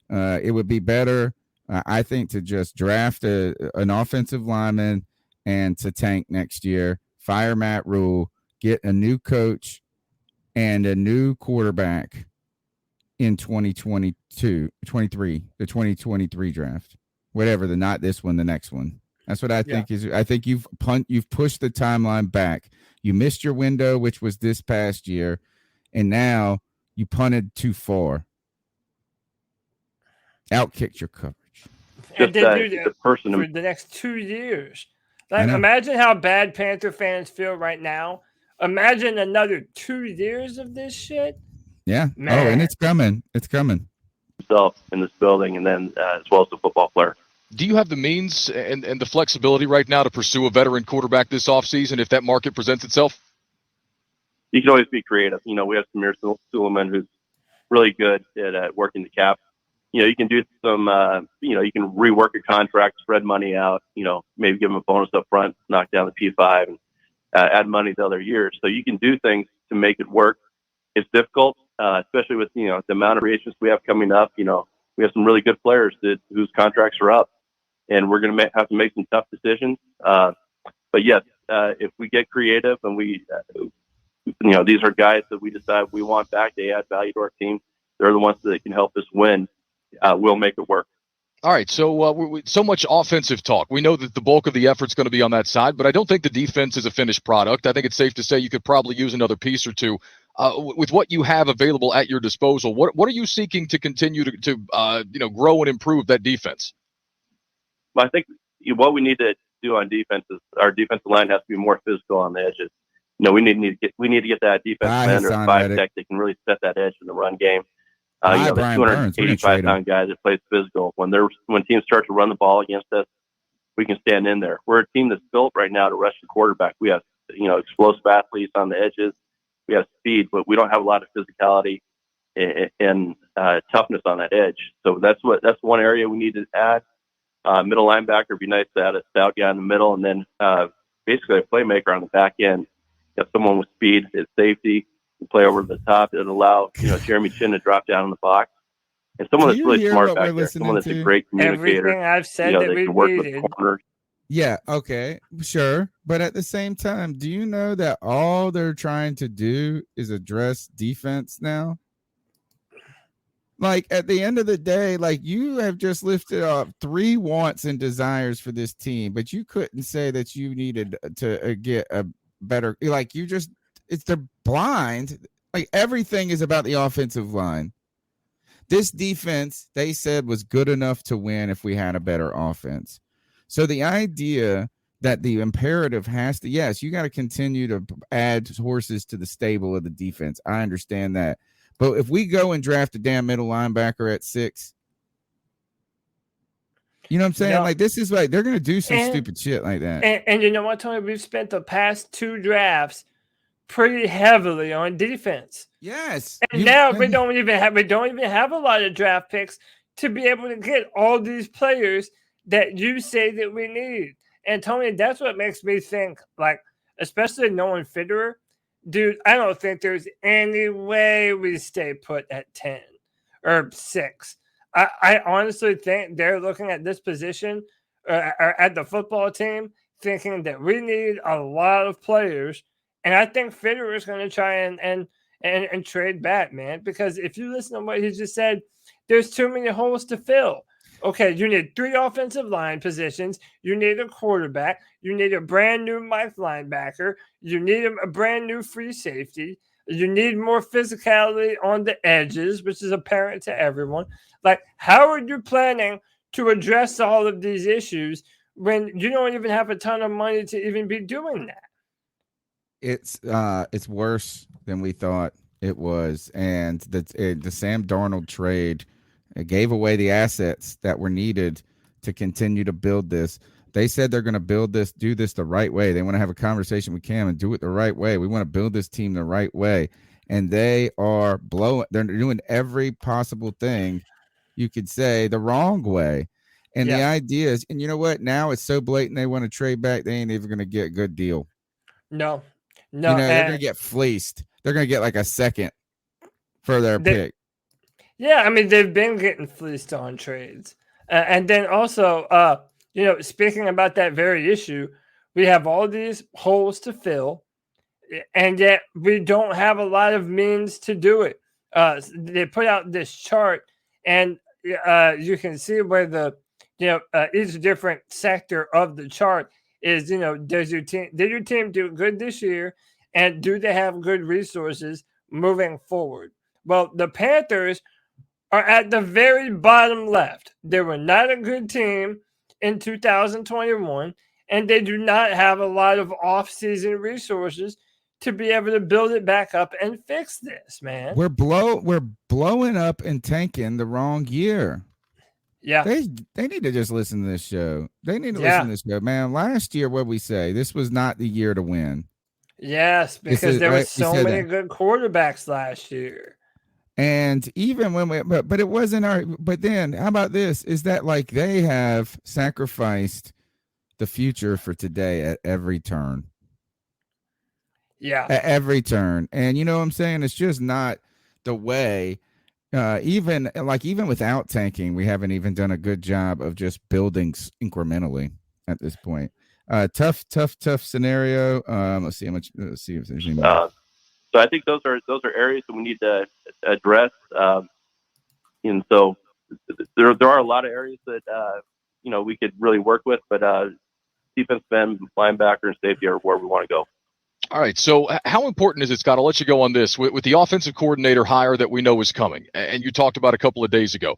It would be better, I think, to just draft an offensive lineman and to tank next year, fire Matt Rhule, get a new coach and a new quarterback in 2023, the 2023 draft, whatever, not this one, the next one. That's what I think I think you've pushed the timeline back. You missed your window, which was this past year, and now you punted too far. Outkicked your coverage. And they do that for the next 2 years. Like, imagine how bad Panther fans feel right now. Imagine another 2 years of this shit. Yeah. Man. Oh, and it's coming. It's coming. Himself in this building, and then as well as the football player. Do you have the means and the flexibility right now to pursue a veteran quarterback this offseason if that market presents itself? You can always be creative. We have Samir Suleiman, who's really good at working the cap. You can do some, you can rework a contract, spread money out, maybe give him a bonus up front, knock down the P5, and add money to other years. So you can do things to make it work. It's difficult, especially with, the amount of free agents we have coming up. We have some really good players whose contracts are up, and we're going to have to make some tough decisions. But yes, if we get creative and we, these are guys that we decide we want back, they add value to our team. They're the ones that can help us win. We'll make it work. All right, so so much offensive talk. We know that the bulk of the effort's going to be on that side, but I don't think the defense is a finished product. I think it's safe to say you could probably use another piece or two. With what you have available at your disposal, what are you seeking to continue to grow and improve that defense? Well, I think what we need to do on defense is our defensive line has to be more physical on the edges. We need to get that defensive end or 5 tech that can really set that edge in the run game. The 285-pound guy that plays physical. When teams start to run the ball against us, we can stand in there. We're a team that's built right now to rush the quarterback. We have, explosive athletes on the edges. We have speed, but we don't have a lot of physicality and toughness on that edge. So that's one area we need to add. Middle linebacker would be nice to add a stout guy in the middle, and then basically a playmaker on the back end. Someone with speed at safety. Play over the top. It'll allow Jeremy Chin to drop down in the box, and someone that's really smart back there. Someone that's a great communicator. Everything I've said that we needed. Yeah, okay, sure, but at the same time, do you know that all they're trying to do is address defense now? Like, at the end of the day, like, you have just lifted up 3 wants and desires for this team, but you couldn't say that you needed to get a better. Like, they're blind. Like, everything is about the offensive line. This defense, they said, was good enough to win if we had a better offense. So the idea that the imperative has to, yes, you got to continue to add horses to the stable of the defense. I understand that. But if we go and draft a damn middle linebacker at 6, you know what I'm saying? Like, this is like, they're going to do some stupid shit like that. And you know what, Tony? We've spent the past 2 drafts pretty heavily on defense. Yes. And now we don't even have a lot of draft picks to be able to get all these players that you say that we need. And Tony, that's what makes me think, like, especially knowing Fitterer, dude, I don't think there's any way we stay put at 10 or 6. I honestly think they're looking at this position or at the football team thinking that we need a lot of players. And I think Fitterer is going to try and trade back, man, because if you listen to what he just said, there's too many holes to fill. Okay, you need 3 offensive line positions. You need a quarterback. You need a brand new Mike linebacker. You need a brand new free safety. You need more physicality on the edges, which is apparent to everyone. Like, how are you planning to address all of these issues when you don't even have a ton of money to even be doing that? It's worse than we thought it was, and the Sam Darnold trade gave away the assets that were needed to continue to build this. They said they're going to do this the right way. They want to have a conversation with Cam and do it the right way. We want to build this team the right way. And they are they're doing every possible thing you could say the wrong way. And the idea is, and you know what? Now it's so blatant they want to trade back, they ain't even going to get a good deal. No. They're going to get fleeced. They're going to get like a second for their pick. Yeah, I mean, they've been getting fleeced on trades. And then also, speaking about that very issue, we have all these holes to fill, and yet we don't have a lot of means to do it. They put out this chart, and you can see where each different sector of the chart is, did your team do good this year, and do they have good resources moving forward? Well, the Panthers are at the very bottom left. They were not a good team in 2021, and they do not have a lot of off-season resources to be able to build it back up and fix this, man. We're blowing up and tanking the wrong year. Yeah. They need to just listen to this show. They need to listen to this show, man. Last year, what we say, this was not the year to win. Yes, because there were so many good quarterbacks last year. And even when but it wasn't but then how about this? Is that like they have sacrificed the future for today at every turn? Yeah. At every turn. And you know what I'm saying? It's just not the way. Even without tanking, we haven't even done a good job of just building incrementally at this point. Tough scenario. Let's see if there's any more. So I think those are areas that we need to address. And so there are a lot of areas that we could really work with, but defense end, linebacker, and safety are where we want to go. All right. So how important is it, Scott? I'll let you go on this with the offensive coordinator hire that we know is coming, and you talked about a couple of days ago.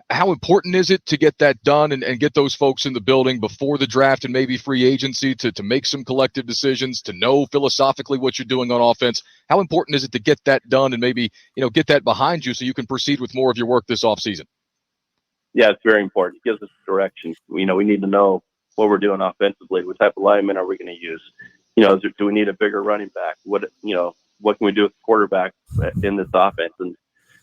How important is it to get that done and get those folks in the building before the draft and maybe free agency to make some collective decisions, to know philosophically what you're doing on offense? How important is it to get that done and maybe, get that behind you so you can proceed with more of your work this offseason? Yeah, it's very important. It gives us direction. We need to know what we're doing offensively. What type of lineman are we going to use? Do we need a bigger running back? What can we do with the quarterback in this offense? And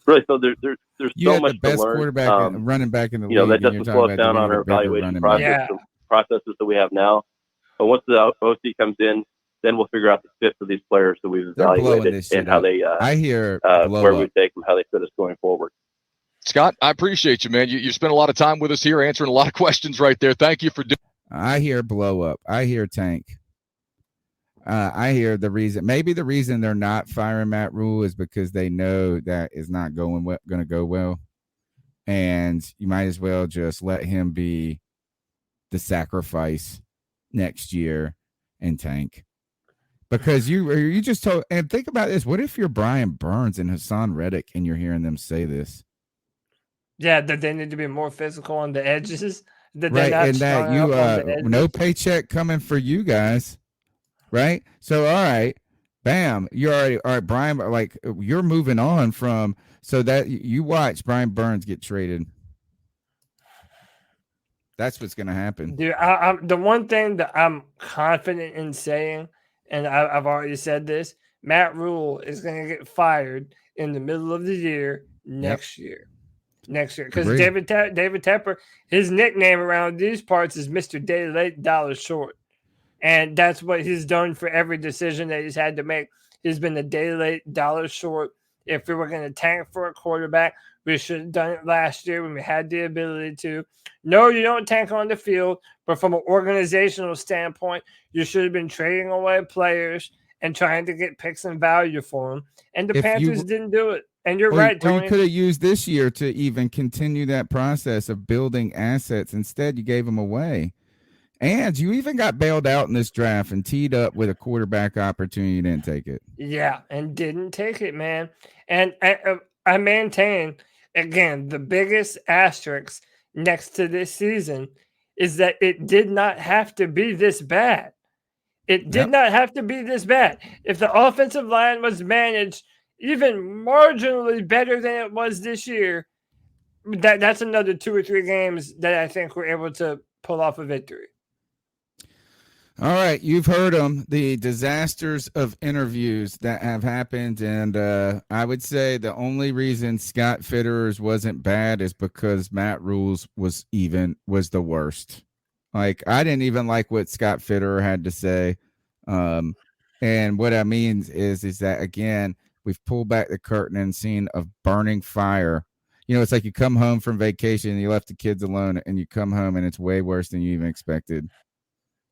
really, so there's so much the best to learn. quarterback and running back in the league. That doesn't slow us down on our evaluation processes that we have now. But once the OC comes in, then we'll figure out the fit for these players that we've evaluated and how they I hear where we take them, how they fit us going forward. Scott, I appreciate you, man. You spent a lot of time with us here answering a lot of questions right there. Thank you for doing. I hear blow up. I hear tank. I hear maybe the reason they're not firing Matt Rhule is because they know that is not going to go well. And you might as well just let him be the sacrifice next year and tank. Because you just told, and think about this. What if you're Brian Burns and Hassan Reddick and you're hearing them say this? Yeah, that they need to be more physical on the edges. Right, and that you no paycheck coming for you guys. Right. So, all right, bam. You're already all right, Brian. Like you're moving on from so that you watch Brian Burns get traded. That's what's going to happen. Dude, the one thing that I'm confident in saying, and I've already said this, Matt Rhule is going to get fired in the middle of the year next year. Because David Tepper, his nickname around these parts is Mr. Day Late Dollar Short. And that's what he's done for every decision that he's had to make. He's been a day late, dollar short. If we were going to tank for a quarterback, we should have done it last year when we had the ability to. No, you don't tank on the field, but from an organizational standpoint, you should have been trading away players and trying to get picks and value for them. And the Panthers didn't do it. And you're right, Tony. You could have used this year to even continue that process of building assets. Instead, you gave them away. And you even got bailed out in this draft and teed up with a quarterback opportunity. You didn't take it. Yeah, and didn't take it, man. And I maintain, again, the biggest asterisk next to this season is that it did not have to be this bad. It did not have to be this bad. If the offensive line was managed even marginally better than it was this year, that's another 2 or 3 games that I think we're able to pull off a victory. All right, you've heard them, the disasters of interviews that have happened, and I would say the only reason Scott Fitterer's wasn't bad is because Matt Rhule's was the worst. Like, I didn't even like what Scott Fitterer had to say, and what I mean is that, again, we've pulled back the curtain and seen a burning fire. You know, it's like you come home from vacation and you left the kids alone, and you come home and it's way worse than you even expected.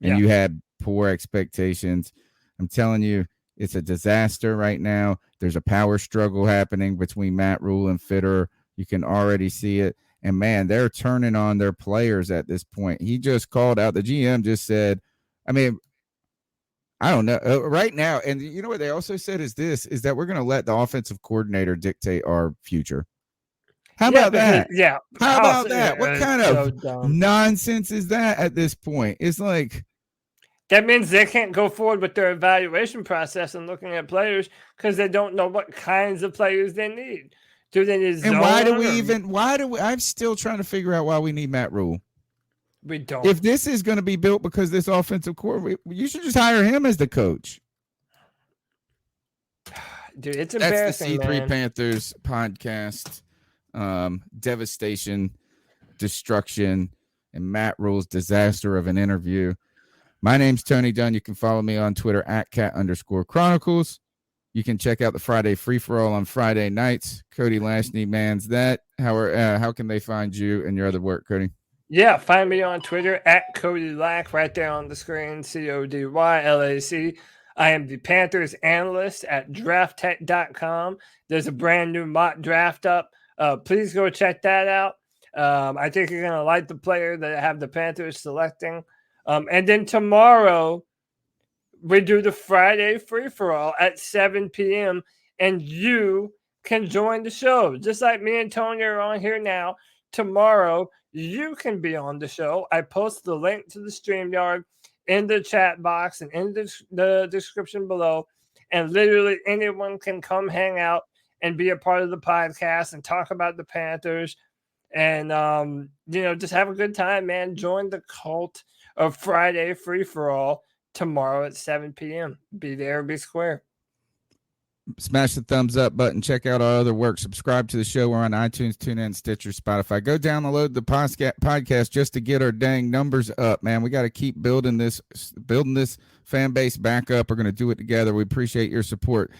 And you had poor expectations. I'm telling you, it's a disaster right now. There's a power struggle happening between Matt Rhule and Fitterer. You can already see it. And, man, they're turning on their players at this point. He just called out. The GM just said, I mean, I don't know. Right now, and you know what they also said is that we're going to let the offensive coordinator dictate our future. How about that? Yeah. How about that? What kind of nonsense is that at this point? It's like, that means they can't go forward with their evaluation process and looking at players because they don't know what kinds of players they need. Do they need zone? And I'm still trying to figure out why we need Matt Rhule. We don't. If this is going to be built because this offensive core, you should just hire him as the coach. Dude, it's embarrassing. That's the C3 man. Panthers podcast. Devastation, destruction, and Matt Rhule's disaster of an interview. My name's Tony Dunn. You can follow me on Twitter at @cat_chronicles. You can check out the Friday free-for-all on Friday nights. Cody Lashney mans that. How can they find you and your other work, Cody? Yeah, find me on Twitter at Cody Lack, right there on the screen, CODYLAC. I am the Panthers analyst at drafttech.com. There's a brand new mock draft up. Please go check that out. I think you're going to like the player that I have the Panthers selecting. And then tomorrow, we do the Friday free-for-all at 7 p.m., and you can join the show. Just like me and Tony are on here now, tomorrow you can be on the show. I post the link to the StreamYard in the chat box and in the description below, and literally anyone can come hang out and be a part of the podcast and talk about the Panthers and, just have a good time, man. Join the cult of Friday free-for-all tomorrow at 7 p.m. Be there, be square. Smash the thumbs up button. Check out our other work. Subscribe to the show. We're on iTunes, TuneIn, Stitcher, Spotify. Go download the podcast just to get our dang numbers up, man. We got to keep building this fan base back up. We're going to do it together. We appreciate your support.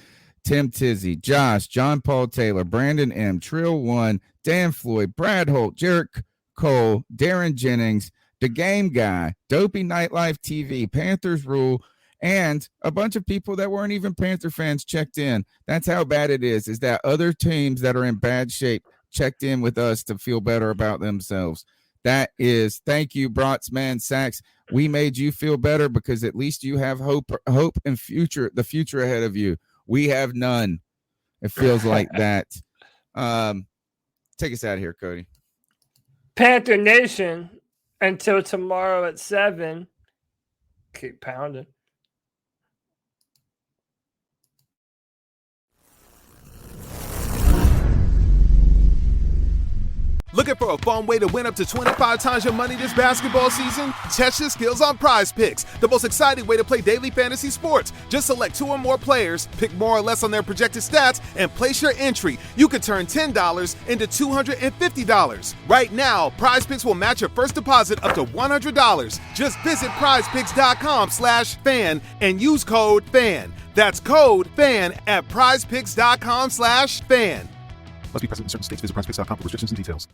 Tim Tizzy, Josh, John Paul Taylor, Brandon M, Trill One, Dan Floyd, Brad Holt, Jarek Cole, Darren Jennings, The Game Guy, Dopey Nightlife TV, Panthers Rhule, and a bunch of people that weren't even Panther fans checked in. That's how bad it is that other teams that are in bad shape checked in with us to feel better about themselves. Thank you, Brotz, Man, Sachs. We made you feel better because at least you have hope and the future ahead of you. We have none. It feels like that. Take us out of here, Cody. Panther Nation, until tomorrow at 7, keep pounding. Looking for a fun way to win up to 25 times your money this basketball season? Test your skills on Prize Picks, the most exciting way to play daily fantasy sports. Just select 2 or more players, pick more or less on their projected stats, and place your entry. You could turn $10 into $250. Right now, Prize Picks will match your first deposit up to $100. Just visit prizepicks.com/fan and use code FAN. That's code FAN at prizepicks.com/fan. Must be present in certain states. Visit prizepicks.com for restrictions and details.